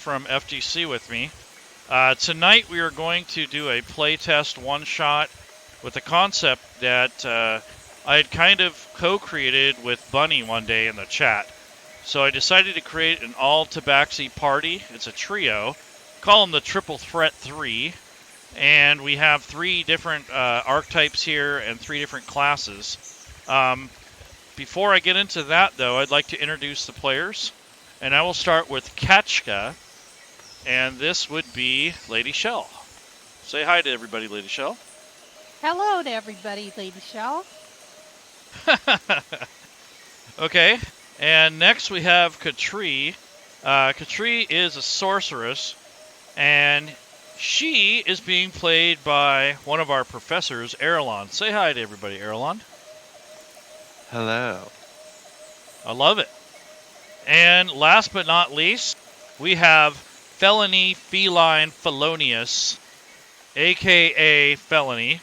from FGC with me. Tonight we are going to do a playtest one-shot with a concept that I had kind of co-created with Bunny one day in the chat. So I decided to create an all-tabaxi party. It's a trio. Call them the Triple Threat 3. And we have 3 different archetypes here and 3 different classes. Before I get into that, though, I'd like to introduce the players. And I will start with Kachka. And this would be Lady Shel. Say hi to everybody, Lady Shel. Hello to everybody, Lady Shel. Okay, and next we have Katri. Katri is a sorceress, and she is being played by one of our professors, Erelon. Say hi to everybody, Erelon. Hello. I love it. And last but not least, we have Felony Feline Felonious, a.k.a. Felony.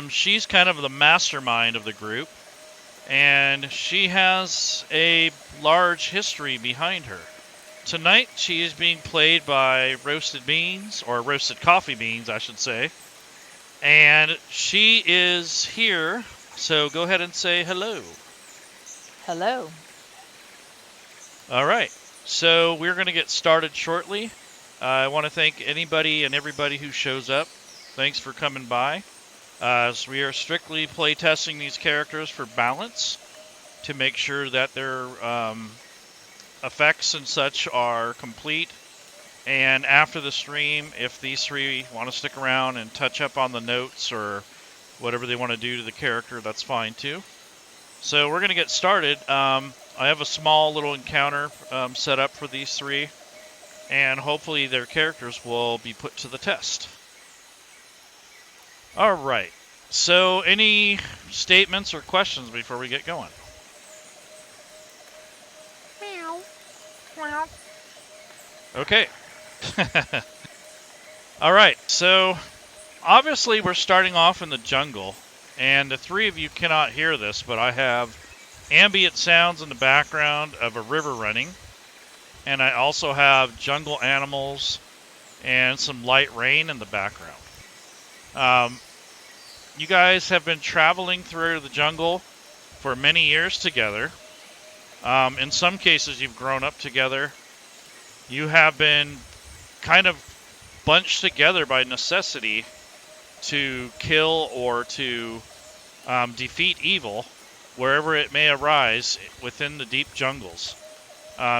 She's kind of the mastermind of the group, and she has a large history behind her. Tonight, she is being played by Roasted Beans, or Roasted Coffee Beans, I should say. And she is here, so go ahead and say hello. Hello. All right, so we're going to get started shortly. I want to thank anybody and everybody who shows up. Thanks for coming by. So we are strictly playtesting these characters for balance to make sure that their effects and such are complete. And after the stream, if these 3 want to stick around and touch up on the notes or whatever they want to do to the character, that's fine too. So we're going to get started. I have a small little encounter set up for these 3, and hopefully their characters will be put to the test. All right. So any statements or questions before we get going? Meow. Meow. Okay. All right. So obviously we're starting off in the jungle, and the 3 of you cannot hear this, but I have ambient sounds in the background of a river running, and I also have jungle animals and some light rain in the background. You guys have been traveling through the jungle for many years together. In some cases, you've grown up together. You have been kind of bunched together by necessity to kill or to defeat evil wherever it may arise within the deep jungles.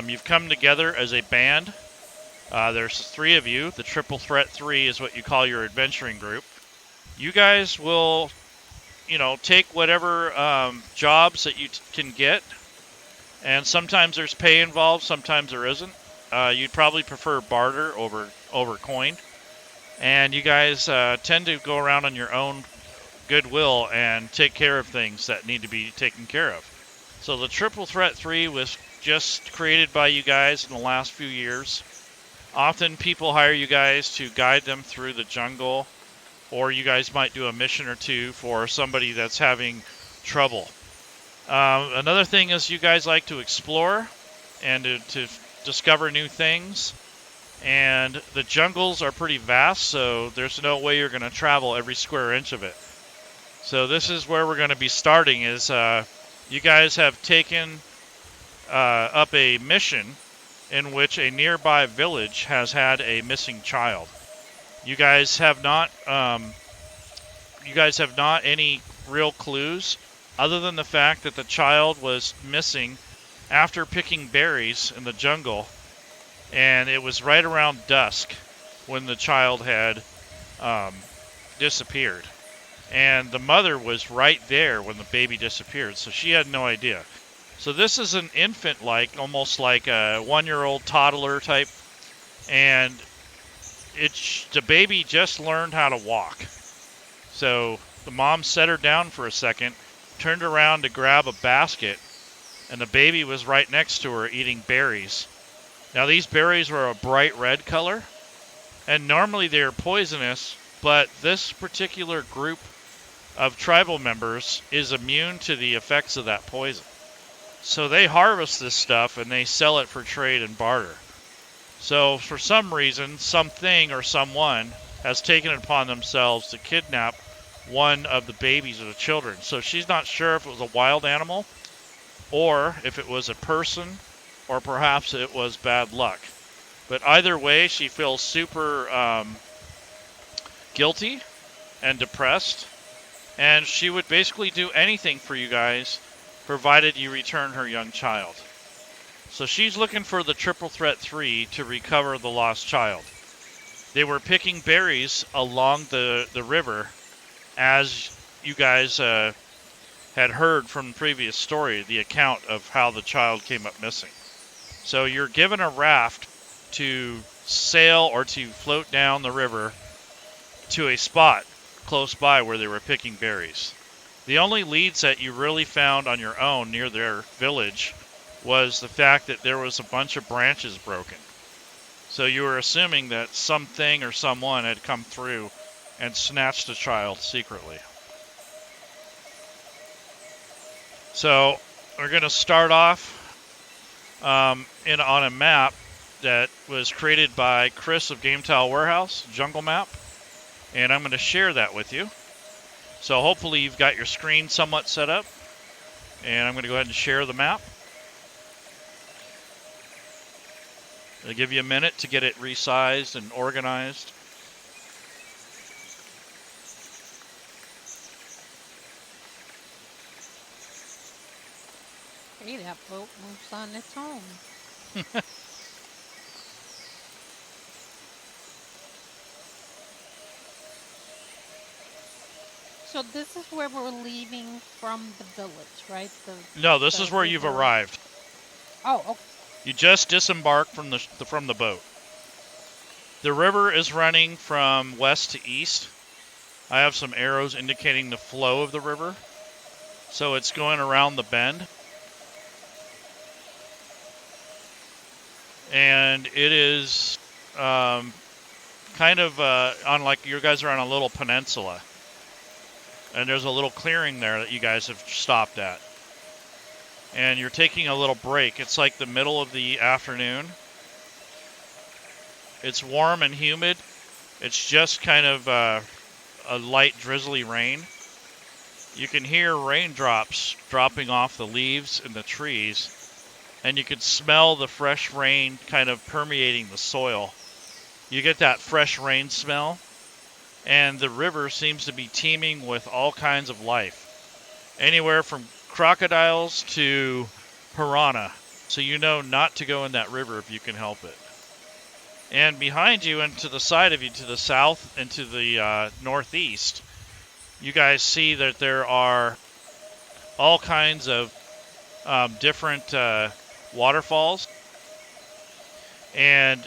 You've come together as a band. There's 3 of you. The Triple Threat 3 is what you call your adventuring group. You guys will, take whatever jobs that you can get. And sometimes there's pay involved, sometimes there isn't. You'd probably prefer barter over coin. And you guys tend to go around on your own goodwill and take care of things that need to be taken care of. So the Triple Threat 3 was just created by you guys in the last few years. Often people hire you guys to guide them through the jungle, or you guys might do a mission or 2 for somebody that's having trouble. Another thing is you guys like to explore and to discover new things. And the jungles are pretty vast, so there's no way you're going to travel every square inch of it. So this is where we're going to be starting, is you guys have taken up a mission in which a nearby village has had a missing child. You guys have not any real clues other than the fact that the child was missing after picking berries in the jungle, and it was right around dusk when the child had disappeared. And the mother was right there when the baby disappeared, so she had no idea. So this is an infant-like, almost like a 1-year-old toddler type, and the baby just learned how to walk. So the mom set her down for a second, turned around to grab a basket, and the baby was right next to her eating berries. Now these berries were a bright red color, and normally they are poisonous, but this particular group of tribal members is immune to the effects of that poison. So they harvest this stuff and they sell it for trade and barter. So for some reason, something or someone has taken it upon themselves to kidnap one of the babies or the children. So she's not sure if it was a wild animal or if it was a person or perhaps it was bad luck. But either way, she feels super guilty and depressed, and she would basically do anything for you guys provided you return her young child. So she's looking for the Triple Threat 3 to recover the lost child. They were picking berries along the river, as you guys had heard from the previous story, the account of how the child came up missing. So you're given a raft to sail or to float down the river to a spot close by where they were picking berries. The only leads that you really found on your own near their village was the fact that there was a bunch of branches broken. So you were assuming that something or someone had come through and snatched the child secretly. So we're going to start off on a map that was created by Chris of Game Tile Warehouse, Jungle Map, and I'm going to share that with you. So hopefully you've got your screen somewhat set up, and I'm going to go ahead and share the map. I'll give you a minute to get it resized and organized. Hey, that boat moves on its own. So this is where we're leaving from the village, right? No, this is where you've arrived. Oh, okay. You just disembarked from the boat. The river is running from west to east. I have some arrows indicating the flow of the river. So it's going around the bend. And it is kind of on, like, you guys are on a little peninsula. And there's a little clearing there that you guys have stopped at. And you're taking a little break. It's like the middle of the afternoon. It's warm and humid. It's just kind of a light drizzly rain. You can hear raindrops dropping off the leaves in the trees. And you can smell the fresh rain kind of permeating the soil. You get that fresh rain smell. And the river seems to be teeming with all kinds of life. Anywhere from crocodiles to piranha. So you know not to go in that river if you can help it. And behind you and to the side of you, to the south and to the northeast, you guys see that there are all kinds of different waterfalls. And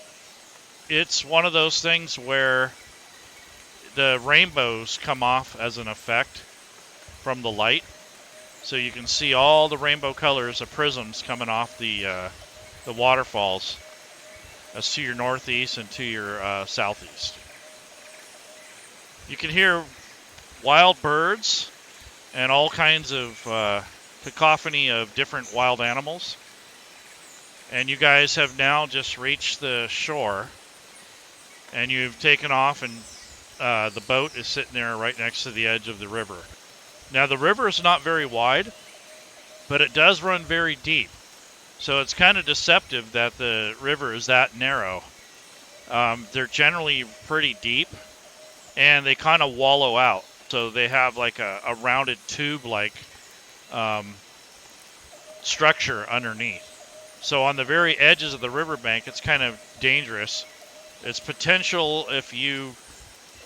it's one of those things where the rainbows come off as an effect from the light. So you can see all the rainbow colors of prisms coming off the waterfalls as to your northeast and to your southeast. You can hear wild birds and all kinds of cacophony of different wild animals. And you guys have now just reached the shore, and you've taken off, and the boat is sitting there right next to the edge of the river. Now, the river is not very wide, but it does run very deep. So it's kind of deceptive that the river is that narrow. They're generally pretty deep, and they kind of wallow out. So they have like a rounded tube-like structure underneath. So on the very edges of the riverbank, it's kind of dangerous. It's potential, if you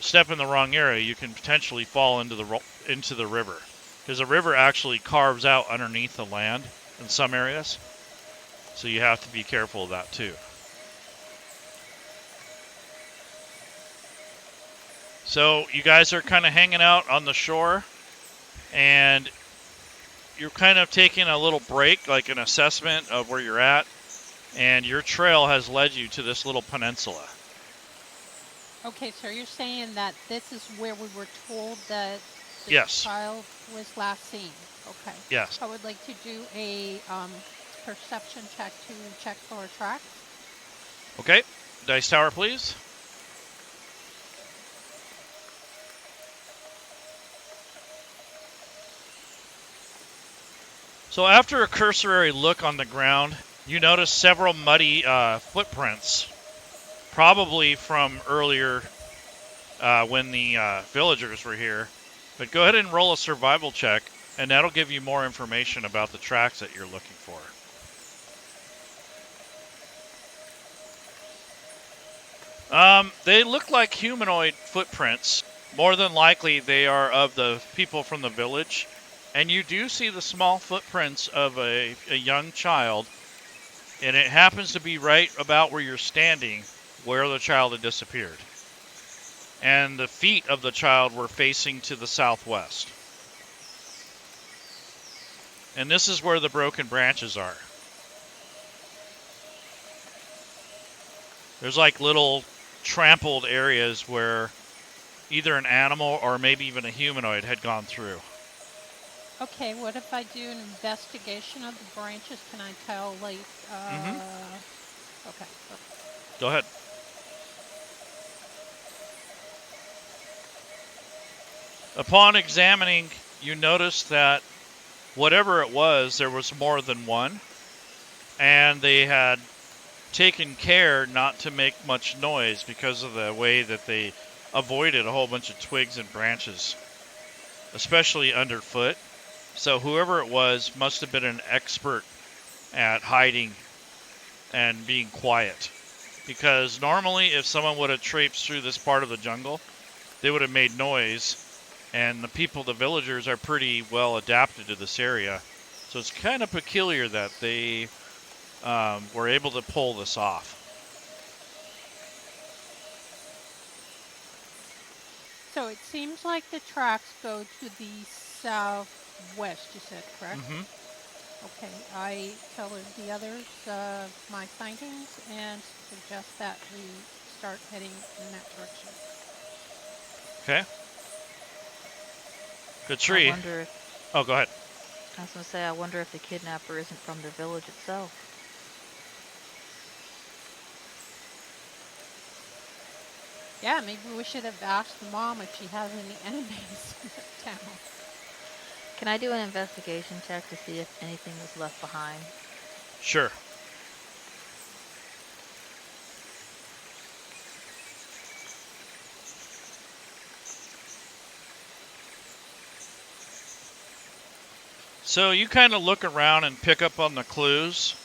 step in the wrong area, you can potentially fall into the river, because the river actually carves out underneath the land in some areas. So you have to be careful of that too. So you guys are kind of hanging out on the shore, and you're kind of taking a little break, like an assessment of where you're at, and your trail has led you to this little peninsula. Okay, so you're saying that this is where we were told that the Yes. child was last seen. Okay. Yes. I would like to do a perception check to check for a track. Okay. Dice tower, please. So after a cursory look on the ground, you notice several muddy footprints, probably from earlier when the villagers were here. But go ahead and roll a survival check, and that'll give you more information about the tracks that you're looking for. They look like humanoid footprints. More than likely, they are of the people from the village. And you do see the small footprints of a young child. And it happens to be right about where you're standing, where the child had disappeared. And the feet of the child were facing to the southwest. And this is where the broken branches are. There's like little trampled areas where either an animal or maybe even a humanoid had gone through. Okay, what if I do an investigation of the branches? Can I tell, like, Okay. Go ahead. Upon examining, you notice that whatever it was, there was more than one, and they had taken care not to make much noise because of the way that they avoided a whole bunch of twigs and branches, especially underfoot. So whoever it was must have been an expert at hiding and being quiet. Because normally if someone would have traipsed through this part of the jungle, they would have made noise, and the people, the villagers, are pretty well adapted to this area. So it's kind of peculiar that they were able to pull this off. So it seems like the tracks go to the southwest, you said, correct? Mm-hmm. Okay, I tell the others my findings and suggest that we start heading in that direction. Okay. Good tree. I wonder if, Oh, go ahead. I was going to say, I wonder if the kidnapper isn't from the village itself. Yeah, maybe we should have asked Mom if she has any enemies in the town. Can I do an investigation check to see if anything was left behind? Sure. So you kind of look around and pick up on the clues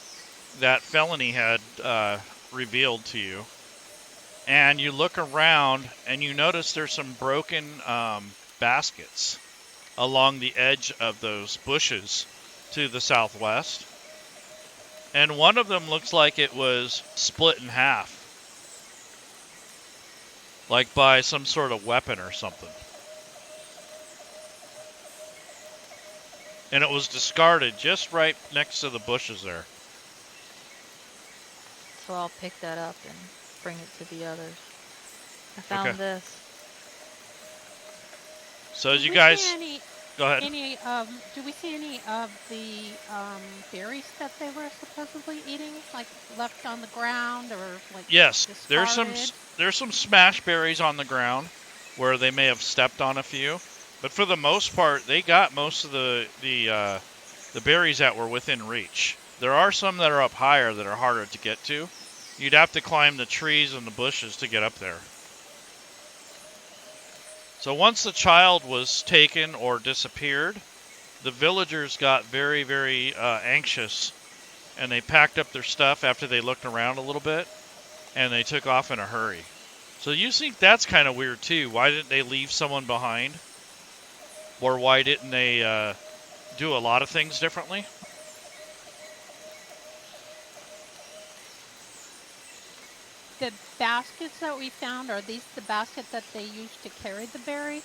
that Felony had revealed to you. And you look around and you notice there's some broken baskets along the edge of those bushes to the southwest. And one of them looks like it was split in half, like by some sort of weapon or something. And it was discarded just right next to the bushes there. So I'll pick that up and bring it to the others. I found this. So as you guys... Go ahead. Do we see any of the berries that they were supposedly eating, like left on the ground or like? Yes, discarded? there's some smash berries on the ground where they may have stepped on a few, but for the most part, they got most of the berries that were within reach. There are some that are up higher that are harder to get to. You'd have to climb the trees and the bushes to get up there. So once the child was taken or disappeared, the villagers got very, very anxious, and they packed up their stuff after they looked around a little bit, and they took off in a hurry. So you think that's kind of weird too. Why didn't they leave someone behind? Or why didn't they do a lot of things differently? The baskets that we found, are these the basket that they used to carry the berry?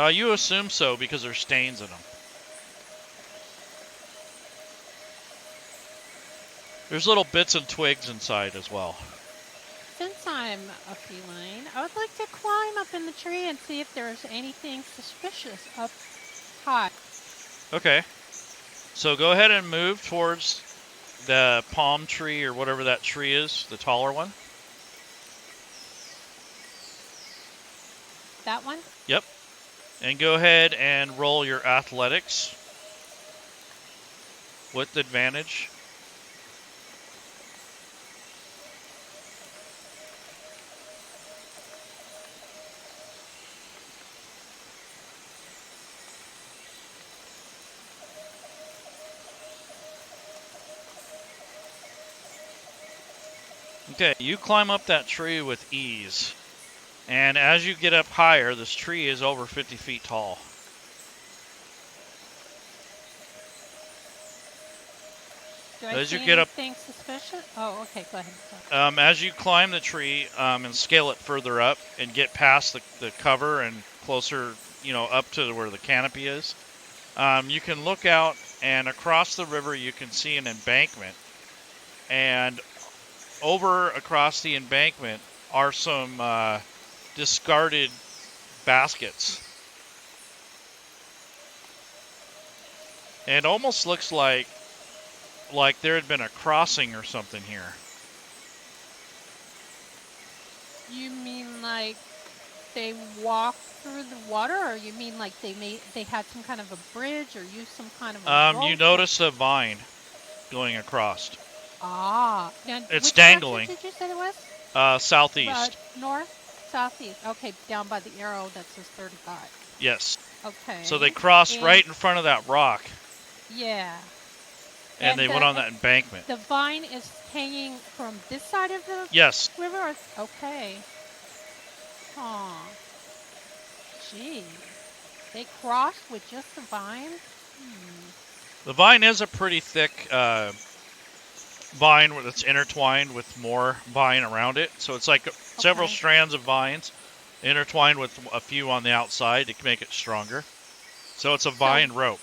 You assume so because there's stains in them. There's little bits and twigs inside as well. Since I'm a feline, I would like to climb up in the tree and see if there's anything suspicious up high. Okay. So go ahead and move towards the palm tree or whatever that tree is, the taller one. that one? Yep. And go ahead and roll your athletics with advantage. Okay, you climb up that tree with ease. And as you get up higher, this tree is over 50 feet tall. Do I As see you get up, anything suspicious? Oh, okay, go ahead. as you climb the tree and scale it further up and get past the cover and closer, up to where the canopy is, you can look out, and across the river you can see an embankment. And over across the embankment are some discarded baskets. And it almost looks like there had been a crossing or something here. You mean like they walked through the water, or you mean like they had some kind of a bridge or used some kind of a rope? You notice a vine going across. Ah, now, It's which dangling. direction did you say it was? Southeast. North, southeast. Okay, down by the arrow that says 35. Yes. Okay. So they crossed right in front of that rock. Yeah. And they went on that embankment. The vine is hanging from this side of the Yes. river? Okay. Huh. Gee. They crossed with just the vine? The vine is a pretty thick vine that's intertwined with more vine around it. So it's like several strands of vines intertwined with a few on the outside to make it stronger. So it's a vine rope.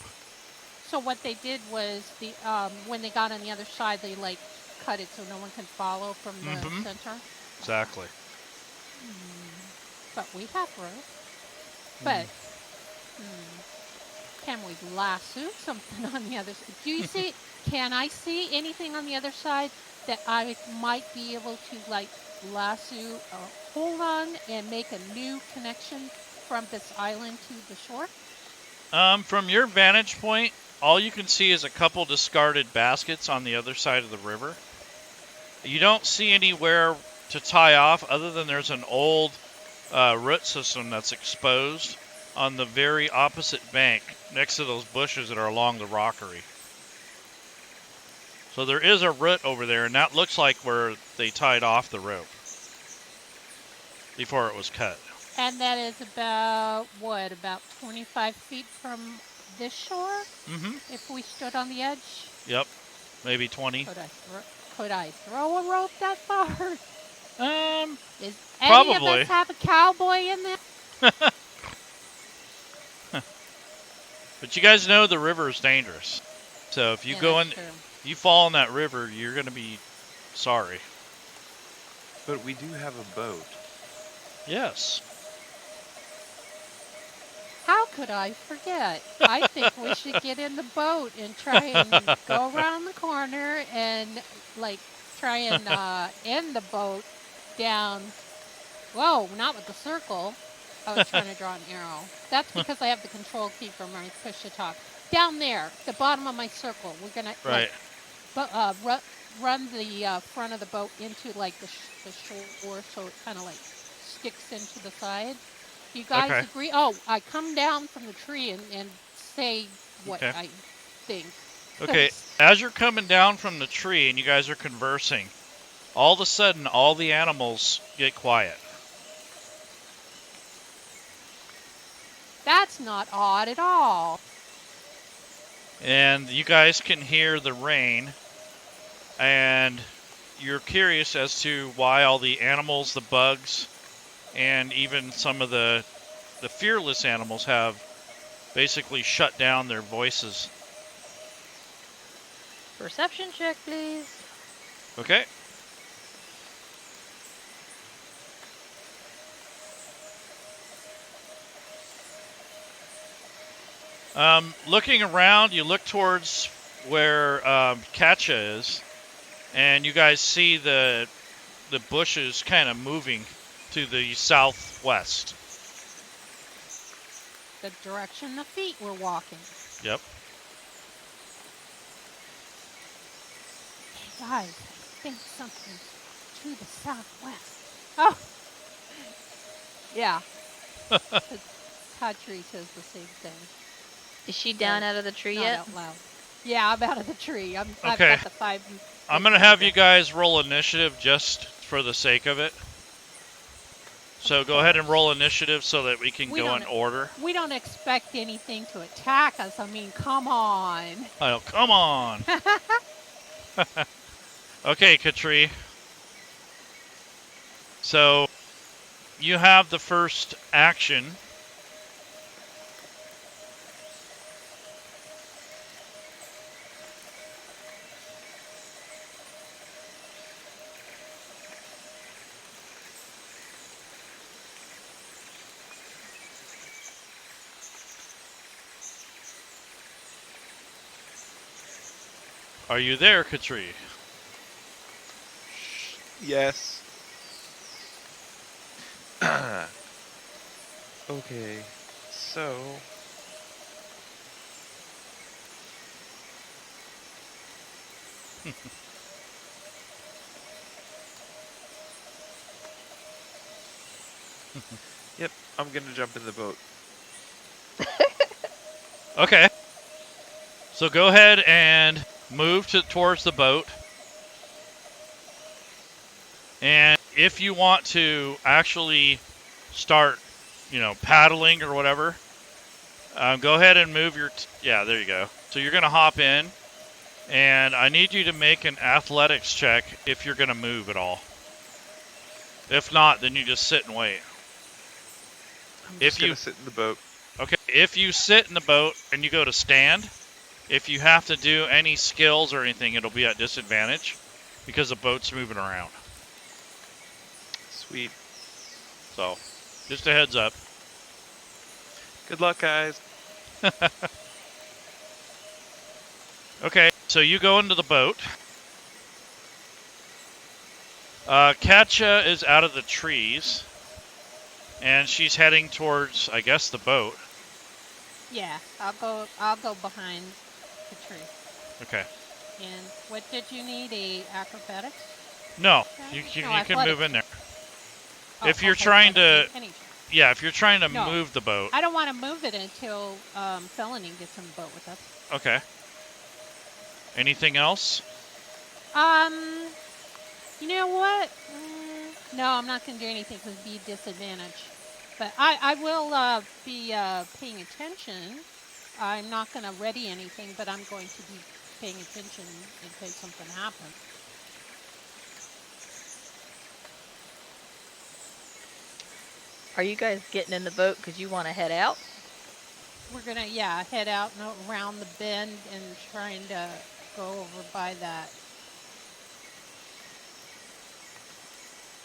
So what they did was when they got on the other side, they like cut it so no one can follow from the center. Exactly. But we have rope. But can we lasso something on the other side? Do you see? Can I see anything on the other side that I might be able to like lasso or hold on and make a new connection from this island to the shore? From your vantage point, all you can see is a couple discarded baskets on the other side of the river. You don't see anywhere to tie off other than there's an old root system that's exposed on the very opposite bank next to those bushes that are along the rockery. So there is a root over there, and that looks like where they tied off the rope before it was cut. And that is about 25 feet from this shore? Mm-hmm. If we stood on the edge? Yep, maybe 20. Could I throw a rope that far? Does probably. any of us have a cowboy in there? But you guys know the river is dangerous. So if you you fall in that river, you're going to be sorry. But we do have a boat. Yes. How could I forget? I think we should get in the boat and try and go around the corner and like try and end the boat down. Whoa, not with the circle. I was trying to draw an arrow. That's because I have the control key from my push to talk. Down there, the bottom of my circle. We're gonna run the front of the boat into like the shore, so it kind of like sticks into the side. You guys agree? Oh, I come down from the tree and say what I think. Okay, as you're coming down from the tree and you guys are conversing, all of a sudden all the animals get quiet. That's not odd at all. And you guys can hear the rain, and you're curious as to why all the animals, the bugs, and even some of the fearless animals have basically shut down their voices. Perception check, please. Okay. Looking around, you look towards where Katja is, and you guys see the bushes kind of moving to the southwest. the direction the feet were walking. Yep. Hey guys, I think something's to the southwest. Oh, yeah. Hatchery says the same thing. Is she down out of the tree Not yet? out loud. Yeah, I'm out of the tree. I've Okay. got the 5. I'm going to have you guys roll initiative just for the sake of it. So go ahead and roll initiative so that we can go in order. We don't expect anything to attack us. I mean, come on. Oh, come on. Okay, Katri. So you have the first action. Are you there, Katri? Yes. Okay, so yep, I'm gonna jump in the boat. Okay. So go ahead and move towards the boat. And if you want to actually start, paddling or whatever, go ahead and move your... yeah, there you go. So you're going to hop in, and I need you to make an athletics check if you're going to move at all. If not, then you just sit and wait. I'm just gonna sit in the boat. Okay, if you sit in the boat and you go to stand, if you have to do any skills or anything, it'll be at disadvantage because the boat's moving around. Sweet. So, just a heads up. Good luck, guys. Okay, so you go into the boat. Katja is out of the trees, and she's heading towards, I guess, the boat. Yeah, I'll go behind the tree. Okay. And what did you need? A acrobatics? No, you can move in there. If you're trying to, if you're trying to move the boat. I don't want to move it until Felony gets in the boat with us. Okay. Anything else? You know what? No, I'm not going to do anything because it'd be disadvantage. But I will be paying attention. I'm not going to ready anything, but I'm going to be paying attention in case something happens. Are you guys getting in the boat because you want to head out? We're going to, head out and around the bend and trying to go over by that.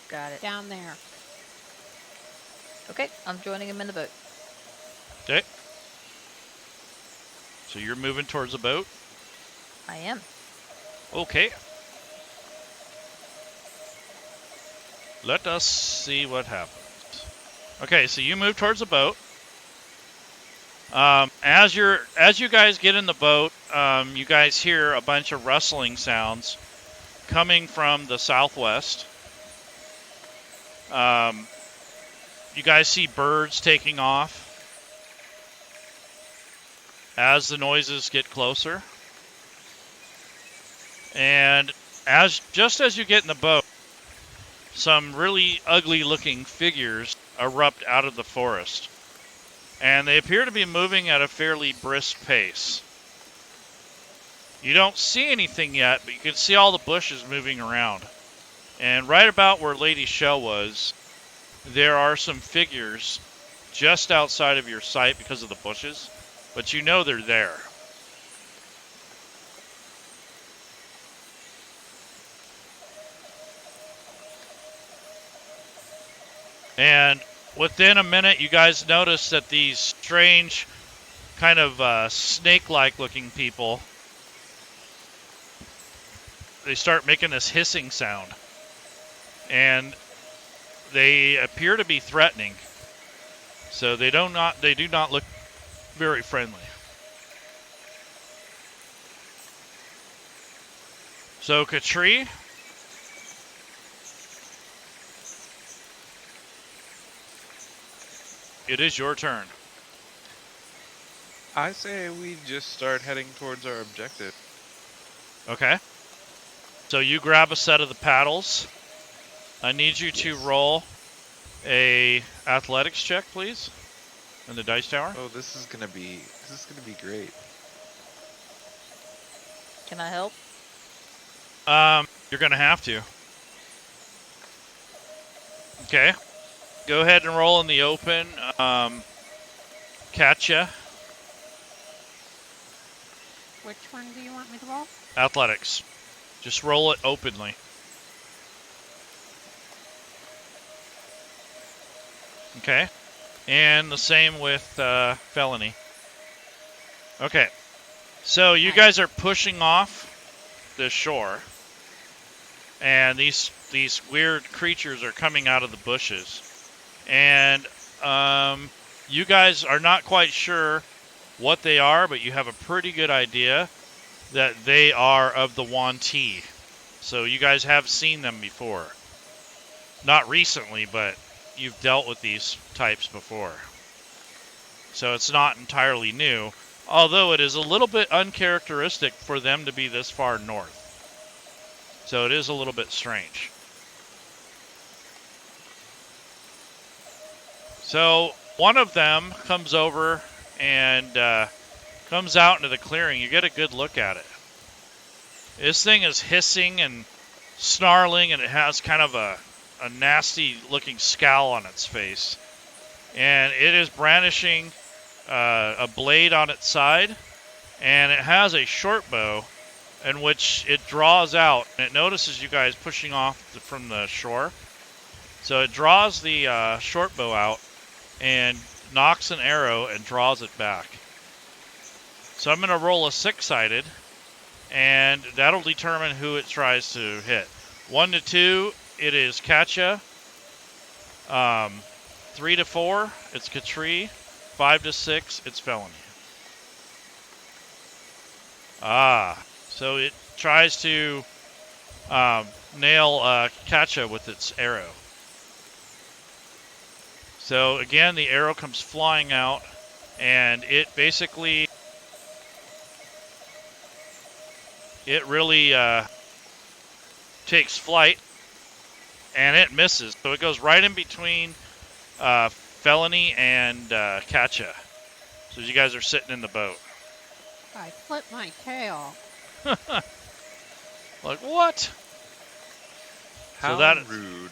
Got it. Down there. Okay, I'm joining him in the boat. Okay. So you're moving towards the boat? I am. Okay. Let us see what happens. Okay, so you move towards the boat. As you guys get in the boat, you guys hear a bunch of rustling sounds coming from the southwest. You guys see birds taking off as the noises get closer. And just as you get in the boat, some really ugly looking figures erupt out of the forest. And they appear to be moving at a fairly brisk pace. You don't see anything yet, but you can see all the bushes moving around. And right about where Lady Shel was, there are some figures just outside of your sight because of the bushes, but you know they're there. And within a minute, you guys notice that these strange, kind of snake-like looking people, they start making this hissing sound. And they appear to be threatening. So they do not look very friendly. So, Katri, it is your turn. I say we just start heading towards our objective. Okay. So you grab a set of the paddles. I need you to roll a athletics check, please, in the dice tower. Oh, this is gonna be great. Can I help? You're gonna have to. Okay. Go ahead and roll in the open. Katya, Which one do you want me to roll? athletics. Just roll it openly. Okay. And the same with felony. Okay. So you guys are pushing off the shore, and these weird creatures are coming out of the bushes, and you guys are not quite sure what they are, but you have a pretty good idea that they are of the Wanti. So you guys have seen them before. Not recently, but you've dealt with these types before. So it's not entirely new, although it is a little bit uncharacteristic for them to be this far north. So it is a little bit strange. So one of them comes over and comes out into the clearing. You get a good look at it. This thing is hissing and snarling, and it has kind of a nasty looking scowl on its face. And it is brandishing a blade on its side, and it has a short bow in which it draws out, and it notices you guys pushing off from the shore. So it draws the short bow out and knocks an arrow and draws it back. So I'm going to roll a 6-sided, and that'll determine who it tries to hit. 1 to 2, it is Katya. 3 to 4, it's Katri. 5 to 6, it's felony. So it tries to nail Katya with its arrow. So again, the arrow comes flying out, and it basically, it really takes flight, and it misses. So it goes right in between felony and Katya. So you guys are sitting in the boat. I flipped my tail. Like, what? How that rude.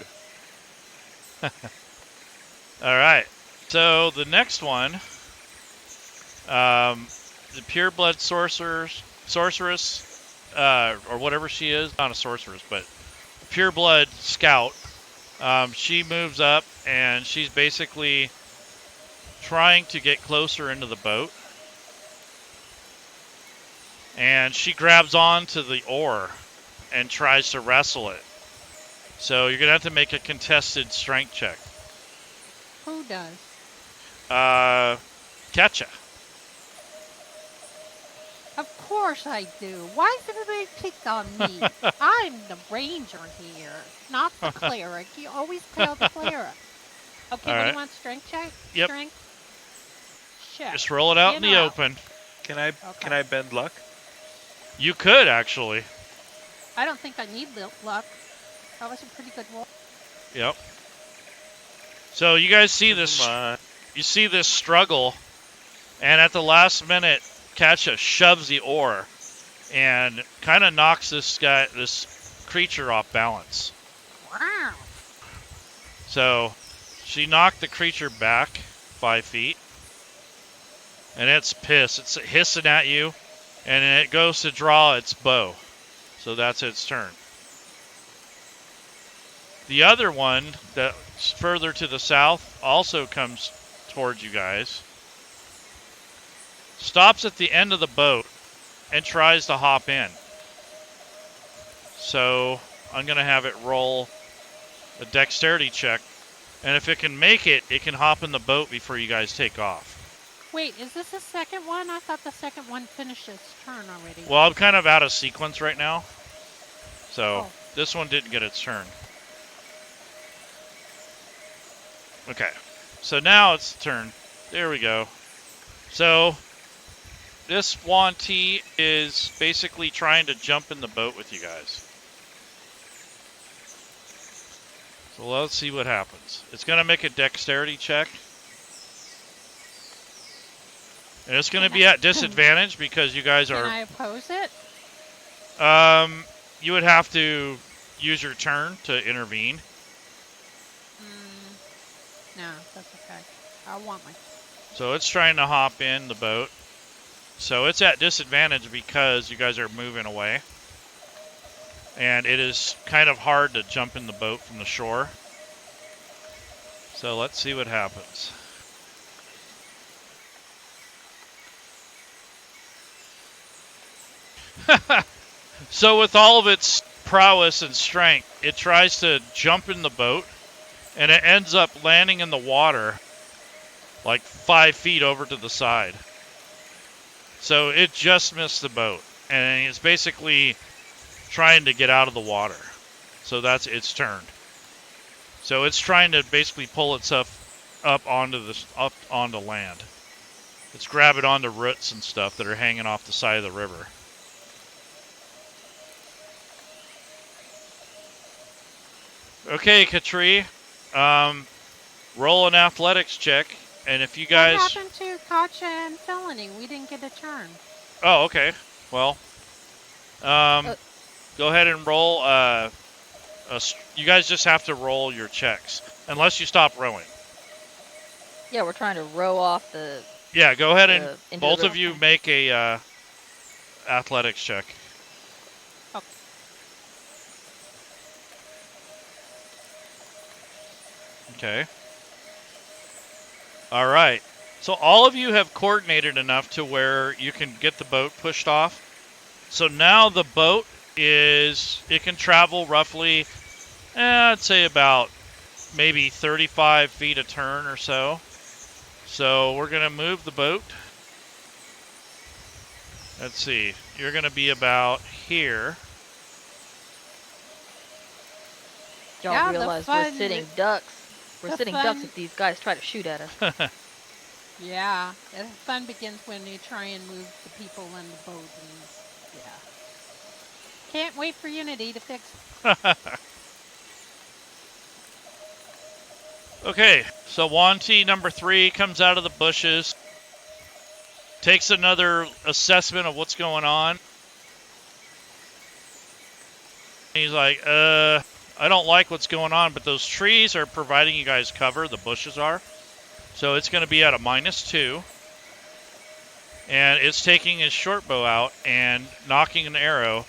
All right. So the next one, the pureblood sorceress, or whatever she is, not a sorceress, but a pureblood scout. She moves up, and she's basically trying to get closer into the boat. And she grabs onto the oar and tries to wrestle it. So you're going to have to make a contested strength check. Who does? Katya. Of course I do. Why is everybody picked on me? I'm the ranger here, not the cleric. You always tell the cleric. Okay, All what do right. you want? Strength check? Yep. Strength? Check. Just roll it out in the Out. open. Can I bend luck? You could, actually. I don't think I need luck. That was a pretty good roll. Yep. So you guys see this. Come on. You see this struggle, and at the last minute, Katya shoves the oar and kind of knocks this creature off balance. Wow. So she knocked the creature back 5 feet, and it's pissed. It's hissing at you, and then it goes to draw its bow. So that's its turn. The other one that's further to the south also comes towards you guys. Stops at the end of the boat and tries to hop in. So I'm going to have it roll a dexterity check. And if it can make it, it can hop in the boat before you guys take off. Wait, is this the second one? I thought the second one finished its turn already. Well, I'm kind of out of sequence right now. So, Oh. this one didn't get its turn. Okay. So now it's turn. There we go. So, this Wanty is basically trying to jump in the boat with you guys. So let's see what happens. It's going to make a dexterity check. And it's going to be at disadvantage because you guys are... Can I oppose it? You would have to use your turn to intervene. No, that's okay. I want my... So it's trying to hop in the boat. So it's at disadvantage because you guys are moving away. And it is kind of hard to jump in the boat from the shore. So let's see what happens. So with all of its prowess and strength, it tries to jump in the boat, and it ends up landing in the water like 5 feet over to the side. So it just missed the boat, and it's basically trying to get out of the water. So that's its turn. So it's trying to basically pull itself up onto land. It's grabbing onto roots and stuff that are hanging off the side of the river. Okay, Katri, roll an athletics check, and if you guys... What happened to Katja and Felony? We didn't get a turn. Oh, okay. Well, go ahead and roll. You guys just have to roll your checks, unless you stop rowing. Yeah, we're trying to row off the... Yeah, go ahead and into both the of you make a athletics check. Okay. Okay. All right. So all of you have coordinated enough to where you can get the boat pushed off. So now the boat it can travel roughly, I'd say about maybe 35 feet a turn or so. So we're going to move the boat. Let's see. You're going to be about here. Y'all Yeah, realize we're sitting ducks. We're sitting ducks if these guys try to shoot at us. Yeah, the fun begins when you try and move the people in the boat. And, yeah. Can't wait for Unity to fix it. Okay, so Wanty number 3 comes out of the bushes, takes another assessment of what's going on. He's like, I don't like what's going on, but those trees are providing you guys cover, the bushes are. So it's going to be at a -2. And it's taking his short bow out and knocking an arrow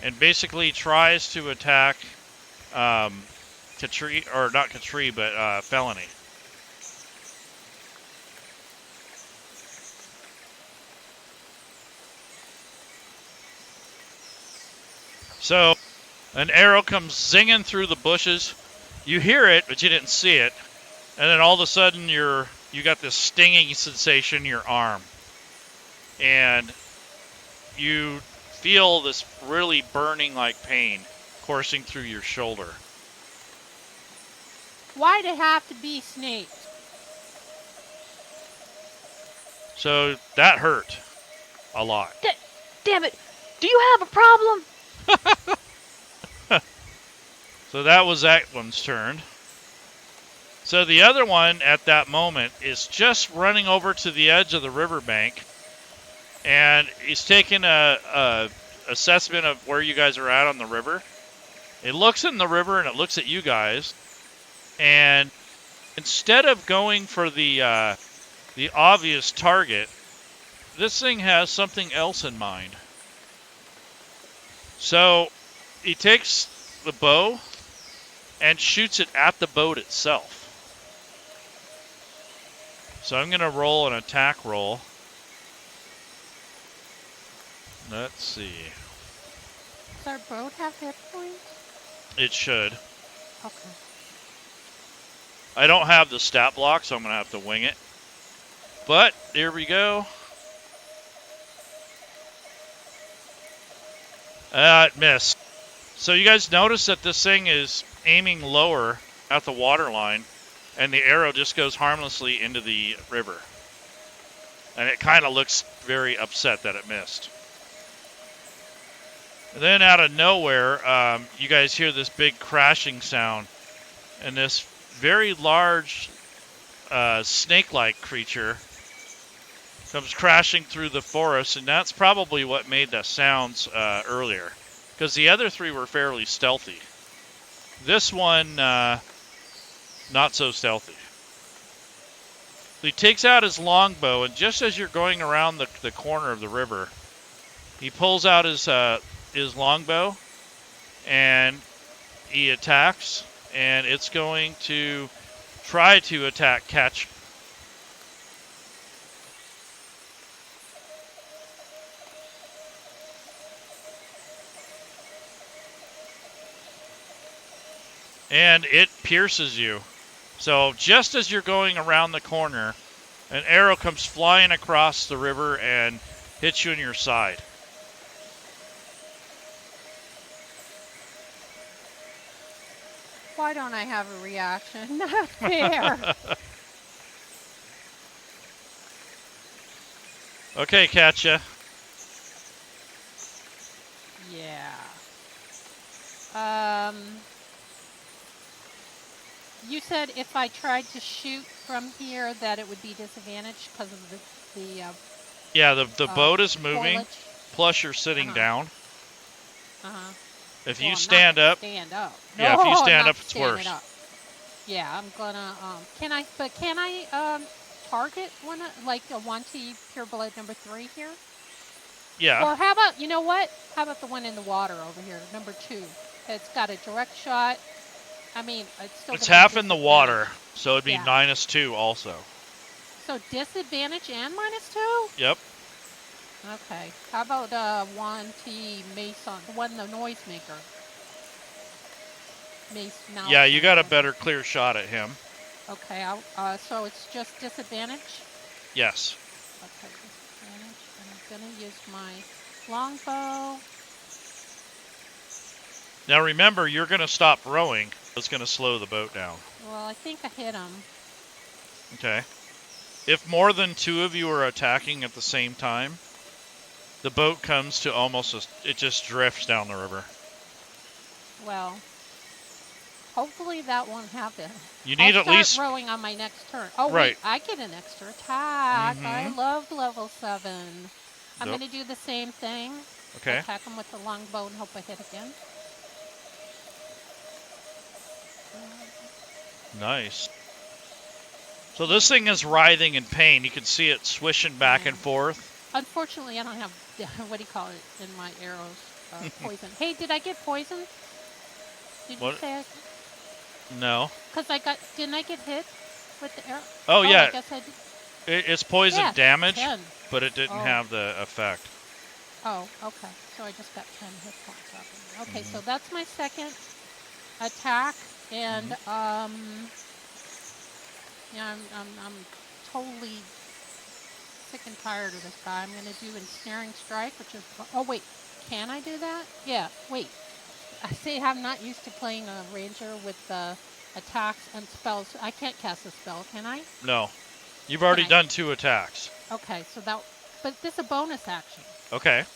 and basically tries to attack Katri, or not Katri, but Felony. So an arrow comes zinging through the bushes. You hear it, but you didn't see it. And then all of a sudden you got this stinging sensation in your arm. And you feel this really burning like pain coursing through your shoulder. Why'd it have to be snakes? So that hurt a lot. Damn it! Do you have a problem? So that was that one's turn. So the other one at that moment is just running over to the edge of the riverbank, and he's taking a assessment of where you guys are at on the river. It looks in the river and it looks at you guys, and instead of going for the obvious target, this thing has something else in mind. So he takes the bow and shoots it at the boat itself. So I'm going to roll an attack roll. Let's see. Does our boat have hit points? It should. Okay. I don't have the stat block, so I'm going to have to wing it. But Here we go. It missed. So you guys notice that this thing is aiming lower at the water line, and the arrow just goes harmlessly into the river. And it kind of looks very upset that it missed. And then out of nowhere, you guys hear this big crashing sound, and this very large snake-like creature comes crashing through the forest, and that's probably what made the sounds earlier, because the other three were fairly stealthy. This one, not so stealthy. He takes out his longbow, and just as you're going around the corner of the river, he pulls out his longbow, and he attacks, and it's going to try to attack Catch. And it pierces you. So just as you're going around the corner, an arrow comes flying across the river and hits you in your side. Why don't I have a reaction? Not fair. Okay, Katya. Yeah. You said if I tried to shoot from here that it would be disadvantaged because of the Yeah, the boat is moving, foliage. plus you're sitting down. Uh-huh. If Well, you I'm stand not up, stand up. yeah, if you No, stand I'm up, not it's standing worse. up. Yeah, I'm gonna, can I target one, like a 1T Pure Blood number 3 here? Yeah. Or how about, you know what? How about the one in the water over here, number 2? It's got a direct shot. I mean, it's still It's gonna be half in the water, disadvantage. so it'd be Yeah. -2 also. So disadvantage and -2? Yep. Okay. How about 1T Mason, the one, the noisemaker? Mace now. Yeah, you got a better clear shot at him. Okay, so it's just disadvantage? Yes. Okay, disadvantage, and I'm gonna use my longbow. Now remember, you're going to stop rowing. It's going to slow the boat down. Well, I think I hit him. Okay. If more than 2 of you are attacking at the same time, the boat comes to it just drifts down the river. Well, hopefully that won't happen. You need at least rowing on my next turn. Oh, right. Wait, I get an extra attack. I love level 7. I'm going to do the same thing. Okay. Attack him with the longbow and hope I hit again. Nice. So this thing is writhing in pain. You can see it swishing back and forth. Unfortunately, I don't have, what do you call it, in my arrows, poison. Hey, did I get poisoned? Did you say I... No. Because didn't I get hit with the arrow? Oh, yeah. I guess I did. It's poison damage, 10. but it didn't have the effect. Oh, okay. So I just got 10 hit points off of it. Okay, so that's my second attack, and yeah, I'm totally sick and tired of this guy. I'm going to do ensnaring strike, which is... Oh, wait. Can I do that? Yeah, wait. I say I'm not used to playing a ranger with attacks and spells. I can't cast a spell, can I? No. You've already done 2 attacks. Okay, so but this is a bonus action. Okay.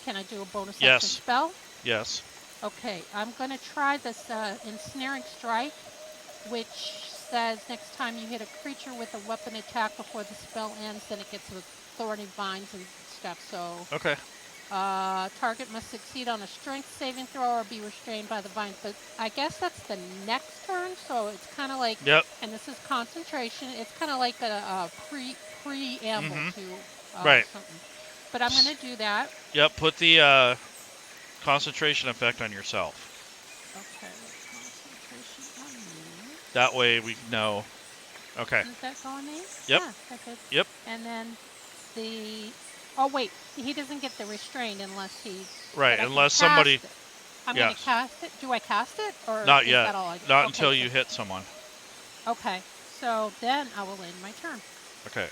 Can I do a bonus action spell? Yes. Okay, I'm going to try this ensnaring strike, which says next time you hit a creature with a weapon attack before the spell ends, then it gets with thorny vines and stuff. So okay. Target must succeed on a strength saving throw or be restrained by the vines. But I guess that's the next turn, so it's kind of like, and this is concentration, it's kind of like a preamble to something. But I'm going to do that. Yep, put the concentration effect on yourself. Okay, concentration on me. That way we know. Okay. Does that go on me? Yep. Yeah, that's it. Yep. And then oh wait, he doesn't get the restrained unless he... Right, unless somebody... I'm going to cast it. Do I cast it? Or not is yet. That all I do? Not until you hit someone. Okay, so then I will end my turn. Okay.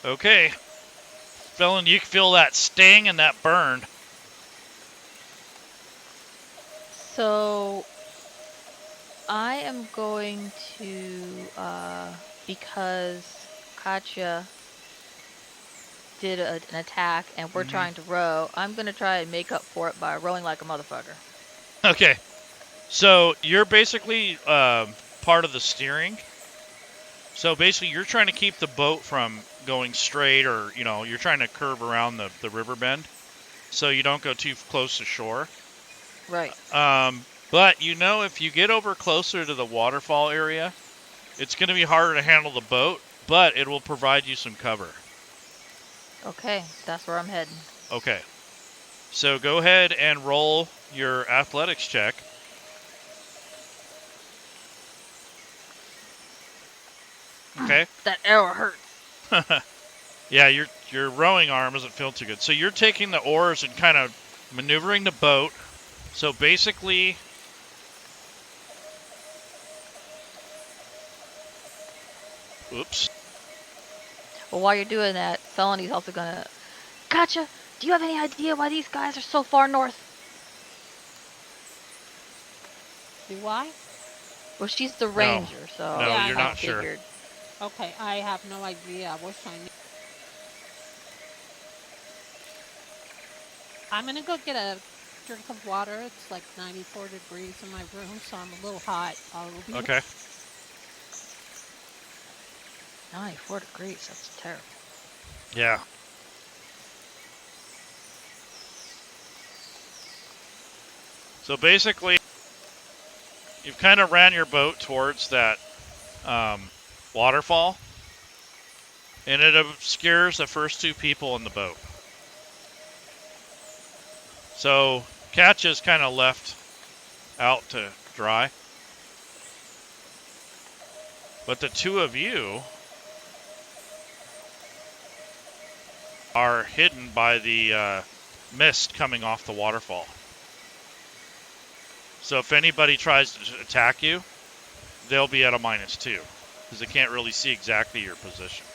Okay. Felon, you can feel that sting and that burn. So I am going to, because Katya did an attack and we're trying to row, I'm going to try and make up for it by rowing like a motherfucker. Okay. So you're basically part of the steering. So basically you're trying to keep the boat from going straight, or, you're trying to curve around the river bend so you don't go too close to shore. Right. But if you get over closer to the waterfall area, it's going to be harder to handle the boat, but it will provide you some cover. Okay, that's where I'm heading. Okay. So go ahead and roll your athletics check. Okay. That arrow hurts. Yeah, your rowing arm doesn't feel too good. So you're taking the oars and kind of maneuvering the boat. So basically, oops. Well, while you're doing that, Felony's also gonna... Katya, do you have any idea why these guys are so far north? Do I? Well, she's the ranger, so No, Yeah, you're I not sure. figured. Okay, I have no idea. I wish I knew. I'm gonna go get a drink of water. It's like 94 degrees in my room, so I'm a little hot. Okay. 94 degrees, that's terrible. Yeah. So basically, you've kind of ran your boat towards that waterfall, and it obscures the first two people in the boat. So Katya's kind of left out to dry. But the two of you are hidden by the mist coming off the waterfall. So if anybody tries to attack you, they'll be at a -2 because they can't really see exactly your position.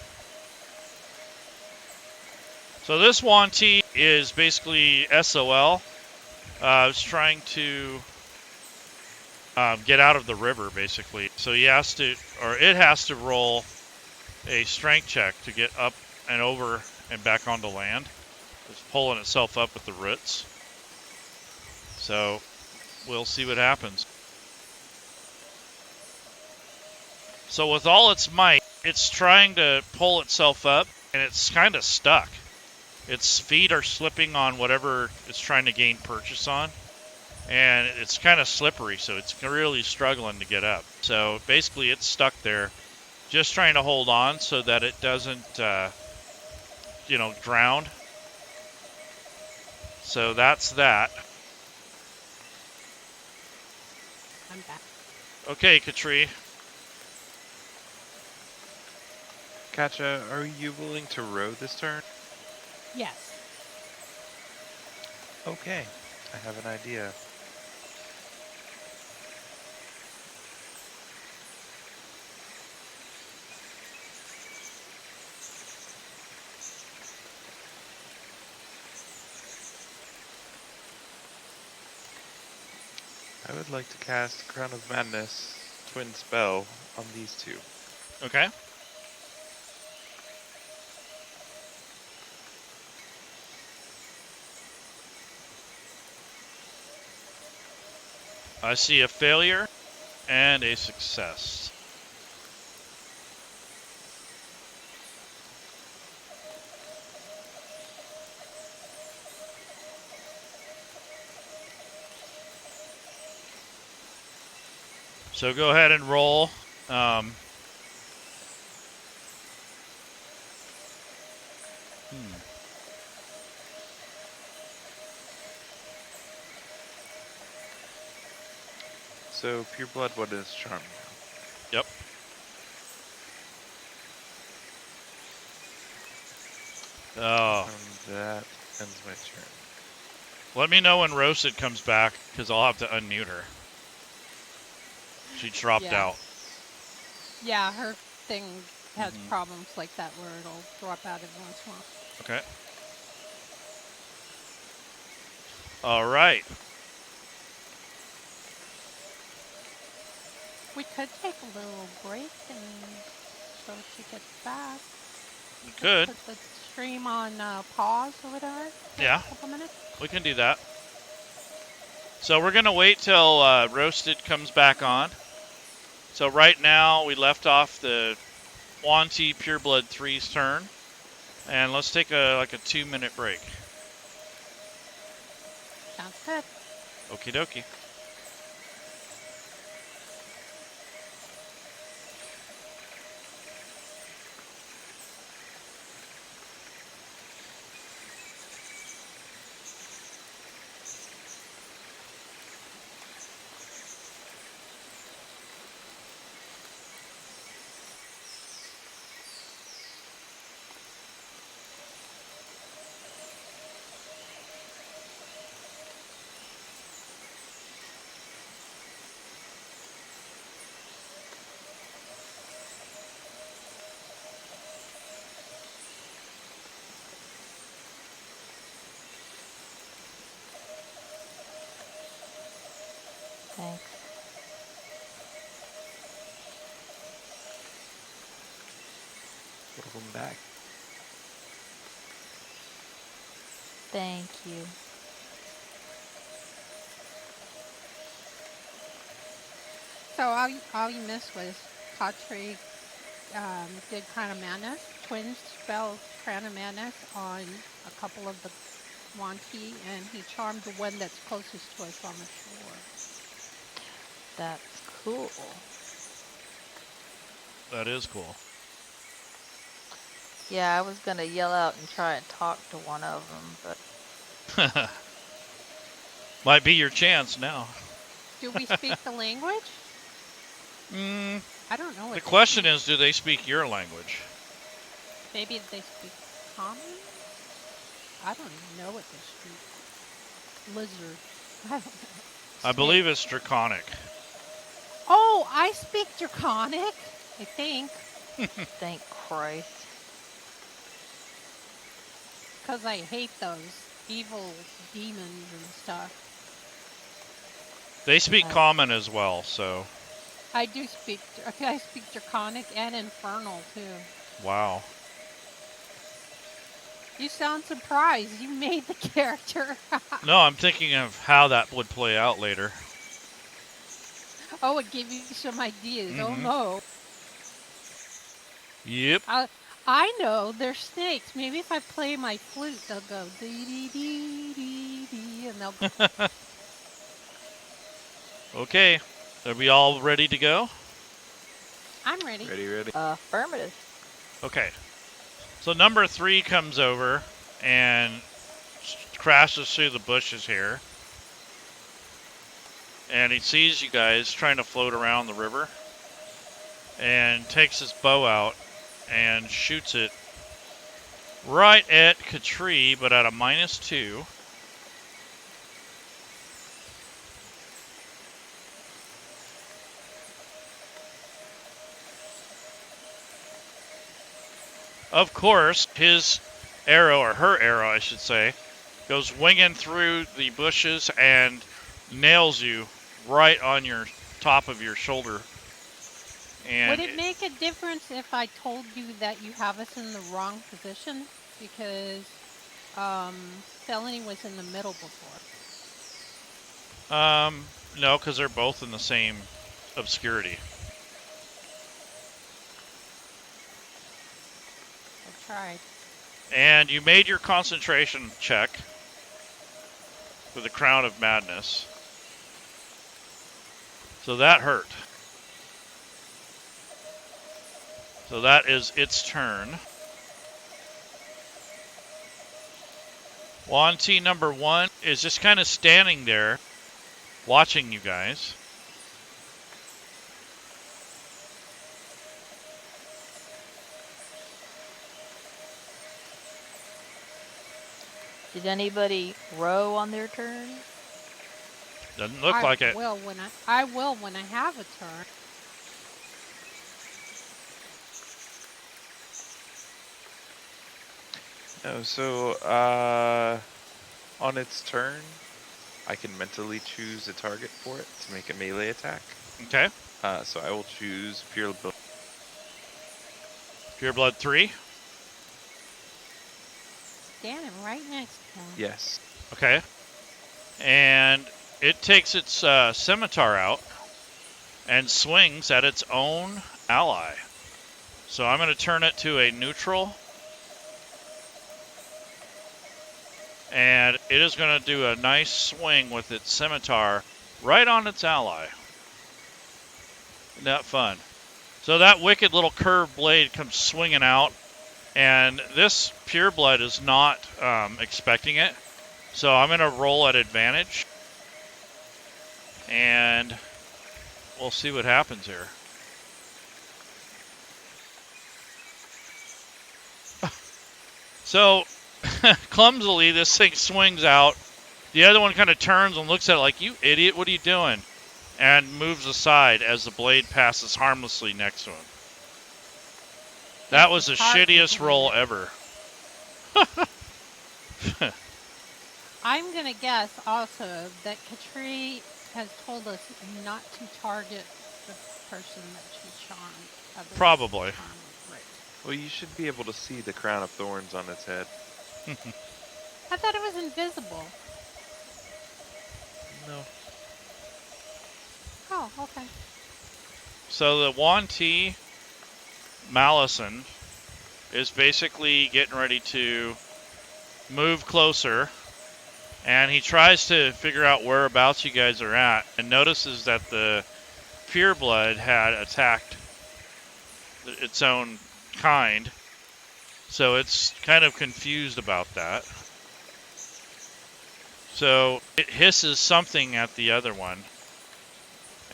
So this Wanty is basically SOL. It's trying to get out of the river, basically. So it has to roll a strength check to get up and over and back onto land. It's pulling itself up with the roots. So we'll see what happens. So with all its might, it's trying to pull itself up, and it's kind of stuck. Its feet are slipping on whatever it's trying to gain purchase on, and it's kind of slippery, so it's really struggling to get up. So basically it's stuck there, just trying to hold on so that it doesn't, drown. So that's that. I'm back. Okay, Katri. Katya, are you willing to row this turn? Yes. Okay, I have an idea. I would like to cast Crown of Madness Twin Spell on these two. Okay. I see a failure and a success. So go ahead and roll. So, Pure Blood, what is Charm? Yep. Oh. And that ends my turn. Let me know when Roasted comes back, because I'll have to unmute her. She dropped out. Yeah, her thing has problems like that where it'll drop out every once in a while. Okay. All right. We could take a little break and so she gets back. We could. Put the stream on pause or whatever. Yeah. A couple minutes. We can do that. So we're going to wait till Roasted comes back on. So right now we left off the Wanty Pureblood 3's turn. And let's take a 2-minute break. Sounds good. Okie dokie. Thanks. Welcome back. Thank you. So all you missed was Katri did Crown of Madness. Twins spelled Crown of Madness on a couple of the Wanty, and he charmed the one that's closest to us on the shore. That's cool. That is cool. Yeah, I was gonna yell out and try and talk to one of them, but Might be your chance now. Do we speak the language? I don't know what The they question speak. is, do they speak your language? Maybe they speak common? I don't even know what they speak. Lizard. I don't know. I believe it's Draconic. Oh, I speak Draconic, I think. thank Christ. Because I hate those evil demons and stuff. They speak Common as well, so... I speak Draconic and Infernal, too. Wow. You sound surprised. You made the character. No, I'm thinking of how that would play out later. Oh, it gave you some ideas. Oh, no. Yep. I know. They're snakes. Maybe if I play my flute, they'll go dee-dee-dee-dee-dee, and they'll go... Okay. Are we all ready to go? I'm ready. Ready. Affirmative. Okay. So number 3 comes over and crashes through the bushes here. And he sees you guys trying to float around the river. And takes his bow out and shoots it right at Katri, but at a -2. Of course, his arrow, or her arrow, I should say, goes winging through the bushes and nails you right on your top of your shoulder. And would it make a difference if I told you that you have us in the wrong position? Because Felony was in the middle before. No, because they're both in the same obscurity. I tried. And you made your concentration check with the Crown of Madness. So that hurt. So that is its turn. Wanty number 1 is just kind of standing there, watching you guys. Did anybody row on their turn? Doesn't look like it. I will when I have a turn. Oh, so on its turn, I can mentally choose a target for it to make a melee attack. Okay. So I will choose Pure Blood. Pure Blood 3. Standing right next to him. Yes. Okay. And it takes its scimitar out and swings at its own ally. So I'm going to turn it to a neutral. And it is going to do a nice swing with its scimitar right on its ally. Isn't that fun? So that wicked little curved blade comes swinging out. And this Pure Blood is not expecting it. So I'm going to roll at advantage. And we'll see what happens here. So, clumsily, this thing swings out. The other one kind of turns and looks at it like, you idiot, what are you doing? And moves aside as the blade passes harmlessly next to him. That was the shittiest roll ever. I'm going to guess also that Katri has told us not to target the person that she charmed. Probably. Well, you should be able to see the crown of thorns on its head. I thought it was invisible. No. Oh, okay. So the Wanti Malison is basically getting ready to move closer. And he tries to figure out whereabouts you guys are at. And notices that the Pure Blood had attacked its own kind. So it's kind of confused about that. So it hisses something at the other one.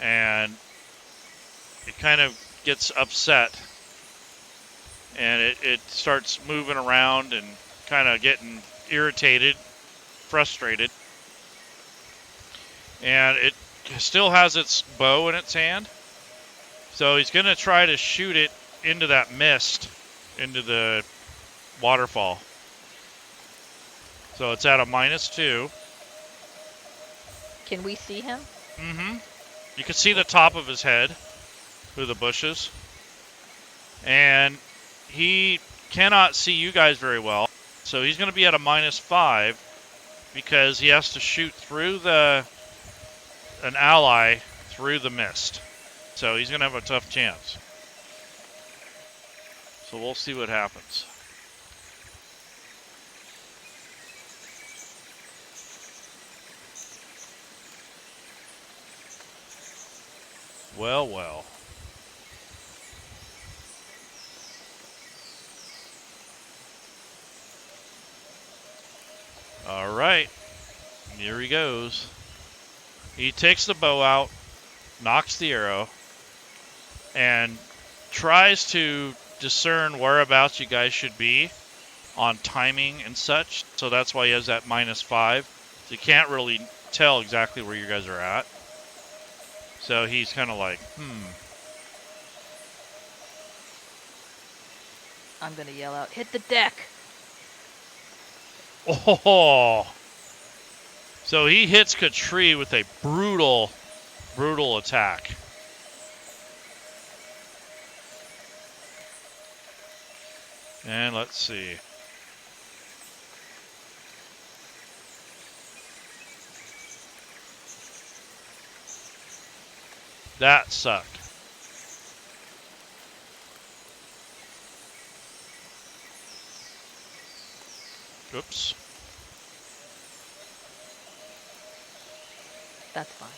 And it kind of gets upset. And it starts moving around and kind of getting irritated, frustrated. And it still has its bow in its hand. So he's going to try to shoot it into that mist, into the waterfall. So it's at a -2. Can we see him? Mm-hmm. You can see the top of his head through the bushes. And he cannot see you guys very well. So he's going to be at a -5 because he has to shoot through an ally through the mist. So he's going to have a tough chance. So we'll see what happens. Well, well. All right. Here he goes. He takes the bow out, knocks the arrow, and tries to discern whereabouts you guys should be on timing and such. So that's why he has that -5. So you can't really tell exactly where you guys are at. So he's kind of like, I'm gonna yell out, hit the deck! Oh! So he hits Katri with a brutal, brutal attack. And let's see. That sucked. Oops. That's fine.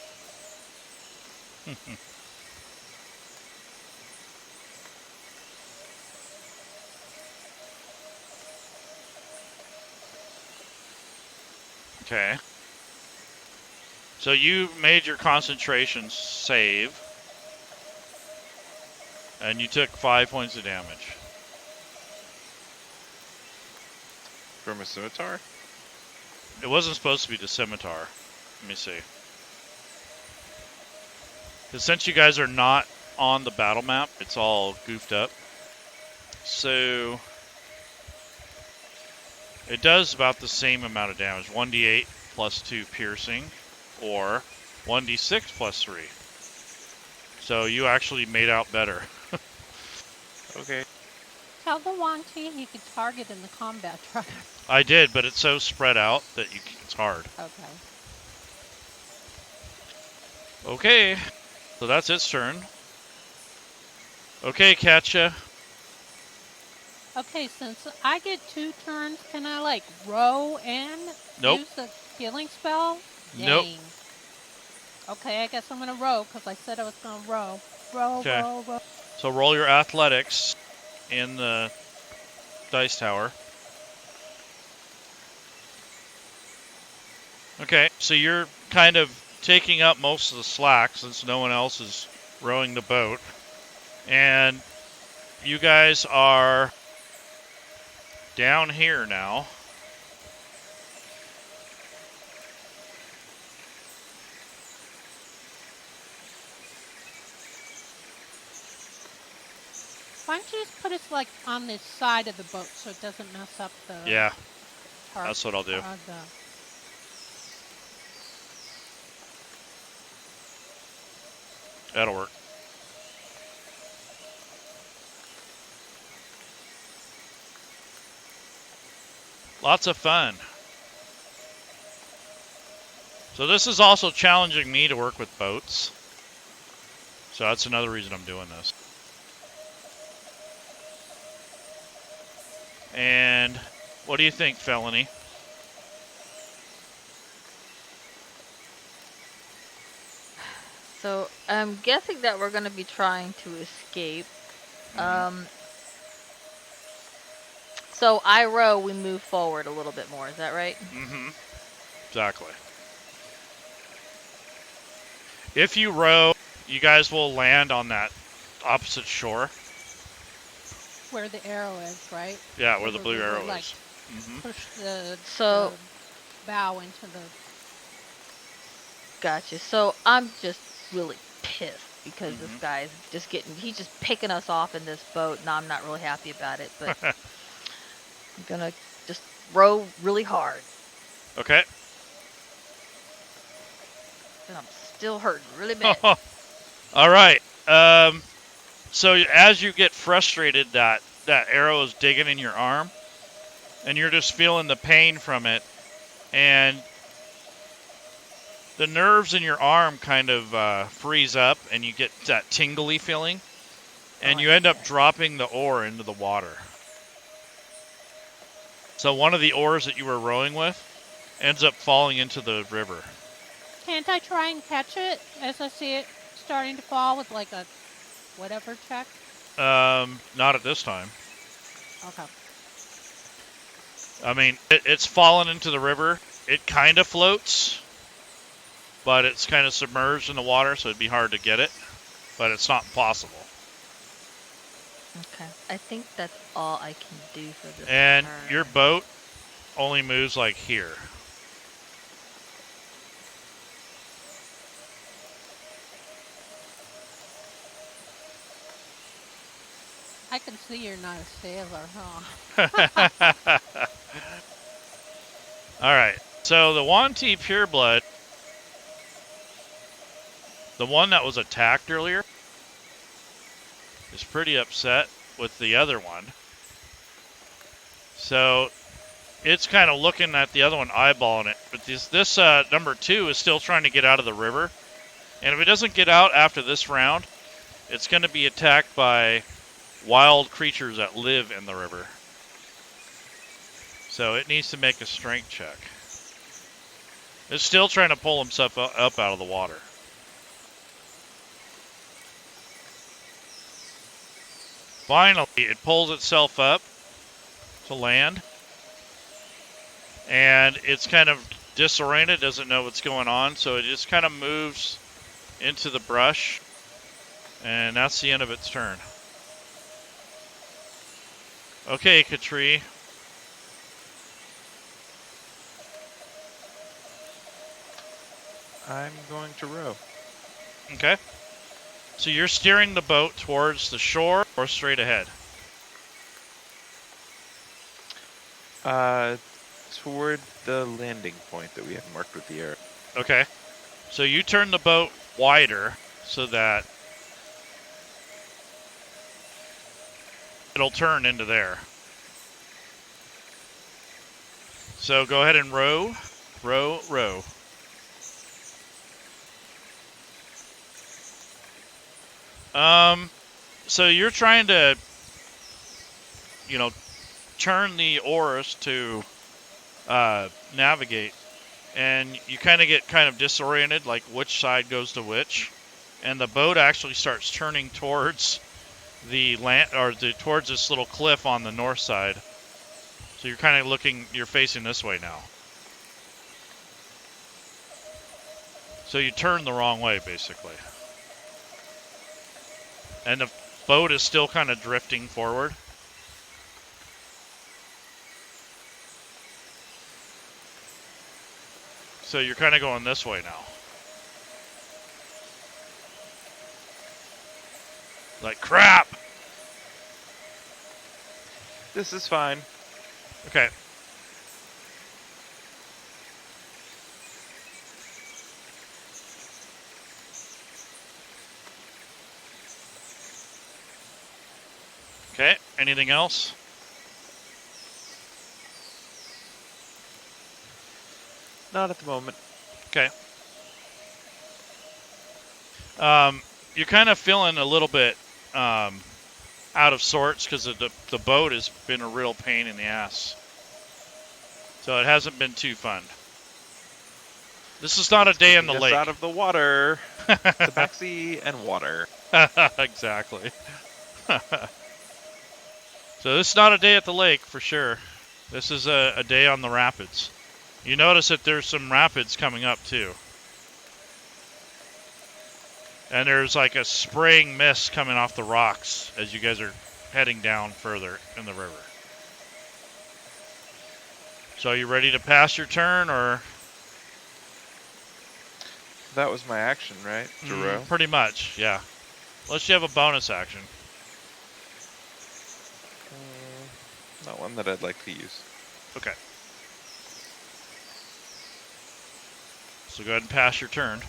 Okay. So you made your concentration save. And you took 5 points of damage. From a scimitar? It wasn't supposed to be the scimitar. Let me see. Because since you guys are not on the battle map, it's all goofed up. So It does about the same amount of damage. 1d8 plus 2 piercing, or 1d6 plus 3. So you actually made out better. Okay. Tell the Wanty he could target in the combat truck. I did, but it's so spread out that it's hard. Okay. Okay, so that's its turn. Okay, Katja. Okay, since I get 2 turns, can I like row and Nope. use the healing spell? Nope. Dang. Okay, I guess I'm gonna row because I said I was gonna row. Row, Okay. row, row. So roll your athletics in the dice tower. Okay, so you're kind of taking up most of the slack since no one else is rowing the boat. And you guys are down here now. Why don't you just put us like on this side of the boat so it doesn't mess up the Yeah, tar- that's what I'll do. That'll work. Lots of fun. So this is also challenging me to work with boats. So that's another reason I'm doing this. And what do you think, Felony? So I'm guessing that we're going to be trying to escape. So I row, we move forward a little bit more. Is that right? Mm-hmm. Exactly. If you row, you guys will land on that opposite shore. Where the arrow is, right? Yeah, where the blue we arrow like, is. Mm-hmm. Push the So bow into the. Gotcha. So I'm just really pissed because this guy's just he's just picking us off in this boat, and I'm not really happy about it, but I'm gonna just row really hard. Okay. And I'm still hurting really bad. All right. So as you get frustrated that arrow is digging in your arm, and you're just feeling the pain from it, and the nerves in your arm kind of freeze up, and you get that tingly feeling, and you end up dropping the oar into the water. So one of the oars that you were rowing with ends up falling into the river. Can't I try and catch it as I see it starting to fall with like a whatever check? Not at this time. Okay. I mean, it's fallen into the river. It kind of floats, but it's kind of submerged in the water, so it'd be hard to get it. But it's not impossible. Okay. I think that's all I can do for this And turn. your boat only moves like here. I can see you're not a sailor, huh? All right. So the Wanty Pureblood, the one that was attacked earlier, is pretty upset with the other one. So it's kind of looking at the other one, eyeballing it. But this number 2 is still trying to get out of the river. And if it doesn't get out after this round, it's going to be attacked by wild creatures that live in the river. So it needs to make a strength check. It's still trying to pull himself up out of the water. Finally, it pulls itself up to land. And it's kind of disoriented, doesn't know what's going on, so it just kind of moves into the brush. And that's the end of its turn. Okay, Katri. I'm going to row. Okay. So you're steering the boat towards the shore or straight ahead? toward the landing point that we have marked with the arrow. Okay. So you turn the boat wider so that it'll turn into there. So go ahead and row, row, row. So you're trying to, turn the oars to navigate, and you kind of disoriented, like which side goes to which, and the boat actually starts turning towards the land, or towards this little cliff on the north side. So you're kind of you're facing this way now. So you turn the wrong way, basically. And the boat is still kind of drifting forward. So you're kind of going this way now. Like, crap! This is fine. Okay. Okay, anything else? Not at the moment. Okay. You're kind of feeling a little bit out of sorts because the boat has been a real pain in the ass. So it hasn't been too fun. This is not a day in the lake. Out of the water. Tabaxi and water. Exactly. So this is not a day at the lake for sure. This is a day on the rapids. You notice that there's some rapids coming up too. And there's like a spraying mist coming off the rocks as you guys are heading down further in the river. So are you ready to pass your turn, or? That was my action, right? To row? Pretty much, yeah. Unless you have a bonus action. Not one that I'd like to use. Okay. So go ahead and pass your turn.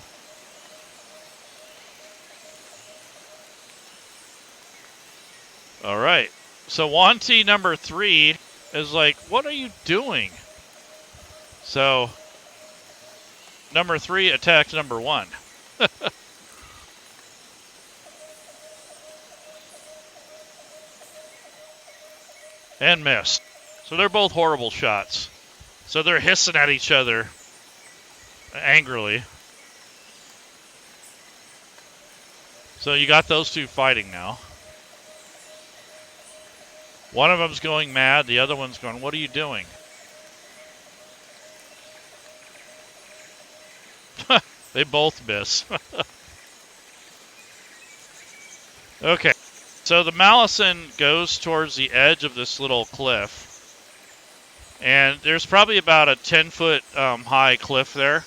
All right. So Wanty number 3 is like, what are you doing? So number 3 attacks number 1. And missed. So they're both horrible shots. So they're hissing at each other angrily. So you got those two fighting now. One of them's going mad, the other one's going, what are you doing? They both miss. Okay, so the Malison goes towards the edge of this little cliff. And there's probably about a 10-foot high cliff there.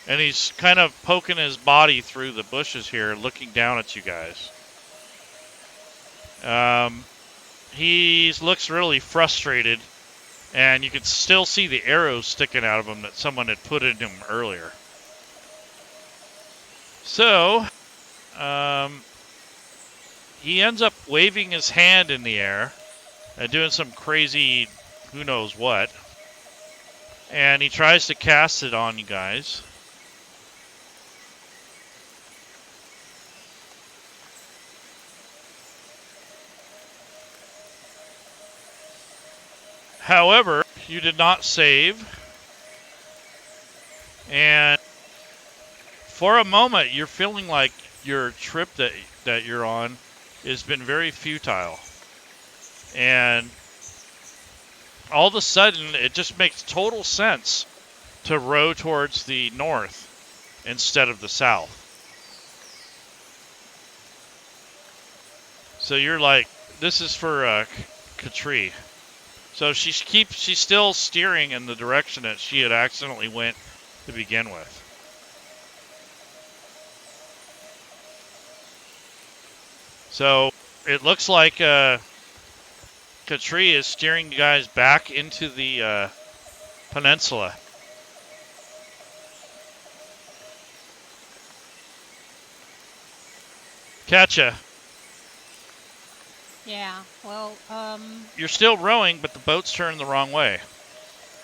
And he's kind of poking his body through the bushes here, looking down at you guys. He looks really frustrated, and you can still see the arrows sticking out of him that someone had put in him earlier. So, he ends up waving his hand in the air and doing some crazy who knows what. And he tries to cast it on you guys. However, you did not save. And for a moment, you're feeling like your trip that you're on has been very futile. And all of a sudden, it just makes total sense to row towards the north instead of the south. So you're like, this is for Katri. So she's still steering in the direction that she had accidentally went to begin with. So it looks like Katri is steering you guys back into the peninsula. Catcha. Yeah, well, You're still rowing, but the boat's turned the wrong way.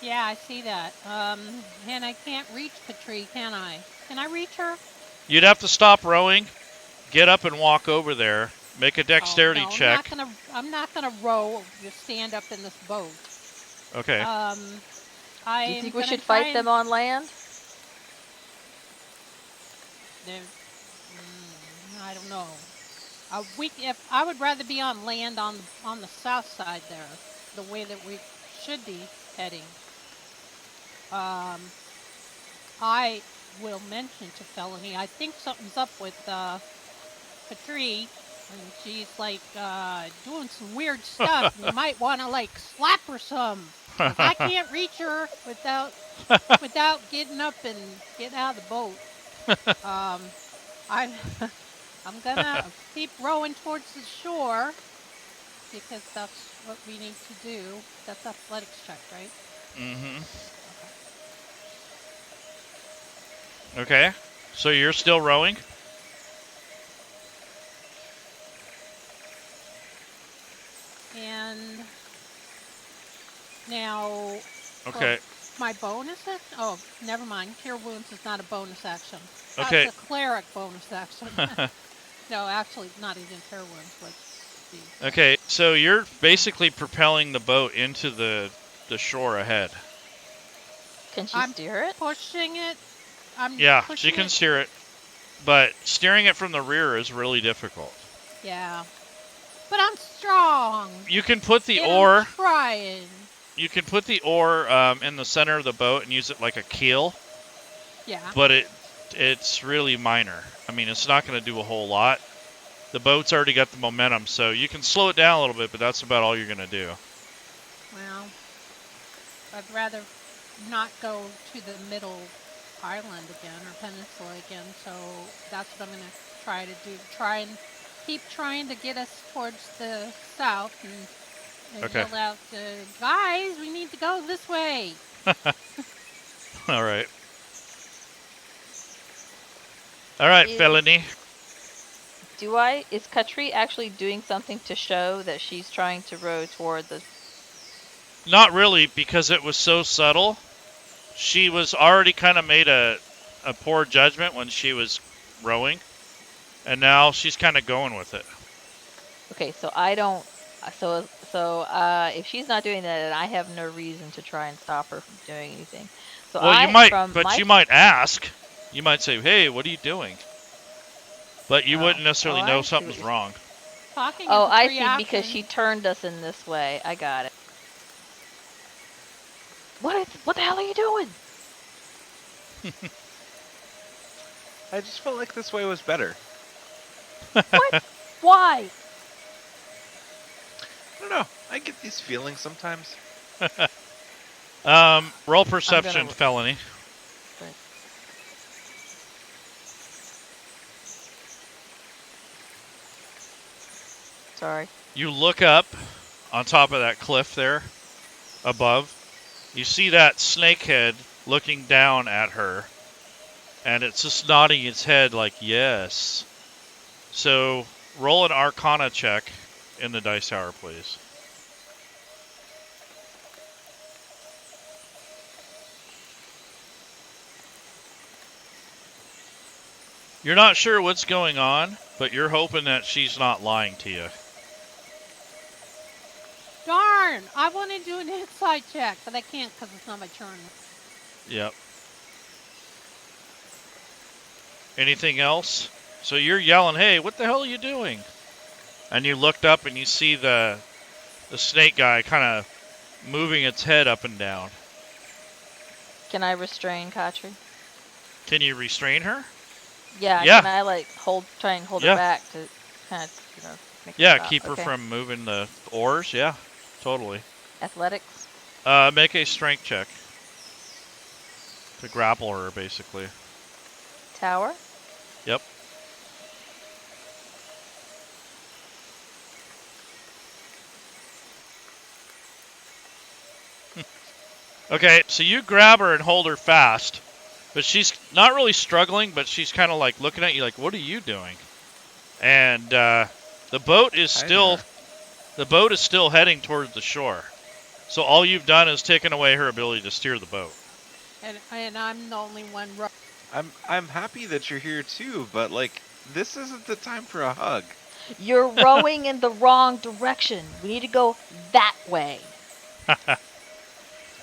yeah, I see that. And I can't reach Patri, can I? Can I reach her? You'd have to stop rowing, get up and walk over there, make a dexterity Oh, no, check. I'm not gonna row, just stand up in this boat. Okay. Do you think we should fight them on land? I don't know. If I would rather be on land on the south side there, the way that we should be heading. I will mention to Felony, I think something's up with Patri, and she's like doing some weird stuff. You might want to like slap her some. 'Cause I can't reach her without getting up and getting out of the boat. I'm gonna keep rowing towards the shore because that's what we need to do. That's athletics check, right? Mm-hmm. Okay. So you're still rowing? And now, Okay. my bonus action? Oh, never mind. Cure wounds is not a bonus action. Okay. That's a cleric bonus action. No, actually, not even cure wounds. Let's see. Okay, so you're basically propelling the boat into the shore ahead. Can she steer it? Pushing it. Yeah, pushing she can it. steer it, but steering it from the rear is really difficult. Yeah. But I'm strong. You can put the and oar. I'm trying. You can put the oar in the center of the boat and use it like a keel. Yeah. But it's really minor. I mean, it's not going to do a whole lot. The boat's already got the momentum, so you can slow it down a little bit, but that's about all you're going to do. Well, I'd rather not go to the middle island again or peninsula again, so that's what I'm going to try to do. Keep trying to get us towards the south and Okay. yell out, guys, we need to go this way. All right. All right, Felony. Is Katri actually doing something to show that she's trying to row toward the... Not really, because it was so subtle. She was already kind of made a poor judgment when she was rowing, and now she's kind of going with it. Okay, so I don't... So if she's not doing that, then I have no reason to try and stop her from doing anything. So Well, you might ask. You might say, hey, what are you doing? But you wouldn't necessarily know something's wrong. I see, because she turned us in this way. I got it. What the hell are you doing? I just felt like this way was better. What? Why? I don't know. I get these feelings sometimes. Roll perception, Felony. Right. Sorry. You look up on top of that cliff there above. You see that snakehead looking down at her, and it's just nodding its head like, yes. So roll an Arcana check in the dice tower, please. You're not sure what's going on, but you're hoping that she's not lying to you. Darn! I want to do an insight check, but I can't because it's not my turn. Yep. Anything else? So you're yelling, hey, what the hell are you doing? And you looked up and you see the snake guy kind of moving its head up and down. Can I restrain Katri? Can you restrain her? Yeah. Yeah. Can I try and hold her back to kind of, make her stop? Keep her from moving the oars. Yeah, totally. Athletics? Make a strength check to grapple her, basically. Tower? Yep. Okay, so you grab her and hold her fast, but she's not really struggling, but she's kind of like looking at you like, what are you doing? And the boat is still heading towards the shore. So all you've done is taken away her ability to steer the boat. And I'm the only one. I'm happy that you're here too, but like this isn't the time for a hug. You're rowing in the wrong direction. We need to go that way.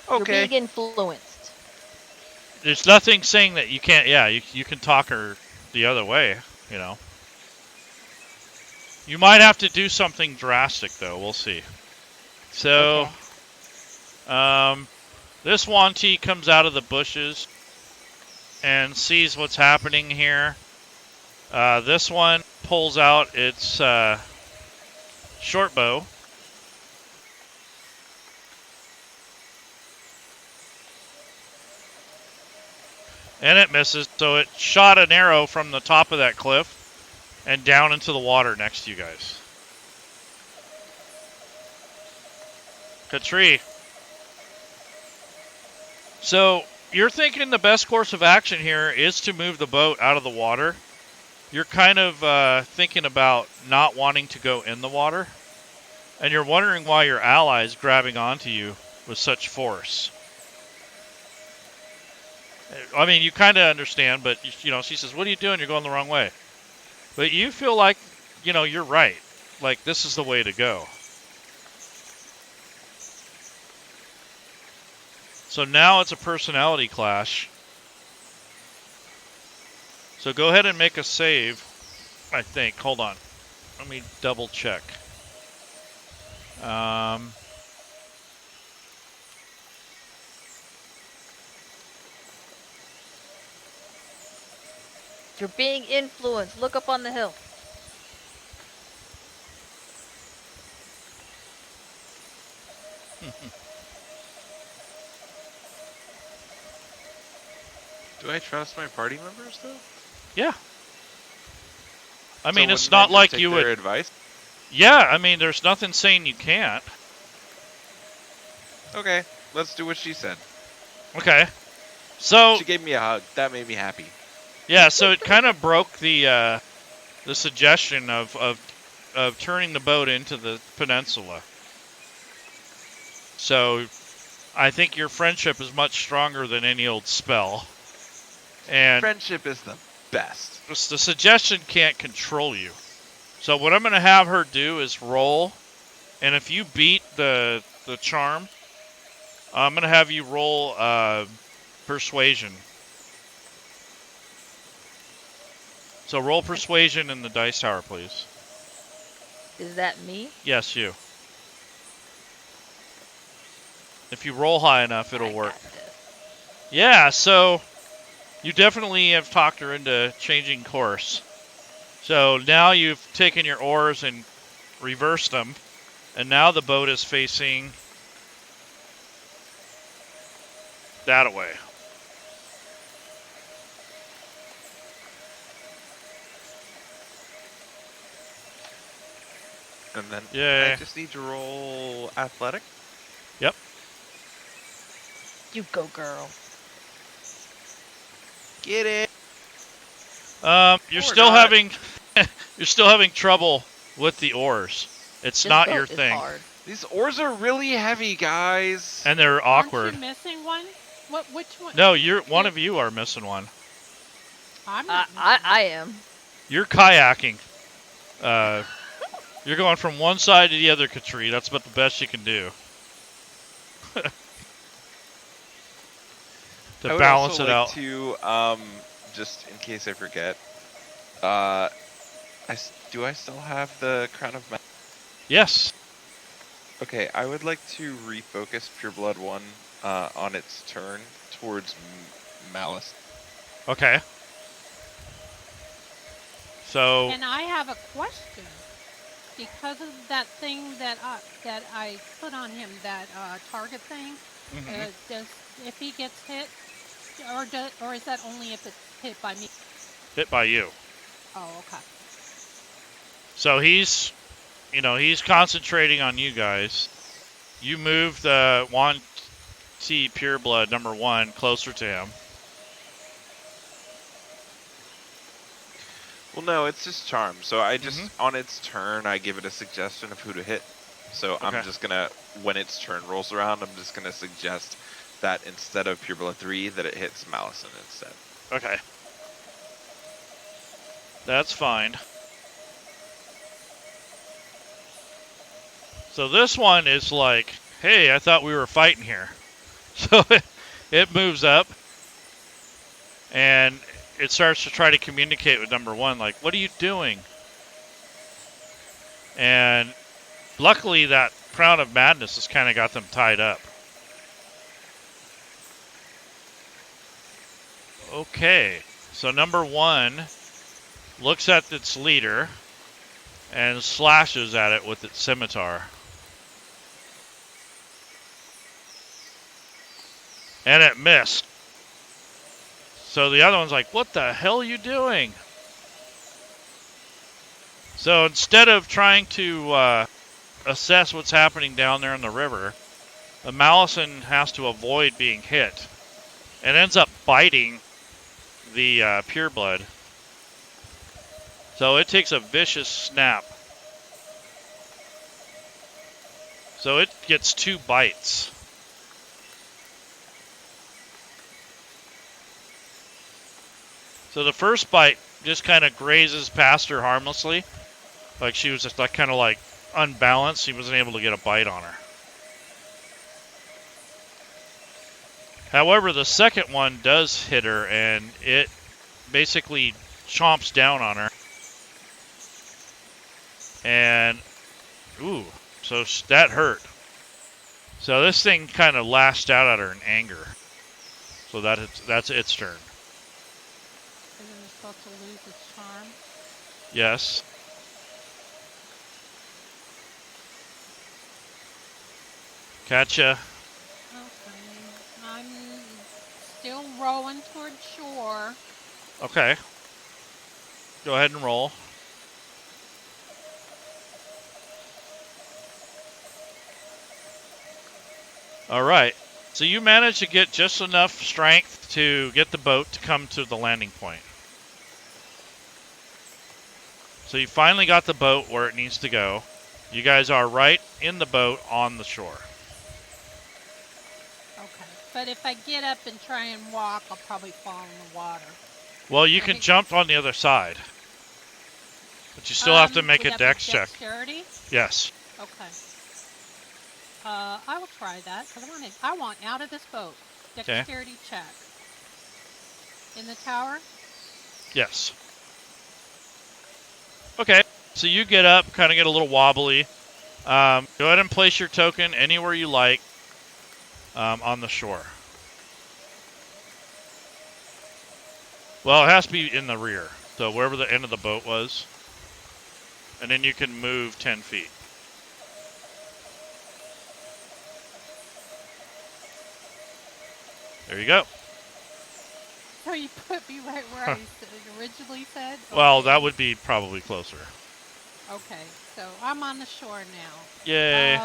You're Okay. being influenced. There's nothing saying that you can't. Yeah, you can talk her the other way. You know. You might have to do something drastic though. We'll see. So, Okay. this Wanti comes out of the bushes and sees what's happening here. This one pulls out its short bow. And it misses, so it shot an arrow from the top of that cliff and down into the water next to you guys. Katri. So, you're thinking the best course of action here is to move the boat out of the water. You're kind of thinking about not wanting to go in the water. And you're wondering why your ally is grabbing onto you with such force. I mean, you kind of understand, but, you know, she says, what are you doing? You're going the wrong way. But you feel like, you know, you're right. Like, this is the way to go. So now it's a personality clash. So go ahead and make a save, I think. Hold on. Let me double check. You're being influenced. Look up on the hill. Do I trust my party members though? Yeah. I mean, So it's wouldn't I not just like take you their would. advice? Yeah, I mean, there's nothing saying you can't. Okay, let's do what she said. Okay. So She gave me a hug. That made me happy. yeah, so it kind of broke the suggestion of turning the boat into the peninsula. So I think your friendship is much stronger than any old spell. And Friendship is the best. the suggestion can't control you. So what I'm going to have her do is roll, and if you beat the charm, I'm going to have you roll persuasion. So roll persuasion in the dice tower, please. Is that me? Yes, you. If you roll high enough, it'll work. Got this. Yeah, so you definitely have talked her into changing course. So now you've taken your oars and reversed them, and now the boat is facing that way. And then Yeah. I just need to roll athletic. Yep. You go, girl. Get it. You're Or still not. having you're still having trouble with the oars. It's This not boat your is thing, hard. These oars are really heavy, guys. and they're awkward. Aren't you missing one? Which one? No, one of you are missing one. I'm not. I am. You're kayaking. You're going from one side to the other, Katri. That's about the best you can do. I To would balance also it like out. to, just in case I forget, do I still have the Crown of Malice? Yes. Okay, I would like to refocus Pure Blood 1 on its turn towards Malice. Okay. So And I have a question. Because of that thing that I put on him, that target thing, does if he gets hit, or is that only if it's hit by me? hit by you. Oh, okay. So he's concentrating on you guys. You move the see Pureblood number 1 closer to him. Well, no, it's just charm. So I just, Mhm. on its turn, I give it a suggestion of who to hit. So I'm Okay. just going to, when its turn rolls around, I'm just going to suggest that instead of Pureblood 3, that it hits Malison instead. Okay. That's fine. So this one is like, hey, I thought we were fighting here. So it moves up and it starts to try to communicate with number 1, like, what are you doing? And luckily that Crown of Madness has kind of got them tied up. Okay, so number 1 looks at its leader and slashes at it with its scimitar. And it missed. So the other one's like, what the hell are you doing? So instead of trying to assess what's happening down there in the river, the Malison has to avoid being hit and ends up biting the Pureblood. So it takes a vicious snap. So it gets 2 bites. So the first bite just kind of grazes past her harmlessly. Like she was just like kind of like unbalanced. She wasn't able to get a bite on her. However, the second one does hit her and it basically chomps down on her. And, ooh, so that hurt. So this thing kind of lashed out at her in anger. So that's its turn. Isn't it supposed to lose its charm? Yes. Gotcha. Okay. I'm still rowing toward shore. Okay. Go ahead and roll. All right. So you managed to get just enough strength to get the boat to come to the landing point. So you finally got the boat where it needs to go. You guys are right in the boat on the shore. Okay. But if I get up and try and walk, I'll probably fall in the water. Well, you can jump on the other side. But you still have to make a dex check. Dexterity? Yes. Okay. I will try that because I want out of this boat. Dexterity check. In the tower? Yes. Okay. So you get up, kind of get a little wobbly. Go ahead and place your token anywhere you like on the shore. Well, it has to be in the rear. So wherever the end of the boat was. And then you can move 10 feet. There you go. So you put me right where I originally said? Well, Okay. that would be probably closer. Okay, so I'm on the shore now. Yay.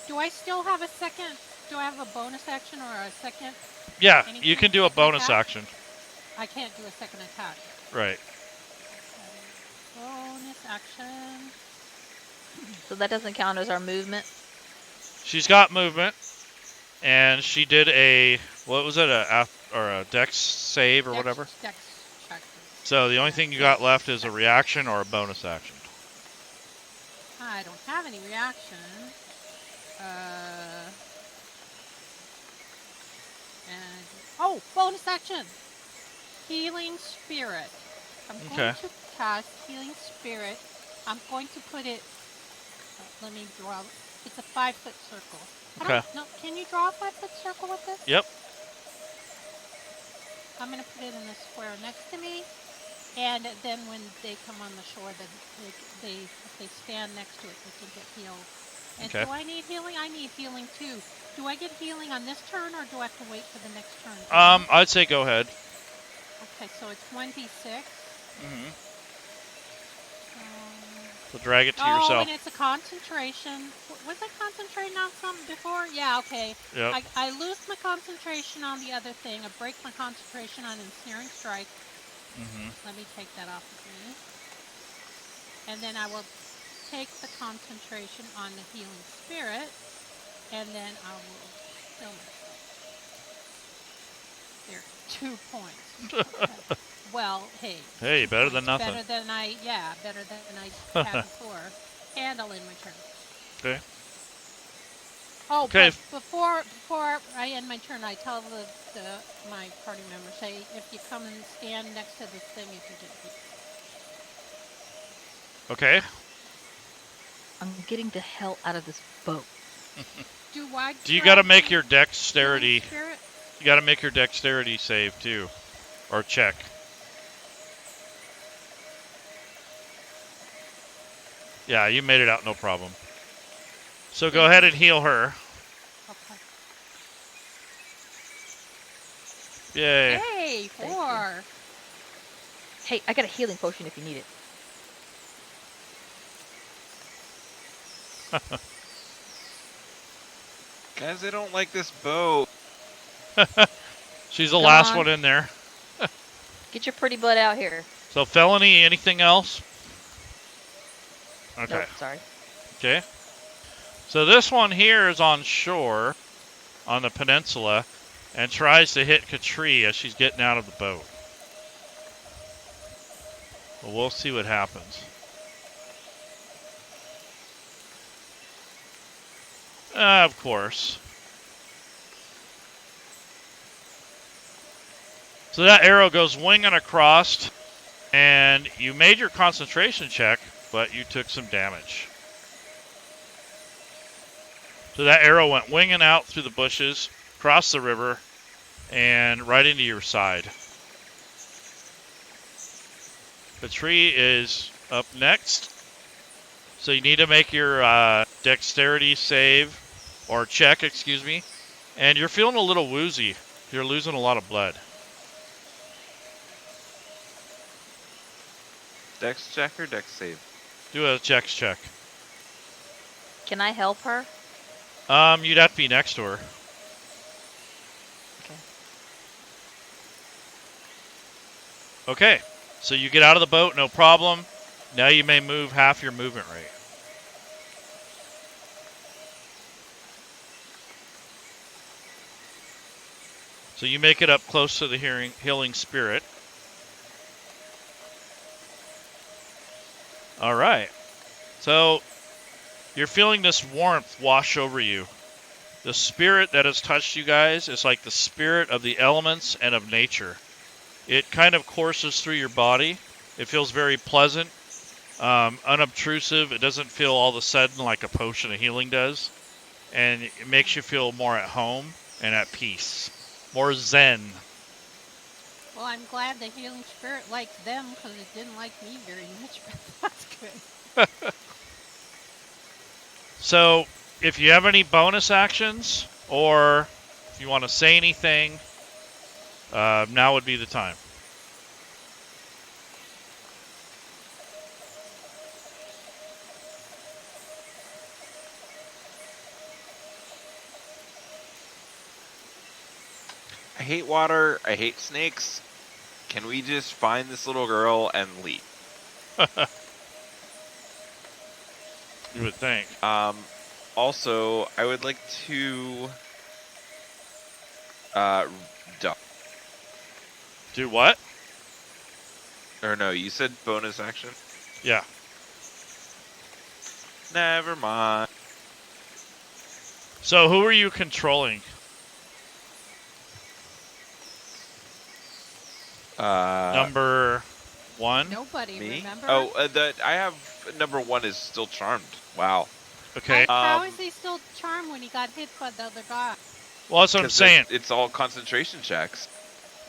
Do I still have a second? Do I have a bonus action or a second? Yeah, anything? you can do a Second bonus attack? action. I can't do a second attack. Right. Bonus action. So that doesn't count as our movement. She's got movement, and she did a, what was it, a dex save or whatever? Dex check. So the only thing you got left is a reaction or a bonus action. I don't have any reaction. And bonus action. Healing Spirit. I'm going to cast Healing Spirit. I'm going to put it. Let me draw. It's a 5-foot circle. Okay. Can you draw a 5-foot circle with this? Yep. I'm going to put it in the square next to me. And then when they come on the shore, then if they stand next to it, they can get healed. And do I need healing? I need healing too. Do I get healing on this turn, or do I have to wait for the next turn? I'd say go ahead. Okay, so it's 1d6. Mm-hmm. So drag it to Oh, yourself. and it's a concentration. Was I concentrating on something before? Yeah, okay. Yep. I lose my concentration on the other thing. I break my concentration on ensnaring strike. Mm-hmm. Let me take that off of me. And then I will take the concentration on the healing spirit, and then I will heal myself. There, 2 points. Okay. Well, hey. Hey, 2 better points. than nothing. Better than I had before. And I'll end my turn. Okay. Oh, Okay. but before I end my turn, I tell my party members, say, if you come and stand next to this thing, you can get hit. Okay. I'm getting the hell out of this boat. Do I? Do you got to make your healing dexterity? spirit? You got to make your dexterity save too, or check. Yeah, you made it out, no problem. So go ahead and heal her. Okay. Yay. Hey, Thank 4. Hey, I got a healing potion if you need it. Guys, I don't like this boat. She's the Come last on. one in there. Get your pretty butt out here. So felony, anything else? Okay. Nope, sorry. Okay. So this one here is on shore, on the peninsula, and tries to hit Katri as she's getting out of the boat. Well, we'll see what happens. Of course. So that arrow goes winging across, and you made your concentration check, but you took some damage. So that arrow went winging out through the bushes, across the river, and right into your side. The tree is up next. So you need to make your dexterity save, or check, excuse me. And you're feeling a little woozy. You're losing a lot of blood. Dex check or dex save? Do a check. Can I help her? You'd have to be next to her. Okay. Okay, so you get out of the boat, no problem. Now you may move half your movement rate. So you make it up close to the healing spirit. All right. So you're feeling this warmth wash over you. The spirit that has touched you guys is like the spirit of the elements and of nature. It kind of courses through your body. It feels very pleasant, unobtrusive. It doesn't feel all of a sudden like a potion of healing does. And it makes you feel more at home and at peace. More zen. Well, I'm glad the healing spirit likes them because it didn't like me very much, but that's good. So, if you have any bonus actions, or if you want to say anything, now would be the time. I hate water. I hate snakes. Can we just find this little girl and leave? You would think. Also, I would like to Do what? or no, you said bonus action? Yeah. Never mind. So, who are you controlling? Number 1? Nobody, Me? remember? Oh, I have number 1 is still charmed. Wow. Okay. How is he still charmed when he got hit by the other guy? Well, that's what I'm saying. It's all concentration checks.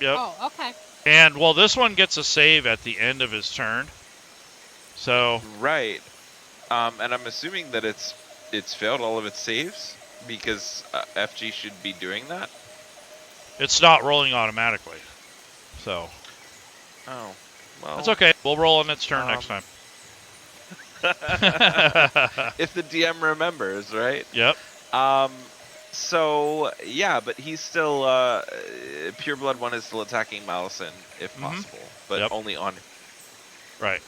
Yep. Oh, okay. And, well, this one gets a save at the end of his turn. So, Right. And I'm assuming that it's failed all of its saves because FG should be doing that. it's not rolling automatically. So, Oh, well. that's okay. We'll roll on its turn next time. If the DM remembers, right? Yep. So yeah, but he's still Pureblood 1 is still attacking Malison if possible, but Yep. only on. Right.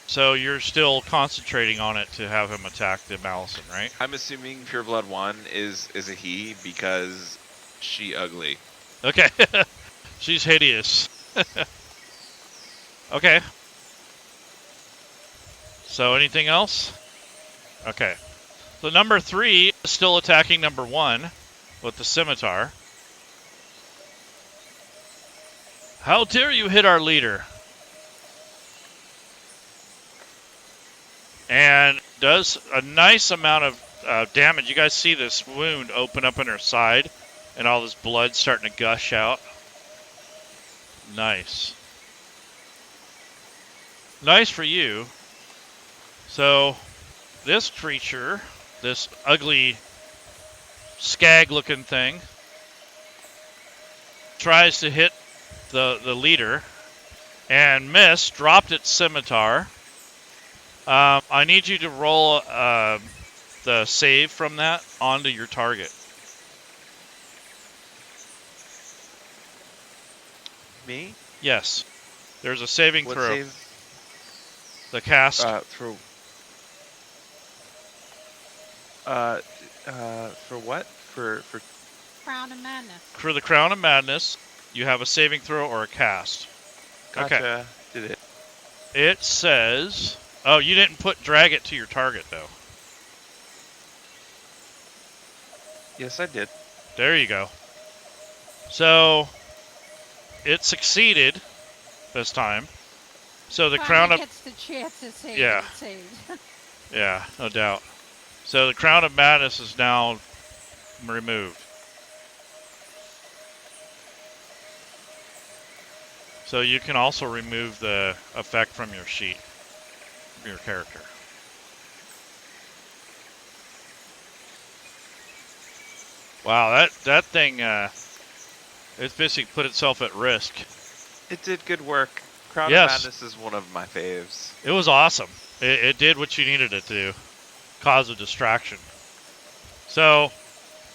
So you're still concentrating on it to have him attack the Malison, right? I'm assuming Pureblood 1 is a he because she ugly. Okay. She's hideous. Okay. So anything else? Okay. So number 3 is still attacking number 1 with the scimitar. How dare you hit our leader? And does a nice amount of damage. You guys see this wound open up in her side and all this blood starting to gush out. Nice. Nice for you. So this creature, this ugly skag-looking thing, tries to hit the leader and missed, dropped its scimitar. I need you to roll the save from that onto your target. Me? Yes. There's a saving What throw. save? The cast. For what? For Crown of Madness. For the Crown of Madness, you have a saving throw or a cast. Gotcha. Okay. Did it? It says... Oh, you didn't drag it to your target, though. Yes, I did. There you go. So, it succeeded this time. So the Crown of... gets the chance to save. Yeah. Saved. Yeah, no doubt. So the Crown of Madness is now removed. So you can also remove the effect from your sheet, your character. Wow, that thing, it's basically put itself at risk. It did good work. Crown Yes. of Madness is one of my faves. It was awesome. It did what you needed it to do. Cause a distraction. So,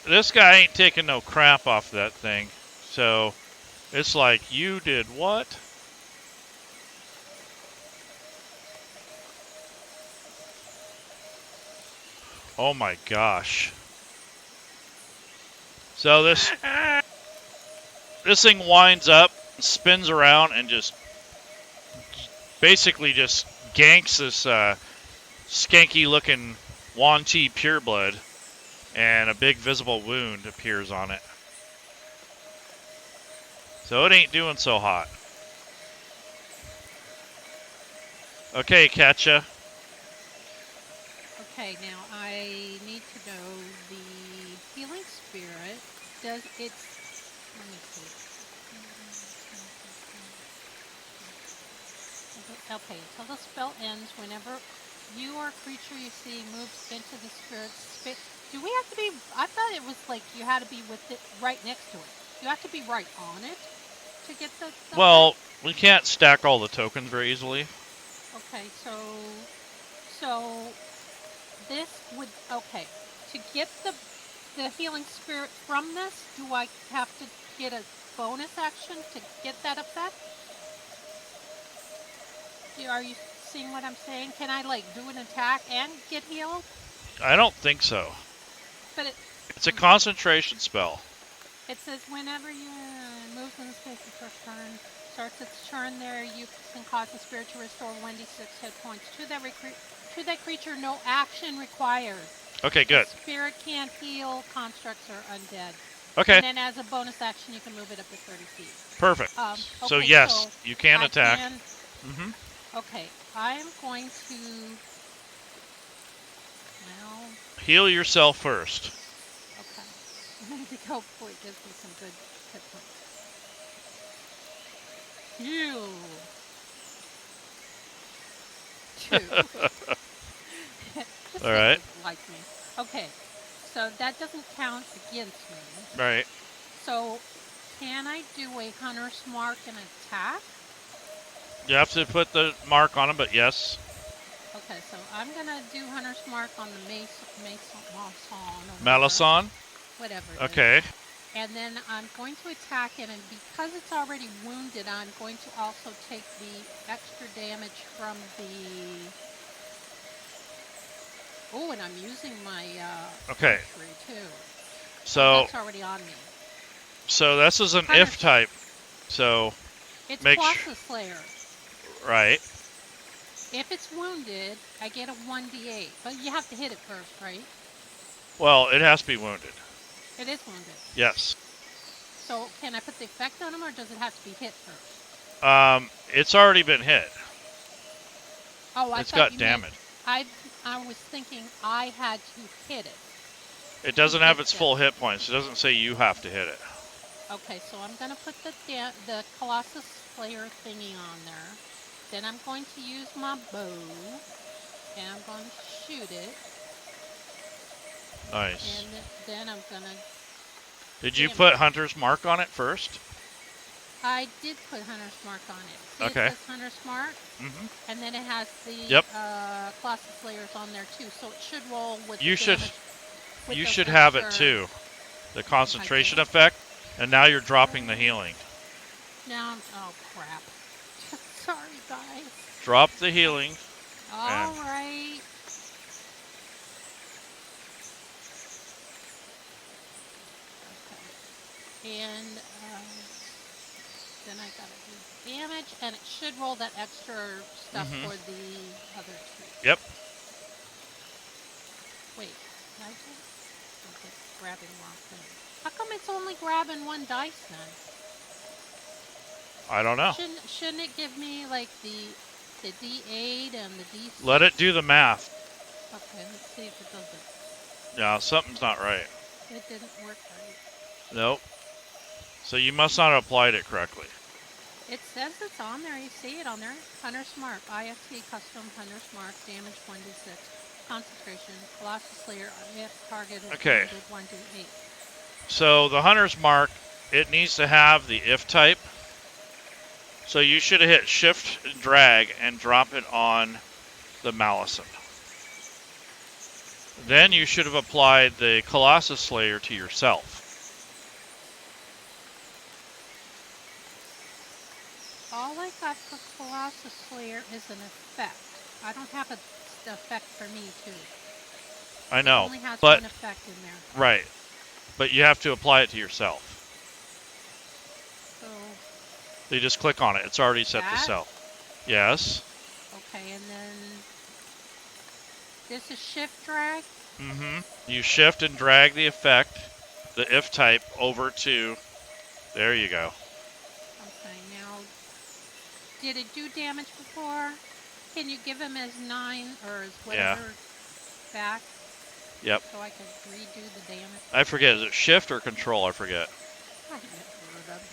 this guy ain't taking no crap off that thing. So, it's like, you did what? Oh my gosh. So this thing winds up, spins around, and just basically just ganks this skanky looking Wanti pureblood, and a big visible wound appears on it. So it ain't doing so hot. Okay, Katja. Okay, now I need to know the healing spirit. Does it? Let me see. Okay, until the spell ends, whenever you or a creature you see moves into the spirit's space. Do we have to be? I thought it was like you had to be with it right next to it. You have to be right on it to get the. Well, we can't stack all the tokens very easily. Okay, so this would to get the healing spirit from this. Do I have to get a bonus action to get that effect? Are you seeing what I'm saying? Can I like do an attack and get healed? I don't think so. But it's a concentration spell. It says whenever you move in the space the first turn, starts its turn there, you can cause the spirit to restore 1d6 hit points to that creature. No action required. Okay, good. The spirit can't heal constructs or undead. Okay. And then as a bonus action, you can move it up to 30 feet. Perfect. Okay, so yes, so you can attack. Mm-hmm. Okay, I'm going to heal yourself first. Okay. I'm going to go before it gives me some good hit points. 2. All right. Like me. Okay, so that doesn't count against me. Right. So, can I do a hunter's mark and attack? You have to put the mark on him, but yes. Okay, so I'm gonna do Hunter's Mark on the Mason or Malison. whatever it is. Okay. And then I'm going to attack it, and because it's already wounded, I'm going to also take the extra damage from the... Oh, and I'm using my Okay. archery too. So that's already on me. So this is an Hunter's- if type. So It's make Colossus Slayer. right. If it's wounded, I get a 1d8. But you have to hit it first, right? Well, it has to be wounded. It is wounded. Yes. So can I put the effect on him, or does it have to be hit first? It's already been hit. Oh, it's got damage. I was thinking I had to hit it. It doesn't have its full hit points. It doesn't say you have to hit it. Okay, so I'm going to put the Colossus Slayer thingy on there. Then I'm going to use my bow, and I'm going to shoot it. Nice. And then I'm going to... Did you put Hunter's Mark on it first? I did put Hunter's Mark on it. See, okay. It says Hunter's Mark, and then it has the Colossus Slayers on there too, so it should roll with you the should damage. You should have it too. The concentration effect, and now you're dropping the healing. Now, oh crap. Sorry, guys. Drop the healing. All right. Okay. And then I gotta do damage, and it should roll that extra stuff for the other two. Yep. Wait, did I just... Okay, grabbing wrong thing. How come it's only grabbing one dice then? I don't know. Shouldn't it give me like the D8 and the D6? Let it do the math. Okay, let's see if it does it. Yeah, something's not right. It didn't work right. Nope. So you must not have applied it correctly. It says it's on there. You see it on there. Hunter's Mark. IFT custom Hunter's Mark. Damage 1d6. Concentration. Colossus Slayer. If target is wounded 1d8. So the Hunter's Mark, it needs to have the if type. So you should have hit shift and drag and drop it on the Malison. Then you should have applied the Colossus Slayer to yourself. All I got for Colossus Slayer is an effect. I don't have an effect for me, too. I know, it only has but... one effect in there. Right. But you have to apply it to yourself. So... You just click on it. It's already set to self. Yes. Okay, and then... This is shift drag? You shift and drag the effect, the if type, over to... There you go. Okay, now... Did it do damage before? Can you give him as 9 or as whatever back? Yep. So I can redo the damage? I forget. Is it shift or control? I forget. I never remember.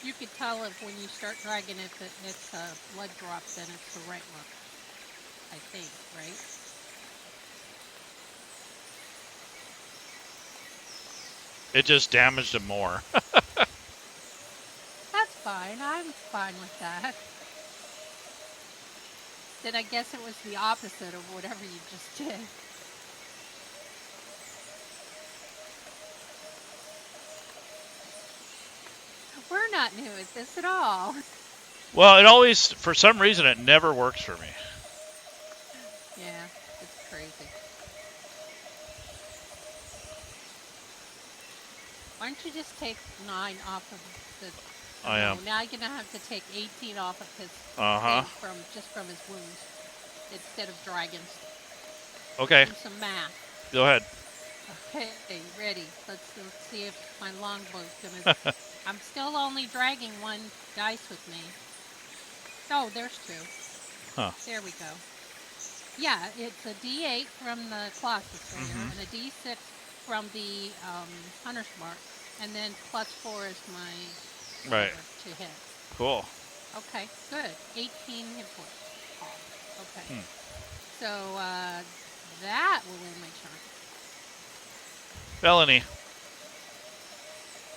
You could tell if when you start dragging it that it's a blood drop, then it's the right one. I think, right? It just damaged him more. That's fine. I'm fine with that. Then I guess it was the opposite of whatever you just did. We're not new at this at all. Well, it always, for some reason, it never works for me. Yeah, it's crazy. Why don't you just take 9 off of the... I am. Now you're going to have to take 18 off of his thing just from his wounds instead of dragons. Okay. Do some math. Go ahead. Okay, ready. Let's see if my longbow's going to... I'm still only dragging 1 dice with me. Oh, there's 2. Huh. There we go. Yeah, it's a D8 from the Colossus Slayer and a D6 from the Hunter's Mark, and then +4 is my to hit. Cool. Okay, good. 18 hit points. Okay. So that will end my turn. Felony.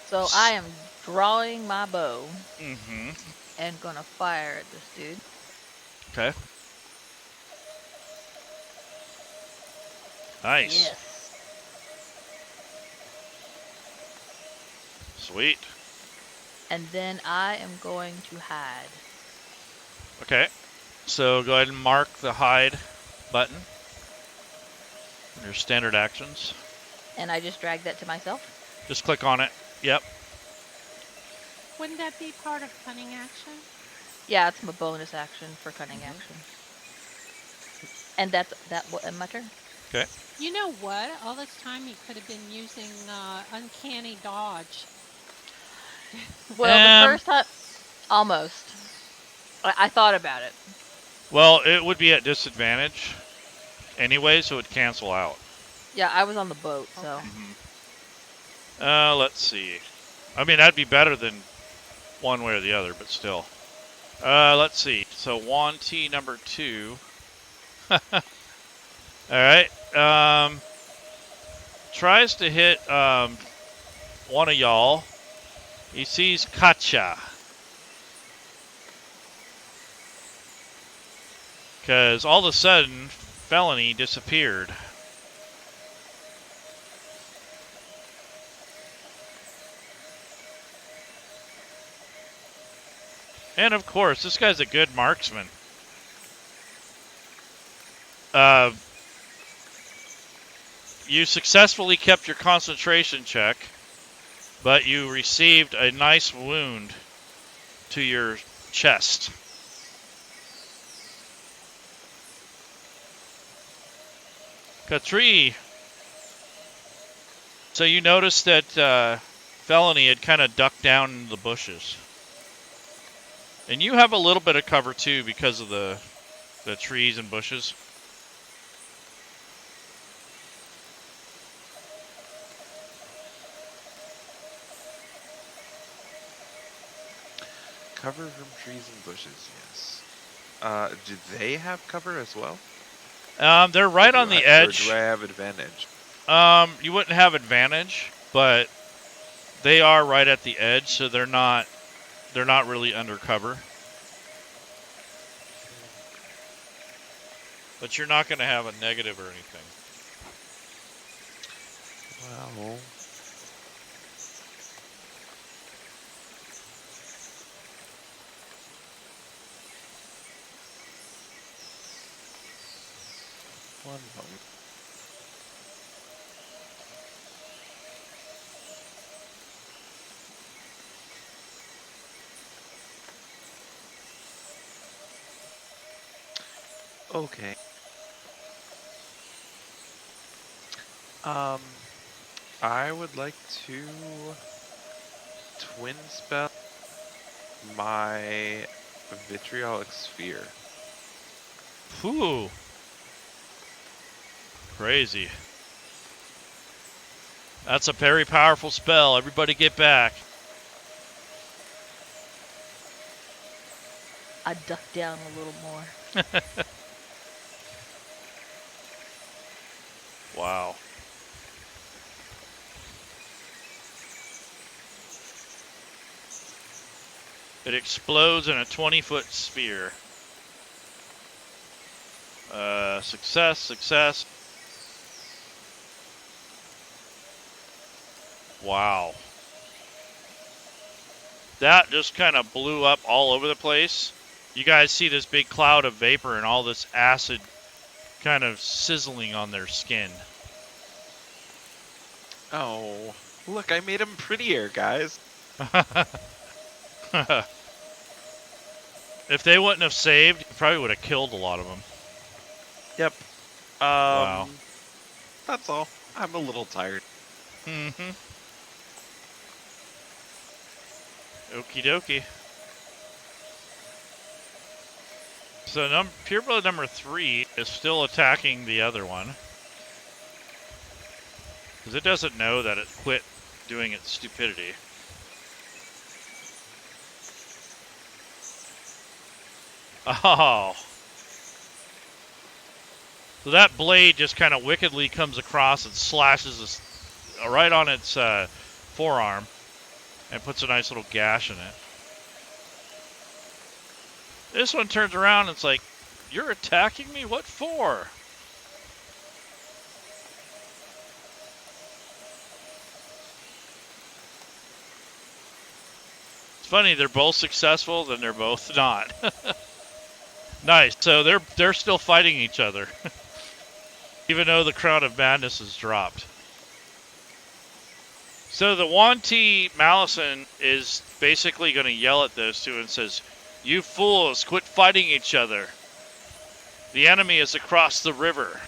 So I am drawing my bow Mm-hmm. and gonna fire at this dude. Okay. Nice. Yes. Sweet. And then I am going to hide. Okay. So go ahead and mark the hide button. Your standard actions. And I just drag that to myself. Just click on it. Yep. Wouldn't that be part of cunning action? Yeah, it's my bonus action for cunning action. And that's my turn. Okay. You know what? All this time you could have been using uncanny dodge. Well, the first time, almost. I thought about it. Well, it would be at disadvantage anyway, so it would cancel out. Yeah, I was on the boat, so. Okay. Let's see. I mean, that'd be better than one way or the other, but still. Let's see. So, Wanty number 2. Alright. Tries to hit one of y'all. He sees Katja. Because all of a sudden, Felony disappeared. And of course, this guy's a good marksman. You successfully kept your concentration check, but you received a nice wound to your chest. Katri. So you noticed that Felony had kind of ducked down in the bushes. And you have a little bit of cover too because of the trees and bushes. Cover from trees and bushes, yes. Do they have cover as well? They're right on the edge. Or do I have advantage? You wouldn't have advantage, but they are right at the edge, so they're not really undercover. But you're not going to have a negative or anything. Well, one moment. Okay. I would like to twin spell my vitriolic sphere. Whew. Crazy. That's a very powerful spell. Everybody get back. I ducked down a little more. Wow. It explodes in a 20-foot sphere. Success, success. Wow. That just kind of blew up all over the place. You guys see this big cloud of vapor and all this acid kind of sizzling on their skin. Oh, look, I made him prettier, guys. If they wouldn't have saved, you probably would have killed a lot of them. Yep. Wow. That's all. I'm a little tired. Mm-hmm. Okie dokie. So pureblood number 3 is still attacking the other one. Because it doesn't know that it quit doing its stupidity. Oh. So that blade just kind of wickedly comes across and slashes right on its forearm. and puts a nice little gash in it. This one turns around and it's like, "You're attacking me? What for?" It's funny, they're both successful, then they're both not. Nice. So they're still fighting each other, even though the crown of madness has dropped. So the Wanty Malison is basically going to yell at those two and says, "You fools, quit fighting each other. The enemy is across the river."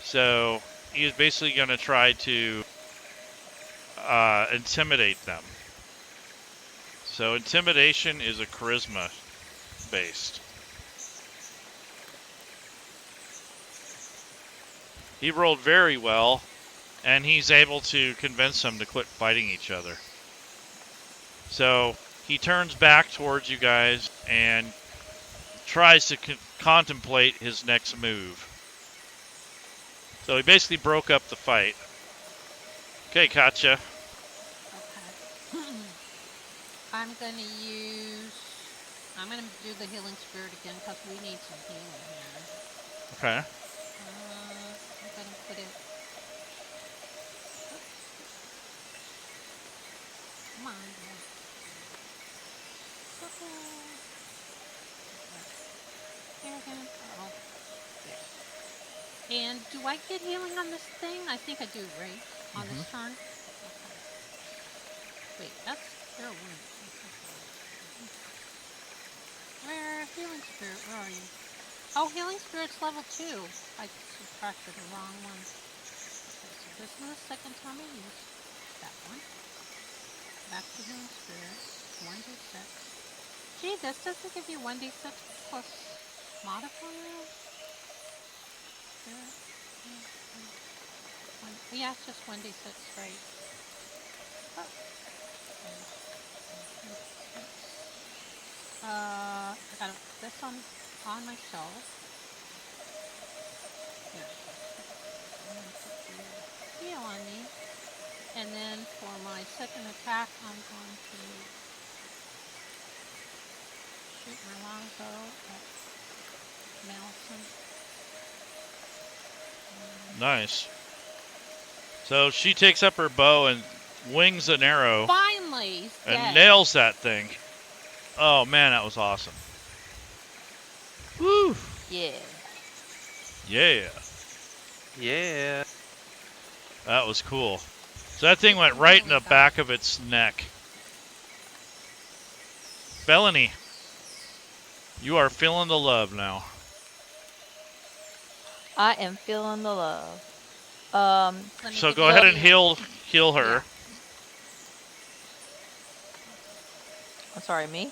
So he is basically going to try to intimidate them. So intimidation is a charisma based. He rolled very well, and he's able to convince them to quit fighting each other. So he turns back towards you guys and tries to contemplate his next move. So he basically broke up the fight. Okay, Katja. Okay. I'm gonna do the healing spirit again because we need some healing here. Okay. I'm gonna put it. Come on. There again. Oh. There. And do I get healing on this thing? I think I do, right? On this turn? Okay. Wait, that's their wound. Where? Healing spirit, where are you? Oh, healing spirit's level 2. I subtracted the wrong one. Okay, so this is the second time I used that one. Back to healing spirit. 1d6. Gee, this doesn't give you 1d6 plus modifier? Yeah, it's just 1d6, right? Oh. I gotta put this on my shelf. Here. Heal on me. And then for my second attack, I'm going to shoot my longbow at Malison. Nice. So she takes up her bow and wings an arrow. Finally! And nails that thing. Oh man, that was awesome. Woo! Yeah. Yeah. Yeah. That was cool. So that thing went right in the back of its neck. Felony, you are feeling the love now. I am feeling the love. So go ahead and heal her. Yeah. I'm sorry, me?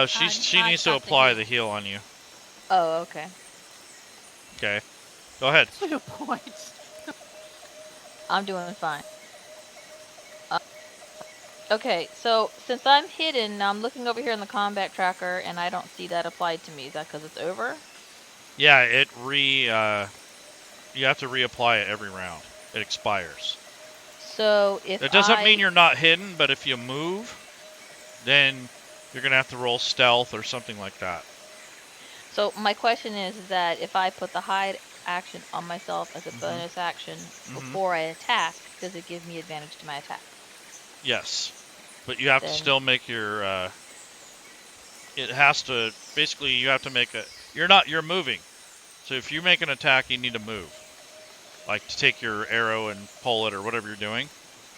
She needs to apply the heal on you. Oh, okay. Okay. Go ahead. 2 points. I'm doing fine. Okay, so since I'm hidden, I'm looking over here in the combat tracker, and I don't see that applied to me. Is that because it's over? Yeah, you have to reapply it every round. It expires. So if it doesn't mean you're not hidden, but if you move, then you're gonna have to roll stealth or something like that. So my question is that if I put the hide action on myself as a bonus action before I attack, does it give me advantage to my attack? Yes, but you have to still make your. It has to basically you have to make a. You're moving, so if you make an attack, you need to move, like to take your arrow and pull it or whatever you're doing.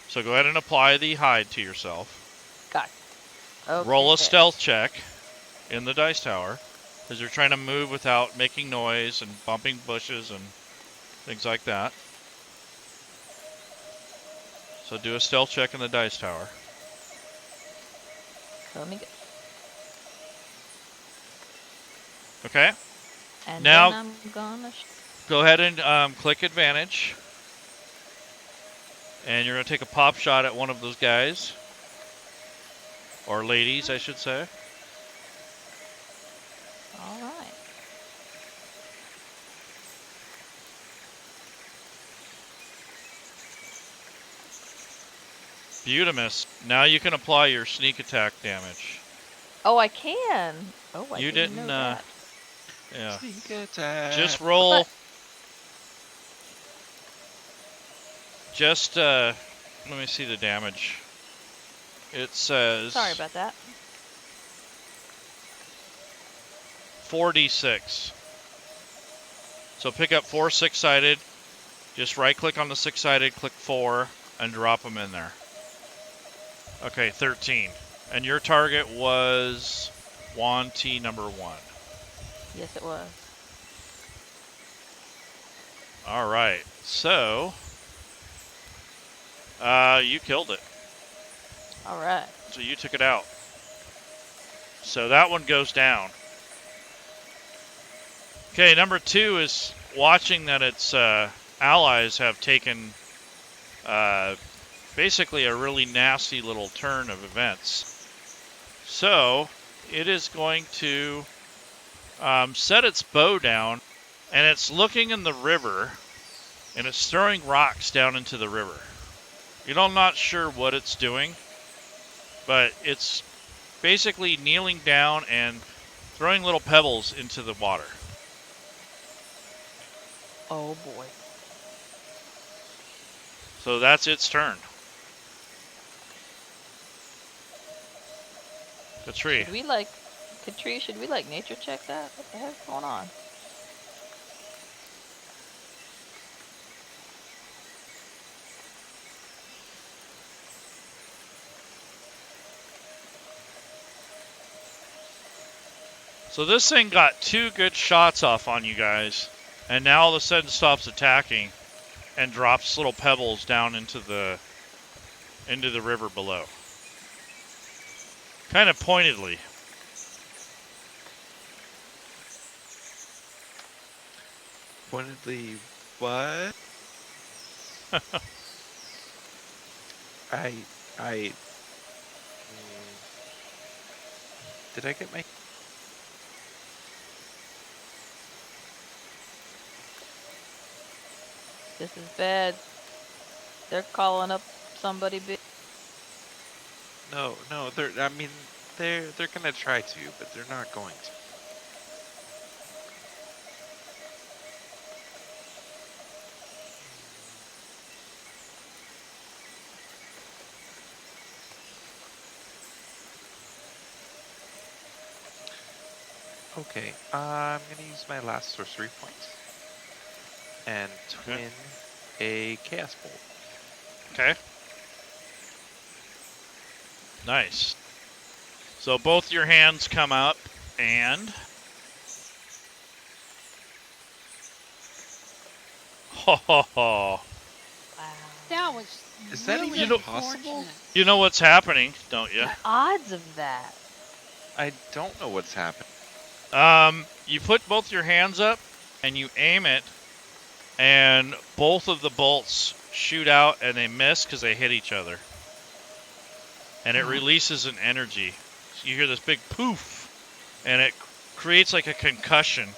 So go ahead and apply the hide to yourself. Got it. Okay. Roll a stealth check in the dice tower, because you're trying to move without making noise and bumping bushes and things like that. So do a stealth check in the dice tower. Let me get. Okay. And now then I'm gonna go ahead and click advantage. And you're going to take a pop shot at one of those guys. Or ladies, I should say. All right. Beautimus. Now you can apply your sneak attack damage. Oh, I can. Oh, I You didn't didn't, know that. Yeah. Sneak attack. Just roll. But Just, let me see the damage. It says sorry about that. 4d6. So pick up 4 6-sided. Just right-click on the 6-sided, click 4, and drop them in there. Okay, 13. And your target was Juan T number 1. Yes, it was. All right. So, you killed it. All right. So you took it out. So that one goes down. Okay, number 2 is watching that its allies have taken basically a really nasty little turn of events. So it is going to set its bow down, and it's looking in the river, and it's throwing rocks down into the river. I'm not sure what it's doing, but it's basically kneeling down and throwing little pebbles into the water. Oh boy. So that's its turn. The tree. Should we Katri, should we nature check that? What the heck's going on? So this thing got 2 good shots off on you guys, and now all of a sudden stops attacking and drops little pebbles down into the river below. Kind of pointedly. Pointedly, what? I. Did I get my? This is bad. They're calling up somebody big. No, they're. I mean, they're gonna try to, but they're not going to. Okay, I'm gonna use my last sorcery point and twin a chaos bolt. Okay. Nice. So both your hands come up and... Ho ho ho. Wow. That was Is that really even possible? possible? You know what's happening, don't you? The odds of that. I don't know what's happening. You put both your hands up and you aim it, and both of the bolts shoot out and they miss because they hit each other. And it releases an energy. So you hear this big poof, and it creates like a concussion,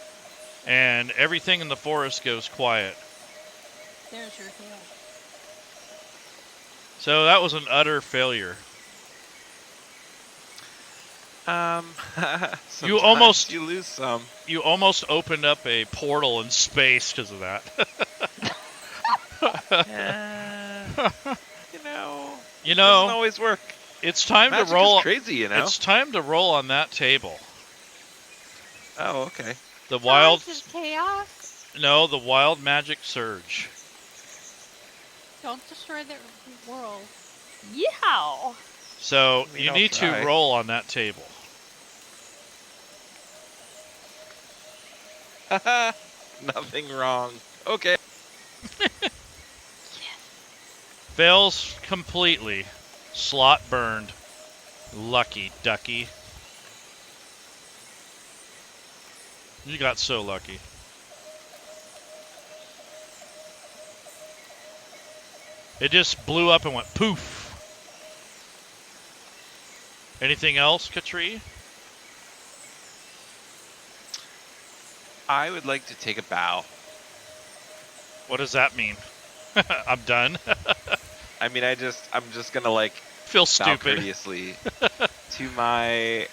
and everything in the forest goes quiet. There's your heal. So that was an utter failure. Sometimes almost- you lose some. You almost opened up a portal in space because of that. You know, You it doesn't know, always work. it's time Magic to roll. is crazy, you know. It's time to roll on that table. Oh, okay. The wild, Tides of chaos. no, the wild magic surge. Don't destroy the world. Yeah. So I mean, you I'll need try. to roll on that table. Haha, nothing wrong. Okay. Fails completely. Slot burned. Lucky ducky. You got so lucky. It just blew up and went poof. Anything else, Katri? I would like to take a bow. What does that mean? I'm done. I mean, I'm just gonna like Feel bow stupid. courteously to my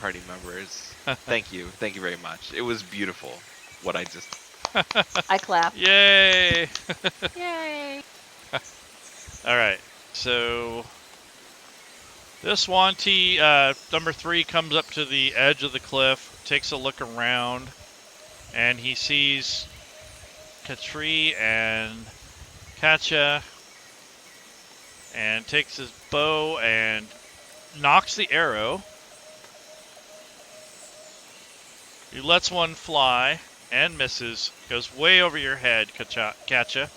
party members. Thank you very much. It was beautiful what I just. I clap. Yay! Yay! All right, so this Wanty, number 3, comes up to the edge of the cliff, takes a look around, and he sees Katri and Katya, and takes his bow and knocks the arrow. He lets one fly and misses, goes way over your head, Katya.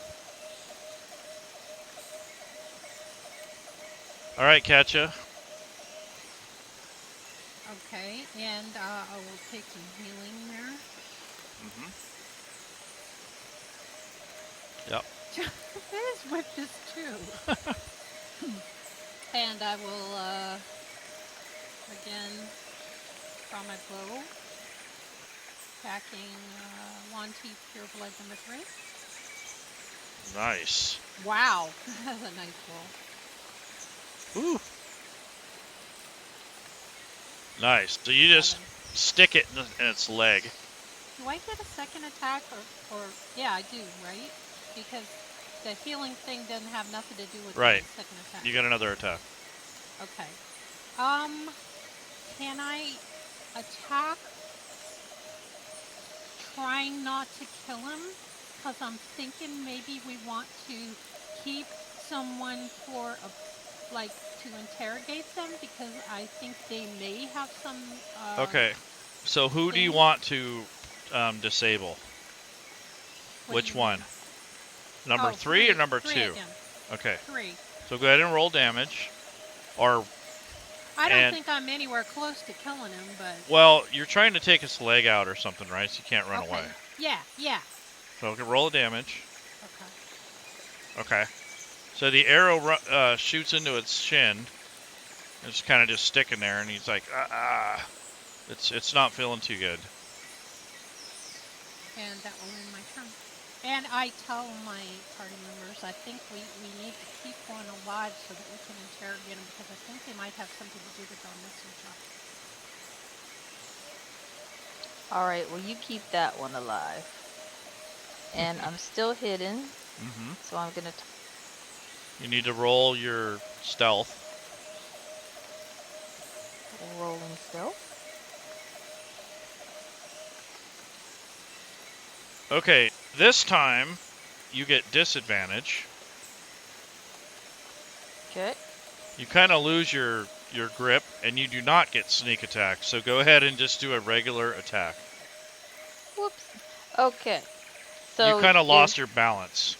All right, Katya. Okay, and I will take some healing there. Mm-hmm. Yep. This with this too. And I will again draw my bow, attacking Wanty Pure Blood number 3. Nice. Wow, that's a nice roll. Ooh. Nice. So you just 7. stick it in its leg. Do I get a second attack or yeah, I do, right? Because the healing thing doesn't have nothing to do with Right. the second attack. You get another attack. Okay. Can I attack trying not to kill him? Because I'm thinking maybe we want to keep someone for to interrogate them, because I think they may have some Okay. So who do you thing. want to disable? What do Which you one? mean? Number 3 or number 2? 3 again. Okay. 3. So go ahead and roll damage. Or, I don't think I'm anywhere close to killing him, but well, you're trying to take his leg out or something, right? So you can't run okay. away. Yeah. So okay, roll a damage. Okay. Okay. So the arrow shoots into its shin. It's kind of just sticking there, and he's like, It's not feeling too good. And that will end my turn. And I tell my party members, I think we need to keep one alive so that we can interrogate him, because I think they might have something to do with our missing job. Alright, well, you keep that one alive. And I'm still hidden, Mm-hmm. so I'm gonna. You need to roll your stealth. Rolling stealth. Okay, this time you get disadvantage. Okay. You kind of lose your grip, and you do not get sneak attack. So go ahead and just do a regular attack. Whoops. Okay. So you kind of lost your balance.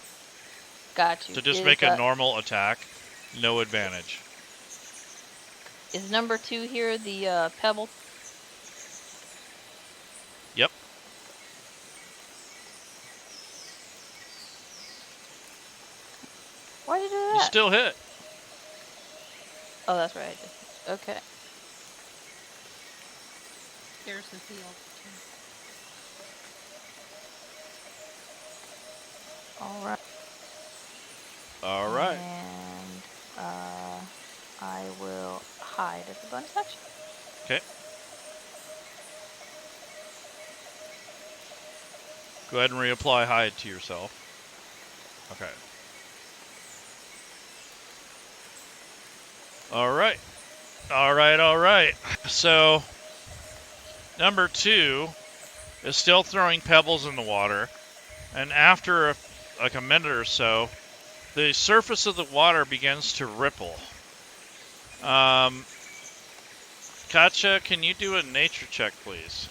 Got you. So just make a normal attack, no advantage. Is number 2 here the pebble? Yep. Why did you do that? You still hit. Oh, that's right. Okay. There's the field. Alright. All right. And I will hide as a bonus action. Okay. Go ahead and reapply hide to yourself. Okay. All right. All right. So, number 2 is still throwing pebbles in the water. And after a minute or so, the surface of the water begins to ripple. Katya, can you do a nature check, please?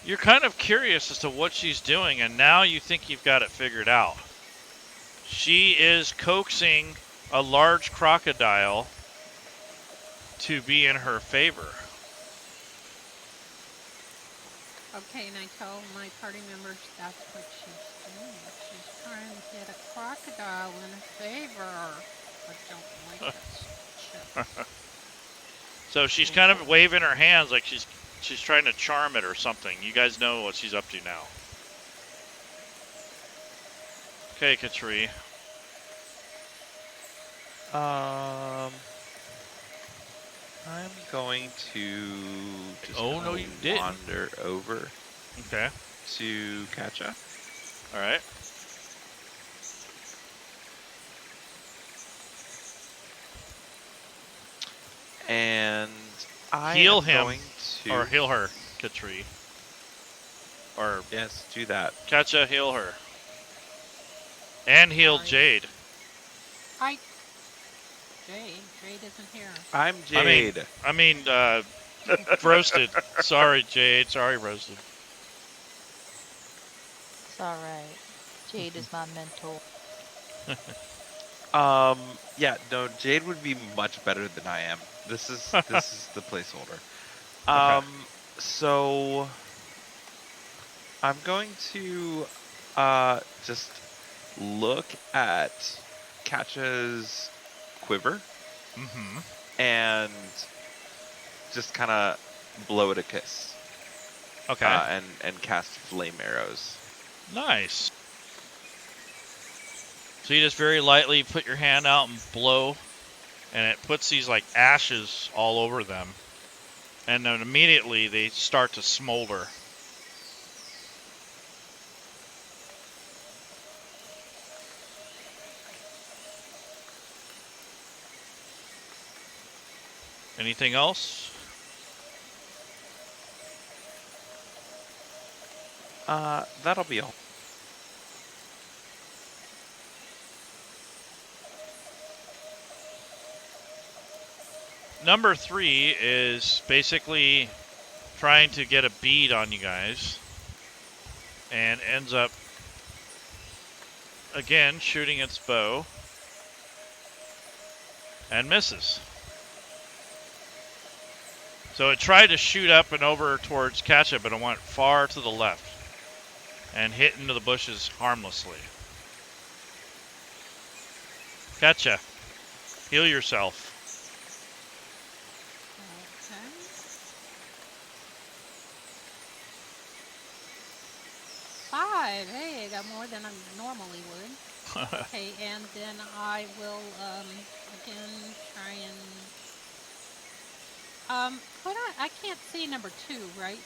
You're kind of curious as to what she's doing, and now you think you've got it figured out. She is coaxing a large crocodile to be in her favor. Okay, and I tell my party members that's what she's doing. She's trying to get a crocodile in her favor. I don't like this shit. So she's kind of waving her hands like she's trying to charm it or something. You guys know what she's up to now. Okay, Katri. I'm going to just Oh, no, you didn't. wander over Okay. to Katja. All right. And I Heal am him, going to... or heal her, Katri. Or Yes, do that. Katja, heal her. And heal Sorry. Jade. Jade isn't here. I'm Jade. I mean, Roasted. Sorry, Jade. Sorry, Roasted. It's alright. Jade is my mentor. Yeah, no, Jade would be much better than I am. This is the placeholder. Okay. So I'm going to just look at Katja's quiver Mm-hmm. and just kind of blow it a kiss. Okay. And cast flame arrows. Nice. So you just very lightly put your hand out and blow, and it puts these like ashes all over them. And then immediately they start to smolder. Anything else? That'll be all. Number 3 is basically trying to get a bead on you guys, and ends up again shooting its bow and misses. So it tried to shoot up and over towards Katja, but it went far to the left and hit into the bushes harmlessly. Katja, heal yourself. Okay. Five. Hey, I got more than I normally would. Okay, and then I will again try and I can't see number 2, right?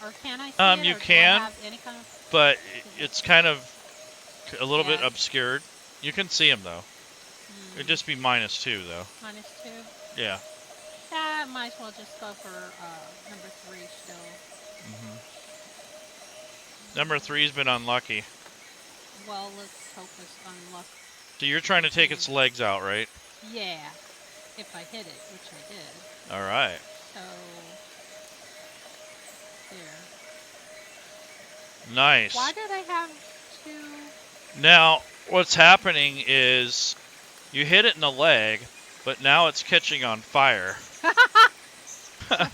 Or can I see it? You or can, do I have any kind of... but it's kind of a little bit Yeah. obscured. You can see him though. It'd just be -2 though. -2? Yeah. Yeah, I might as well just go for number 3 still. Mm-hmm. Number 3's been unlucky. Well, let's hope it's unlucky. So you're trying to take its legs out, right? Yeah, if I hit it, which I did. All right. So, there. Nice. Why did I have to... Now, what's happening is you hit it in the leg, but now it's catching on fire. No.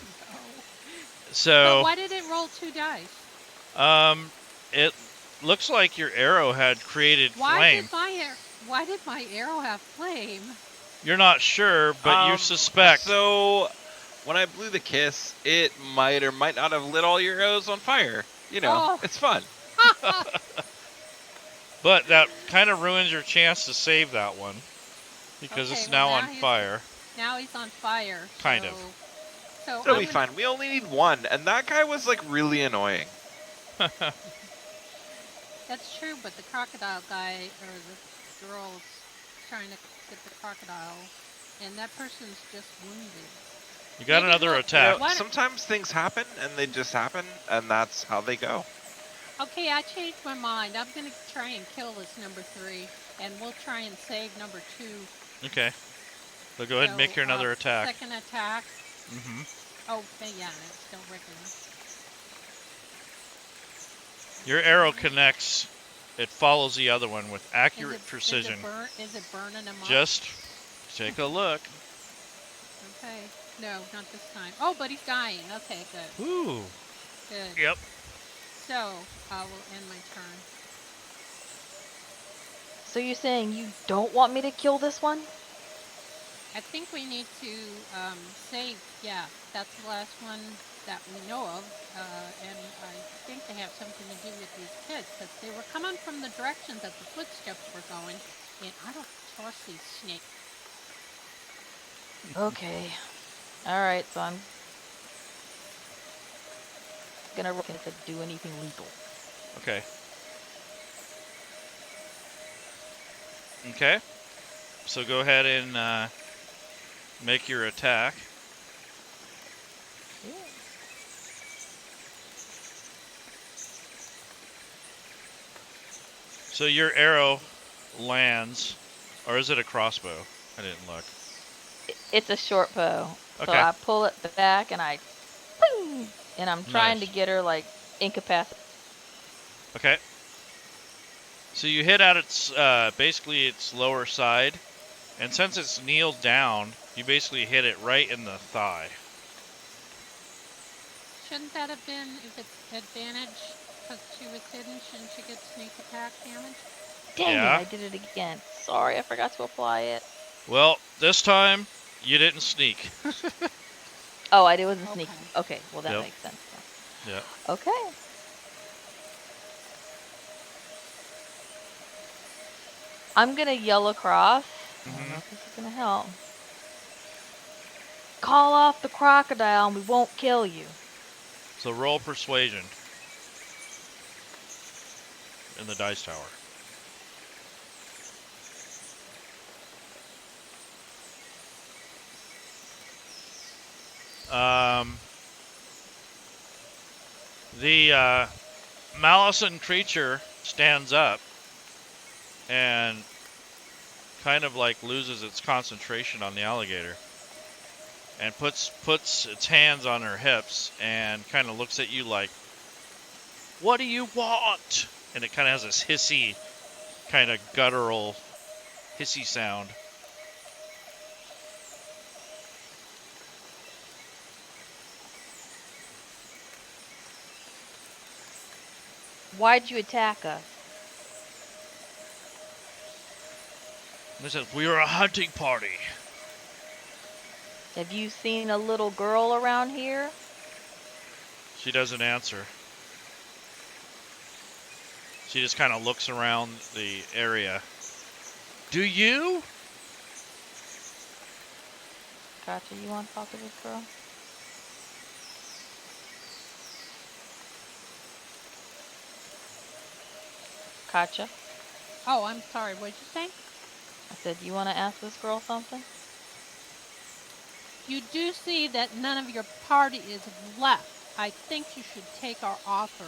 So, But why did it roll 2 dice? it looks like your arrow had created flame. Why did my arrow have flame? You're not sure, but you suspect. So, when I blew the kiss, it might or might not have lit all your arrows on fire. You know, It's fun. But that kind of ruins your chance to save that one, because it's now on fire. Now he's on fire. Kind of. So It'll be fine. We only need one, and that guy was like really annoying. That's true, but the crocodile guy, or the girl's trying to get the crocodile, and that person's just wounded. You got another attack. You know, sometimes things happen, and they just happen, and that's how they go. Okay, I changed my mind. I'm going to try and kill this number 3, and we'll try and save number 2. Okay. So go ahead and make your another attack. Second attack. Mm-hmm. Oh, yeah, it's still regular. Your arrow connects. It follows the other one with accurate precision. Is it burning him up? Just take a look. Okay. No, not this time. Oh, but he's dying. Okay, good. Ooh. Good. Yep. So, I will end my turn. So you're saying you don't want me to kill this one? I think we need to say, yeah, that's the last one that we know of, and I think they have something to do with these kids because they were coming from the direction that the footsteps were going, and I don't trust these snakes. Okay. All right. So I'm gonna roll to do anything lethal. Okay. Okay. So go ahead and make your attack. Yeah. So your arrow lands, or is it a crossbow? I didn't look. It's a short bow. So Okay. I pull it back and I, ping, and I'm trying to Nice. get her like incapacitated. Okay. So you hit at its basically its lower side, and since it's kneeled down, you basically hit it right in the thigh. Shouldn't that have been, if it's advantage because she was hidden, shouldn't she get sneak attack damage? Dang it! Yeah. I did it again. Sorry, I forgot to apply it. Well, this time you didn't sneak. Oh, I wasn't Okay. sneaky. Okay, well that Yep. makes sense. Yeah. Okay. I'm gonna yell across. I don't know if this is gonna help. Call off the crocodile and we won't kill you. So roll persuasion in the dice tower. The Malison creature stands up and kind of like loses its concentration on the alligator and puts its hands on her hips and kind of looks at you like, "What do you want?" And it kind of has this hissy, kind of guttural, hissy sound. Why'd you attack us? And it says, "We are a hunting party." Have you seen a little girl around here? She doesn't answer. She just kind of looks around the area. "Do you?" Gotcha, you want to talk to this girl? Katja? Oh, I'm sorry, what'd you say? I said, you want to ask this girl something? You do see that none of your party is left. I think you should take our offer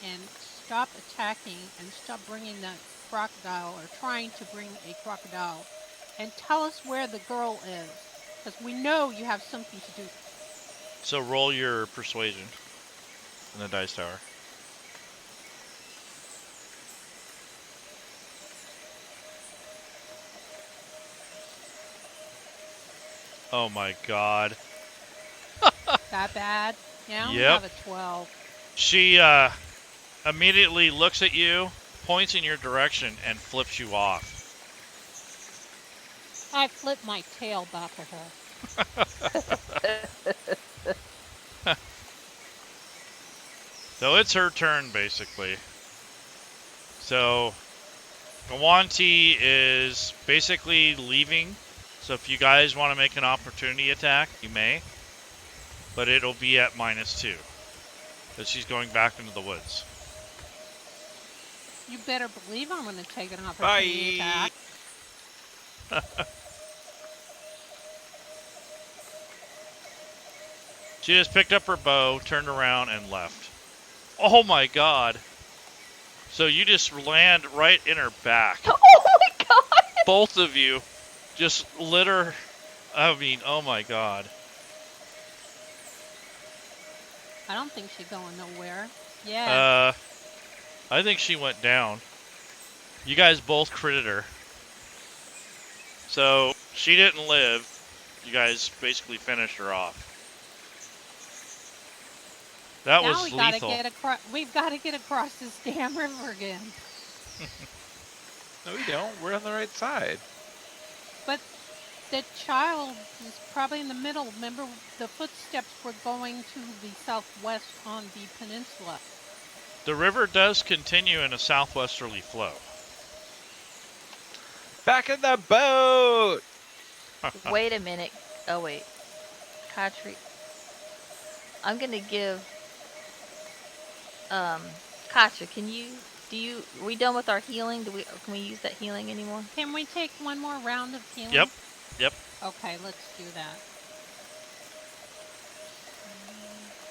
and stop attacking and stop bringing that crocodile or trying to bring a crocodile and tell us where the girl is because we know you have something to do. So roll your persuasion in the dice tower. Oh my god. That bad? Yeah, I only Yep. have a 12. She immediately looks at you, points in your direction, and flips you off. I flip my tail back at her. So it's her turn, basically. So Gawanti is basically leaving. So if you guys want to make an opportunity attack, you may. But it'll be at -2. Because she's going back into the woods. You better believe I'm going to take an opportunity attack. She just picked up her bow, turned around, and left. Oh my god. So you just land right in her back. Oh my god! Both of you just litter. I mean, oh my god. I don't think she's going nowhere. Yeah. I think she went down. You guys both critted her. So she didn't live. You guys basically finished her off. That now was lethal. We've got to get across this damn river again. No, we don't. We're on the right side. But the child is probably in the middle. Remember, the footsteps were going to the southwest on the peninsula. The river does continue in a southwesterly flow. Back in the boat! Wait a minute. Oh wait, Katri. I'm gonna give Katja. Are we done with our healing? Can we use that healing anymore? Can we take one more round of healing? Yep. Okay, let's do that.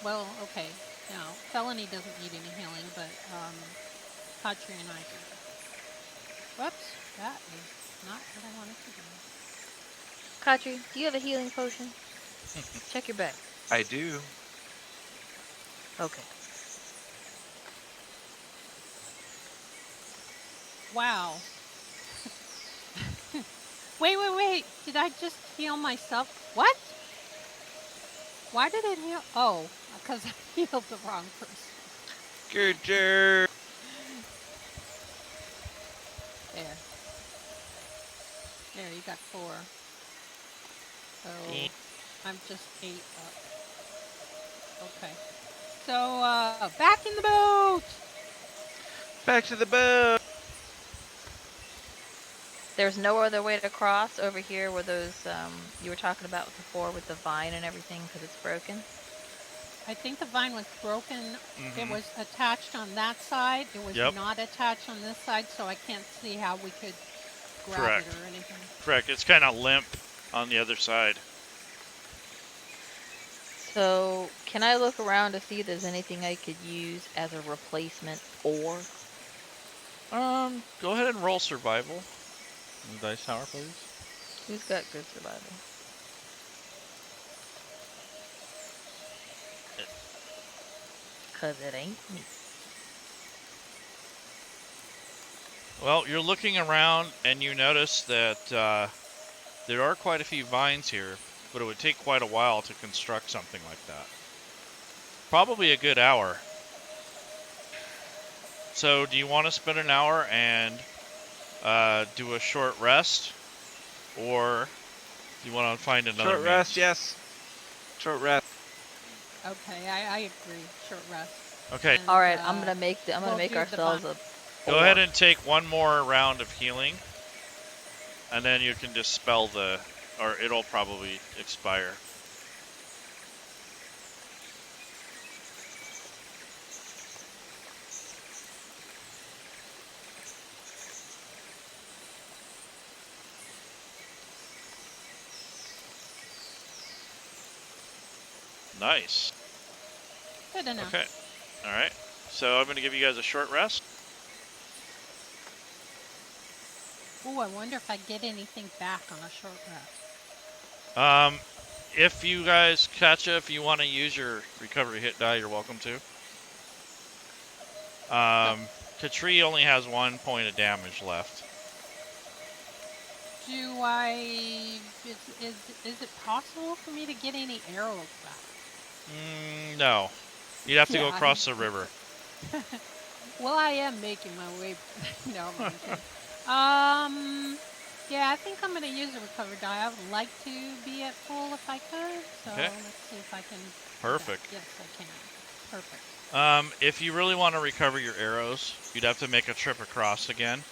Well, okay. Now, Felony doesn't need any healing, but Katri and I do. Whoops, that is not what I wanted to do. Katri, do you have a healing potion? Check your bag. I do. Okay. Wow. Wait. Did I just heal myself? What? Why did it heal? Oh, because I healed the wrong person. Good job. There, you got 4. So, I'm just 8 up. Okay. So, back in the boat! Back to the boat! There's no other way to cross over here where those, you were talking about before with the vine and everything because it's broken? I think the vine was broken. It was attached on that side. It was not attached on this side, so I can't see how we could grab it or anything. Correct. It's kind of limp on the other side. So, can I look around to see if there's anything I could use as a replacement ore? Go ahead and roll survival. In the dice tower, please. Who's got good survival? Cause it ain't me. Well, you're looking around and you notice that there are quite a few vines here, but it would take quite a while to construct something like that. Probably a good hour. So, do you want to spend an hour and do a short rest, or do you want to find another? Short rest, yes. Short rest. Okay, I agree. Short rest. Okay. And, all right, I'm gonna make ourselves a. Go ahead and take one more round of healing, and then you can dispel or it'll probably expire. Nice. Good enough. Okay. All right. So I'm going to give you guys a short rest. Ooh, I wonder if I get anything back on a short rest. If you guys catch it, if you want to use your recovery hit die, you're welcome to. Katri only has 1 point of damage left. Do I... Is it possible for me to get any arrows back? No. You'd have to go across the river. Well, I am making my way... No, I'm kidding. Yeah, I think I'm going to use a recovery die. I would like to be at full if I could. So let's see if I can... Perfect. Yes, I can. Perfect. If you really want to recover your arrows, you'd have to make a trip across again.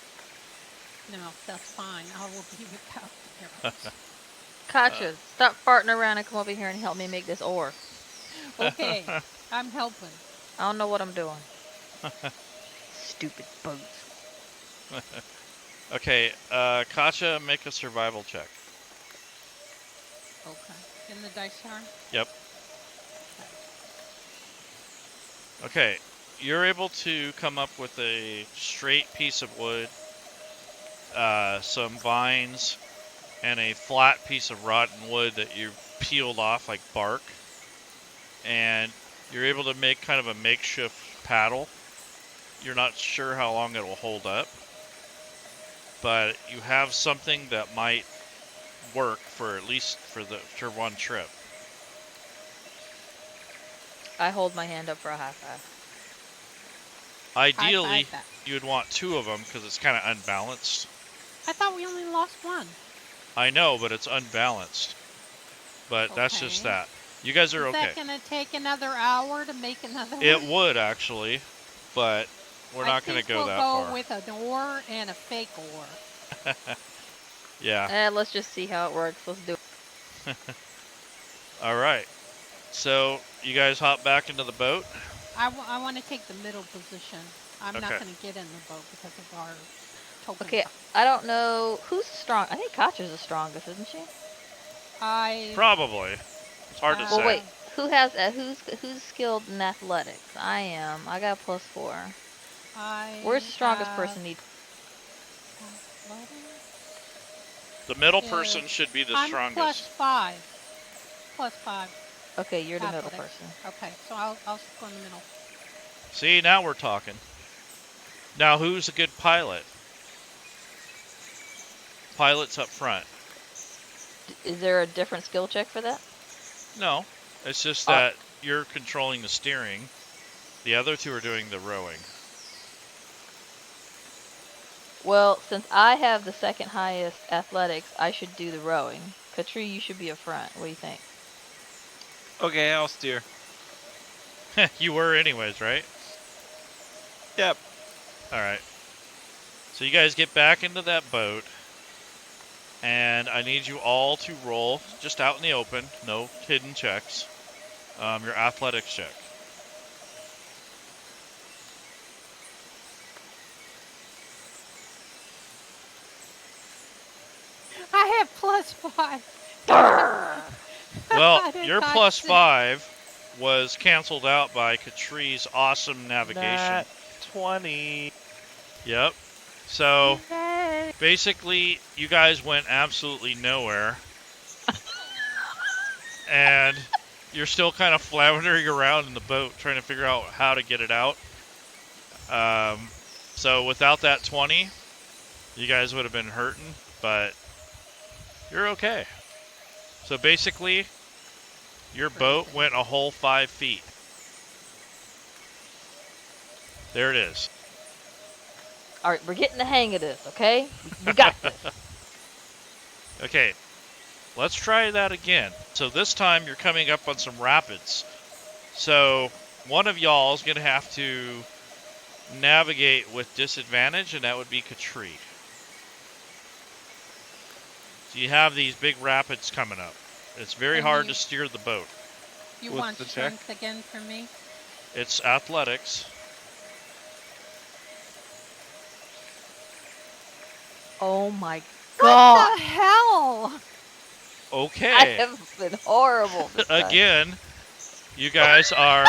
No, that's fine. I will be without the arrows. Katja, stop farting around and come over here and help me make this ore. Okay, I'm helping. I don't know what I'm doing. Stupid boats. Okay, Katja, make a survival check. Okay. In the dice tower? Yep. Okay, you're able to come up with a straight piece of wood, some vines, and a flat piece of rotten wood that you peeled off like bark. And you're able to make kind of a makeshift paddle. You're not sure how long it will hold up, but you have something that might work for at least for one trip. I hold my hand up for a high five. Ideally, High five you would want 2 of them because it's kind of unbalanced. I thought we only lost 1. I know, but it's unbalanced. But that's just Okay. that. You guys are Is okay. that gonna take another hour to make another It one? would actually, but we're not going to go that we'll far. go with an oar and a fake oar. Yeah. Let's just see how it works. Let's do it. All right. So you guys hop back into the boat. I want to take the middle position. I'm not Okay. going to get in the boat because of our token. Okay, I don't know who's strong. I think Katja's the strongest, isn't she? Probably. It's hard to say. Well, wait. Who has who's skilled in athletics? I am. I got +4. Where's the strongest person need? The middle person should be the strongest. +5. +5. Okay, you're the middle Athletics. person. Okay, so I'll go in the middle. See, now we're talking. Now, who's a good pilot? Pilot's up front. Is there a different skill check for that? No, it's just that you're controlling the steering. The other two are doing the rowing. Well, since I have the second highest athletics, I should do the rowing. Katri, you should be up front. What do you think? Okay, I'll steer. You were anyways, right? Yep. All right. So you guys get back into that boat, and I need you all to roll just out in the open, no hidden checks. Your athletics check. I have +5. Well, your +5 was canceled out by Katri's awesome navigation. Nat 20. Yep. So basically, you guys went absolutely nowhere. And you're still kind of floundering around in the boat trying to figure out how to get it out. So without that 20, you guys would have been hurting, but you're okay. So basically, your boat went a whole 5 feet. There it is. All right, we're getting the hang of this, okay? We got this. Okay, let's try that again. So this time you're coming up on some rapids. So one of y'all is going to have to navigate with disadvantage, and that would be Katri. So you have these big rapids coming up. It's very hard to steer the boat. You What's want the check? strength again from me? It's athletics. Oh my god. What the hell? Okay. I have been horrible this time. Again, you guys are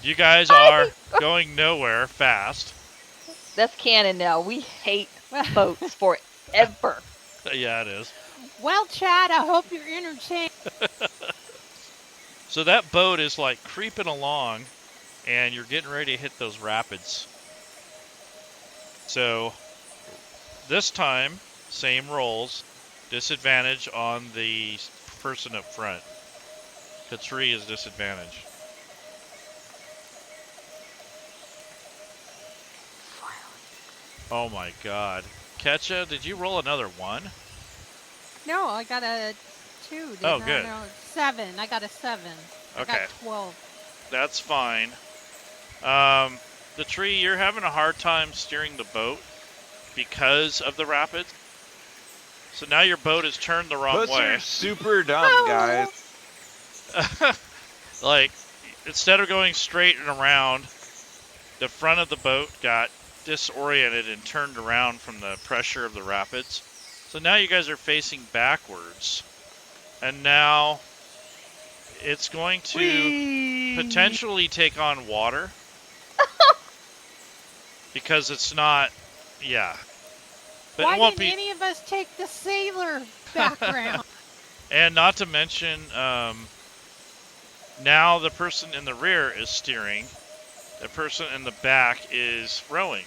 you guys are going nowhere fast. That's canon now. We hate boats forever. Yeah, it is. Well, Chad, I hope you're entertained. So that boat is like creeping along, and you're getting ready to hit those rapids. So this time, same rolls, disadvantage on the person up front. Katri is disadvantage. Oh my god. Ketcha, did you roll another 1? No, I got a 2. Oh, good. No, 7. I got a 7. Okay. I got 12. That's fine. The tree, you're having a hard time steering the boat because of the rapids. So now your boat is turned the wrong Boats way. are super dumb, guys. Like, instead of going straight and around, the front of the boat got disoriented and turned around from the pressure of the rapids. So now you guys are facing backwards. And now it's going to potentially take on water. Because it's not, yeah. But Why it won't didn't be, any of us take the sailor background? and not to mention, now the person in the rear is steering. The person in the back is rowing.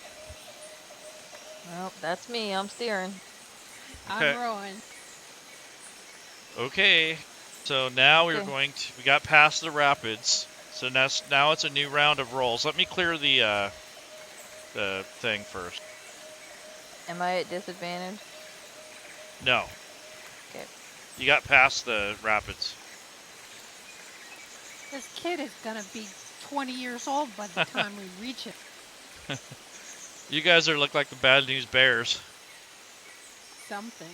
Well, that's me. I'm steering. Okay. I'm rowing. Okay, so now we got past the rapids. So now it's a new round of rolls. Let me clear the thing first. Am I at disadvantage? No. Okay. You got past the rapids. This kid is gonna be 20 years old by the time we reach it. You guys look like the Bad News Bears. Something.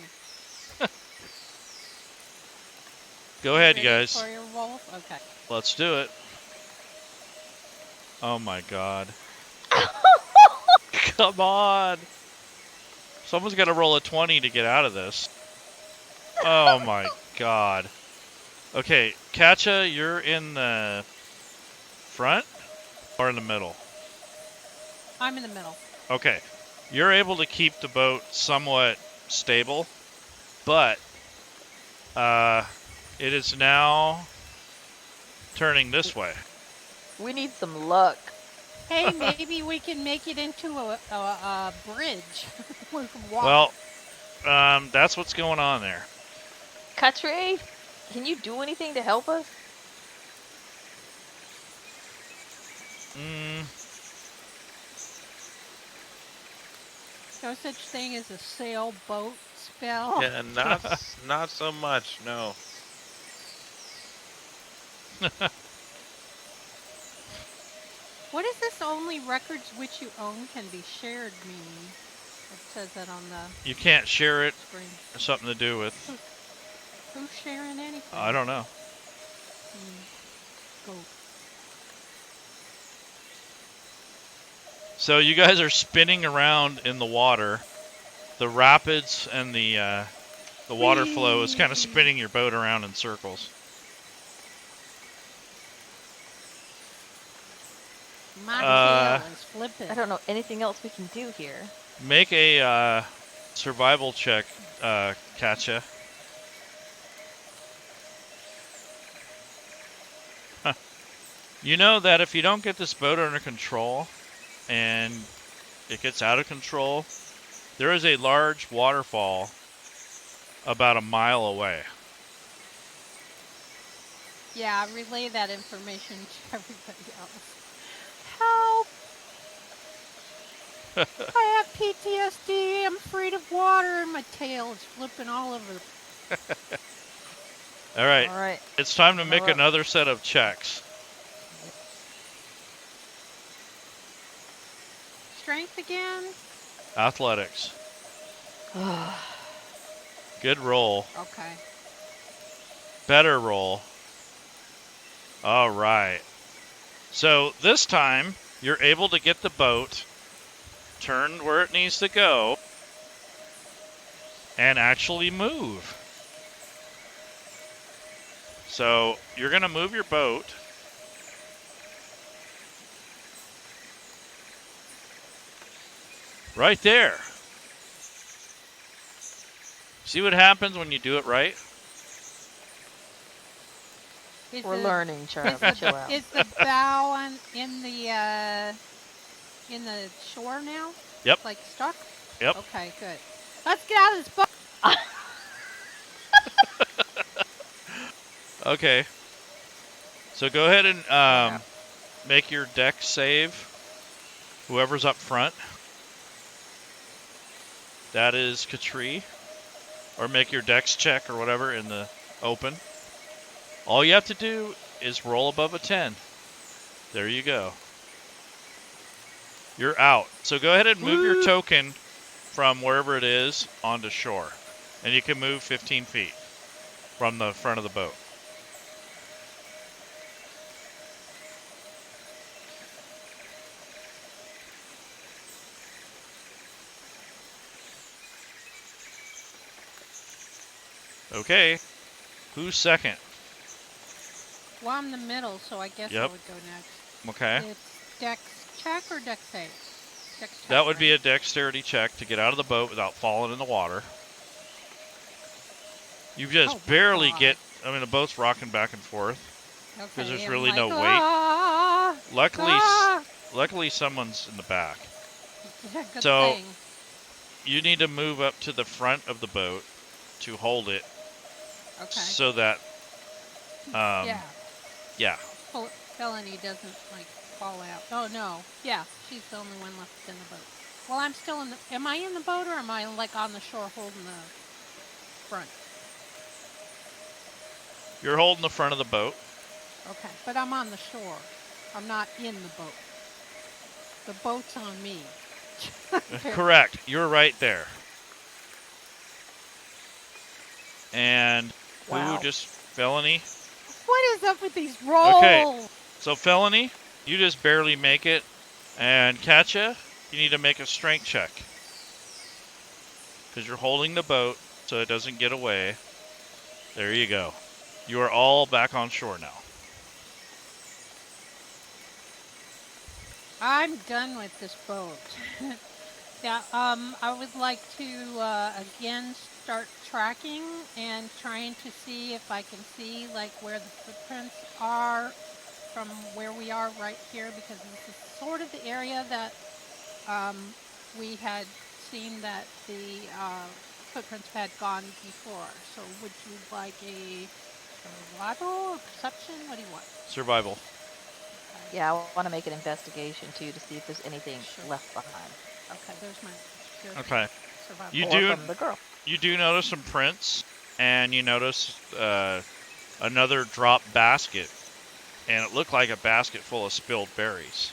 Go ahead, you Ready guys. for your roll? Okay. Let's do it. Oh my god. Come on. Someone's got to roll a 20 to get out of this. Oh my god. Okay, Katja, you're in the front or in the middle? I'm in the middle. Okay. You're able to keep the boat somewhat stable, but it is now turning this way. We need some luck. Hey, maybe we can make it into a bridge. We can walk. Well, that's what's going on there. Katre, can you do anything to help us? No such thing as a sailboat spell. Yeah, not so much. No. What is this only records which you own can be shared meaning? It says that on the You can't share it. screen. There's something to do with. Who's sharing anything? I don't know. Go. So you guys are spinning around in the water. The rapids and the water flow is kind of spinning your boat around in circles. My tail is flipping. I don't know anything else we can do here. Make a survival check, Katja. You know that if you don't get this boat under control and it gets out of control, there is a large waterfall about a mile away. Yeah, relay that information to everybody else. Help! I have PTSD. I'm afraid of water, and my tail is flipping all over. All right. All right. It's time to make Alright. another set of checks. Strength again? Athletics. Good roll. Okay. Better roll. All right. So this time, you're able to get the boat turned where it needs to go and actually move. So you're going to move your boat. Right there. See what happens when you do it right? Is We're the- learning, Charlie. Chill out. Is the bow in the shore now? Yep. Like stuck? Yep. Okay, good. Let's get out of this boat. Okay. So go ahead and Yeah. make your deck save. Whoever's up front. That is Katri. Or make your dex check or whatever in the open. All you have to do is roll above a 10. There you go. You're out. So go ahead and move your token from wherever it is onto shore. And you can move 15 feet from the front of the boat. Okay. Who's second? Well, I'm in the middle, so I guess I Yep. would go next. Okay. It's dex check or dex save? Dex check, That would be a right? dexterity check to get out of the boat without falling in the water. You just Oh my barely God. get. I mean, the boat's rocking back and forth. Okay, there's I'm really like, no weight. "Ah, Luckily, someone's in the back. Good So- thing. You need to move up to the front of the boat to hold it, Okay. so that. Yeah. Yeah. Felony doesn't like fall out. Oh no. Yeah, she's the only one left in the boat. Well, I'm still in the. Am I in the boat or am I like on the shore holding the front? You're holding the front of the boat. Okay, but I'm on the shore. I'm not in the boat. The boat's on me. Correct. You're right there. And who Wow. just felony? What is up with these rolls? Okay. So felony, you just barely make it, and Katya, you need to make a strength check because you're holding the boat so it doesn't get away. There you go. You are all back on shore now. I'm done with this boat. Yeah, I would like to again start tracking and trying to see if I can see like where the footprints are from where we are right here, because this is sort of the area that we had seen that the footprints had gone before. So would you like a survival or perception? What do you want? Survival. Yeah, I want to make an investigation too to see if there's anything Sure. left behind. Okay, there's my Okay. survival. You Or do from the girl. you do notice some prints, and you notice another drop basket, and it looked like a basket full of spilled berries.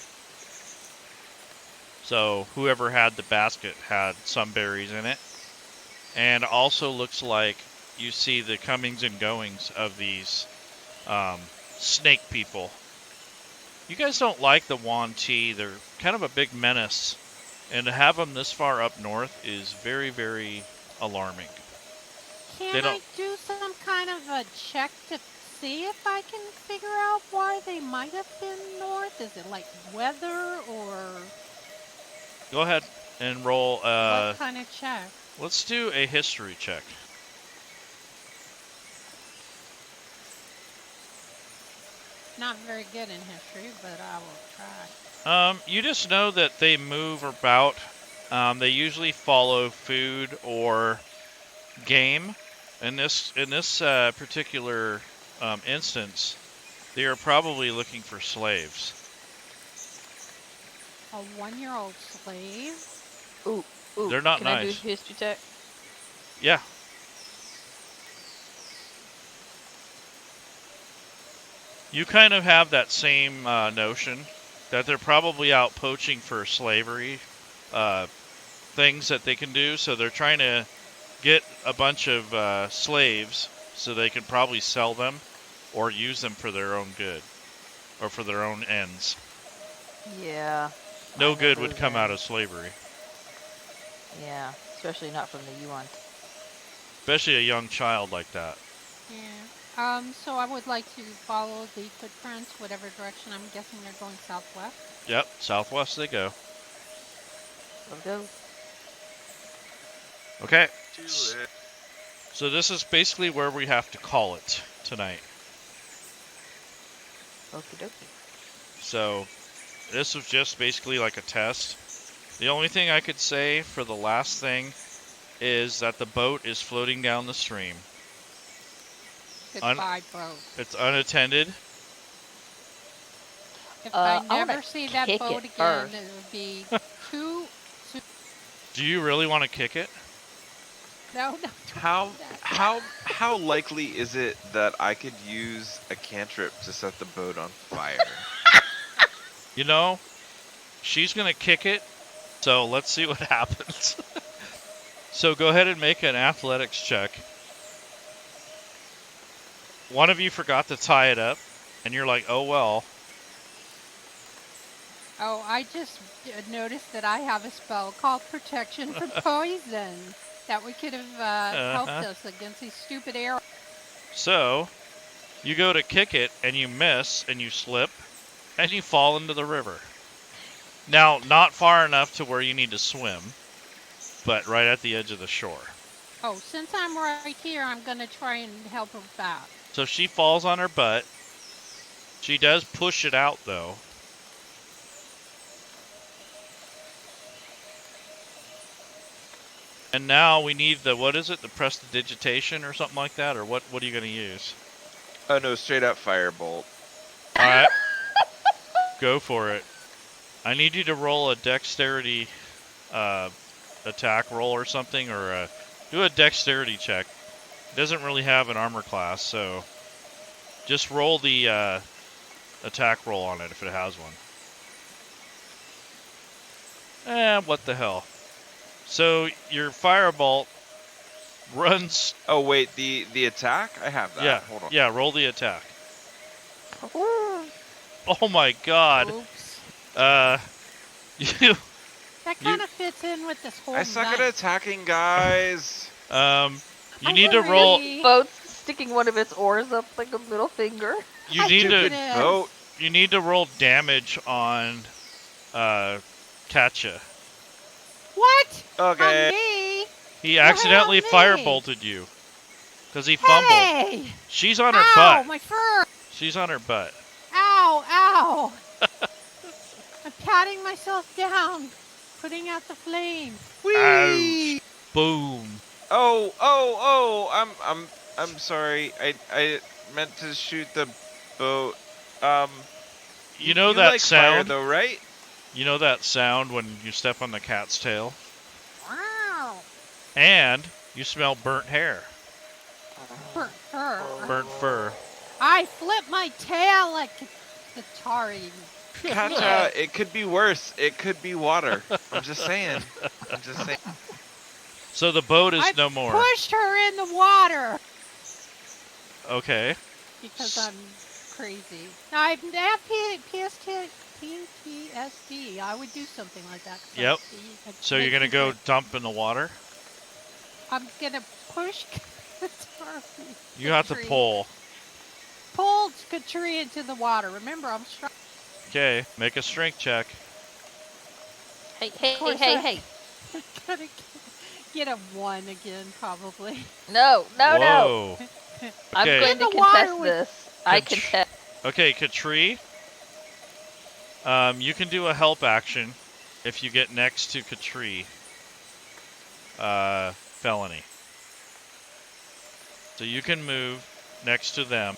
So whoever had the basket had some berries in it, and also looks like you see the comings and goings of these snake people. You guys don't like the Yuan Ti. They're kind of a big menace, and to have them this far up north is very, very alarming. They Can I don't- do some kind of a check to see if I can figure out why they might have been north? Is it like weather or Go ahead and roll. what kind of check? Let's do a history check. Not very good in history, but I will try. You just know that they move about. They usually follow food or game. In this particular instance, they are probably looking for slaves. A 1-year-old slave? Ooh, They're not can I do nice. history check? Yeah. You kind of have that same notion that they're probably out poaching for slavery things that they can do. So they're trying to get a bunch of slaves so they can probably sell them or use them for their own good or for their own ends. Yeah. No I know good would those come out ends. of slavery, Yeah, especially not from the Yuan. especially a young child like that. Yeah. So I would like to follow the footprints, whatever direction. I'm guessing they're going southwest. Yep, southwest they go. Let's go. Okay, Do it. so this is basically where we have to call it tonight. Okie dokie. So this was just basically like a test. The only thing I could say for the last thing is that the boat is floating down the stream. Goodbye, boat. It's unattended. If I I wanna never see that kick boat it again, first. it would be too. Do you really want to kick it? No. How likely is it that I could use a cantrip to set the boat on fire? You know, she's going to kick it, so let's see what happens. So go ahead and make an athletics check. One of you forgot to tie it up, and you're like, oh well. Oh, I just noticed that I have a spell called Protection from Poison. That we could have helped us against these stupid arrows. So you go to kick it, and you miss, and you slip, and you fall into the river. Now, not far enough to where you need to swim, but right at the edge of the shore. Oh, since I'm right here, I'm going to try and help her back. So she falls on her butt. She does push it out, though. And now we need the, what is it, the prestidigitation or something like that? Or what are you going to use? Oh no, straight up firebolt. All right. Go for it. I need you to roll a dexterity attack roll or something, or do a dexterity check. It doesn't really have an armor class, so just roll the attack roll on it if it has one. What the hell? So your firebolt runs. Oh wait, the attack? I have that. Yeah, Hold on. yeah. Roll the attack. Oh my God. Oops. You That kind of fits in with this whole I suck at knife. attacking, guys. you need to roll. Sorry. Boat's sticking one of its oars up like a middle finger. You I need did to. this. Boat. You need to roll damage on Katya. What? Okay. On me? He accidentally me? firebolted you because he fumbled. Hey! She's on her Ow, butt. my fur! She's on her butt. Ow, ow! I'm patting myself down, putting out the flame. Ouch. Boom. I'm sorry. I meant to shoot the boat. You know you that like fire sound? though, right? You know that sound when you step on the cat's tail? Wow! And you smell burnt hair, Burnt fur. burnt fur. I flip my tail like the Atari. Katja, it could be worse. It could be water. I'm just saying. So the boat is I no more. pushed her in the water Okay. because I'm crazy. Now, I have PTSD. I would do something like that. 'Cause Yep. I'd So make you're gonna me go think, dump in the water? I'm gonna push Katari. You have to Katri. pull. Pull Katri into the water. Remember, I'm strong. Okay. Make a strength check. Hey, hey, course hey, I- hey. Gonna get a 1 again, probably. No, no, no. Whoa. I'm Okay. going In to the water contest with- this. I Contr- contest. Okay, Katri. You can do a help action if you get next to Katri. Felony. So you can move next to them.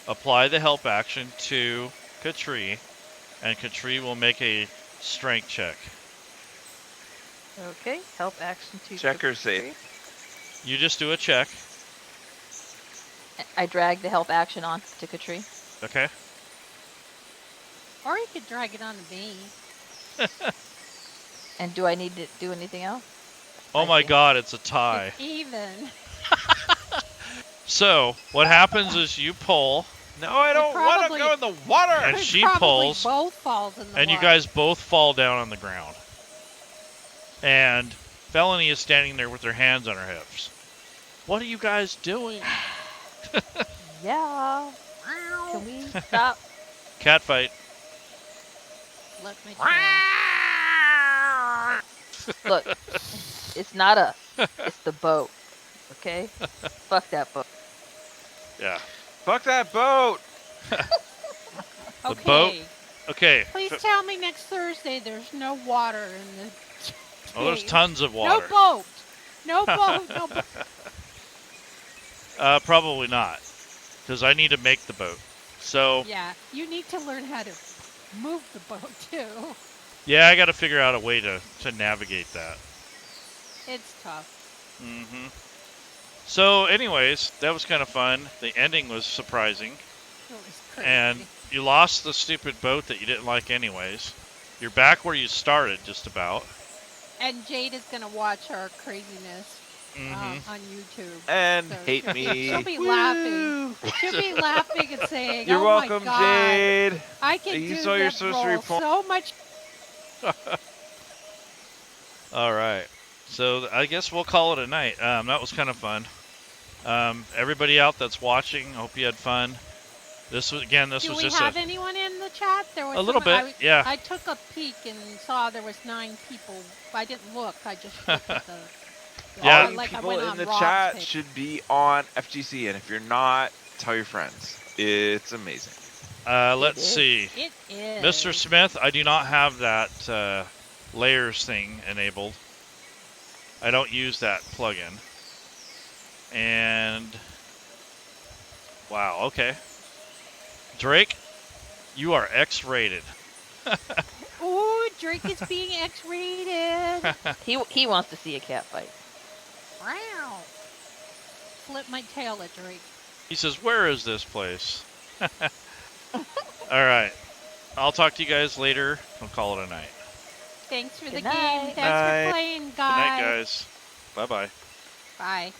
Apply the help action to Katri, and Katri will make a strength check. Okay, help action to Check or Katri. safe. You just do a check, I drag the help action on to Katri. okay? Or you could drag it onto me. And do I need to do anything else? Oh I my see. God, it's a tie. It's even. So what happens is you pull, No, I don't want to probably- go in the water. and It she probably pulls, both falls in the and you water. guys both fall down on the ground. And Felony is standing there with her hands on her hips. What are you guys doing? Yeah. Can we stop? Cat fight. Let me Look, it's not us. It's the boat. Okay? Fuck that boat. Yeah. Fuck that boat. Okay. boat? Okay. Please tell me next Thursday there's no water in the. Oh, there's cave. tons of water. No boat. No boat. No boat. Probably not, because I need to make the boat. So Yeah, you need to learn how to move the boat too. yeah, I got to figure out a way to navigate that. It's tough. hmm So, anyways, that was kind of fun. The ending was surprising, It was crazy. and you lost the stupid boat that you didn't like, anyways. You're back where you started, just about. And Jade is gonna watch our craziness hmm on YouTube. And So hate she'll me. be laughing. She'll be laughing and saying, You're "Oh welcome, my God, Jade. I can You do saw your that sorcery roll point. so much." All right. So I guess we'll call it a night. That was kind of fun. Everybody out that's watching, I hope you had fun. This was Do we just have anyone in the chat? There was a little someone- bit, yeah. I took a peek and saw there was 9 people. I didn't look. I just looked at the. Yeah. All you like I people went in on the Rob's chat page. should be on FGC, and if you're not, tell your friends. It's amazing. Let's is. see. It is. Mr. Smith, I do not have that layers thing enabled. I don't use that plugin. And wow, okay. Drake, you are X-rated. Ooh, Drake is being X-rated. He wants to see a cat fight. Wow. Flip my tail at Drake. He says, "Where is this place?" All right. I'll talk to you guys later. I'll call it a night. Thanks for the Good game. night. Thanks Night. for playing, Good night, guys. guys. Bye-bye. Bye.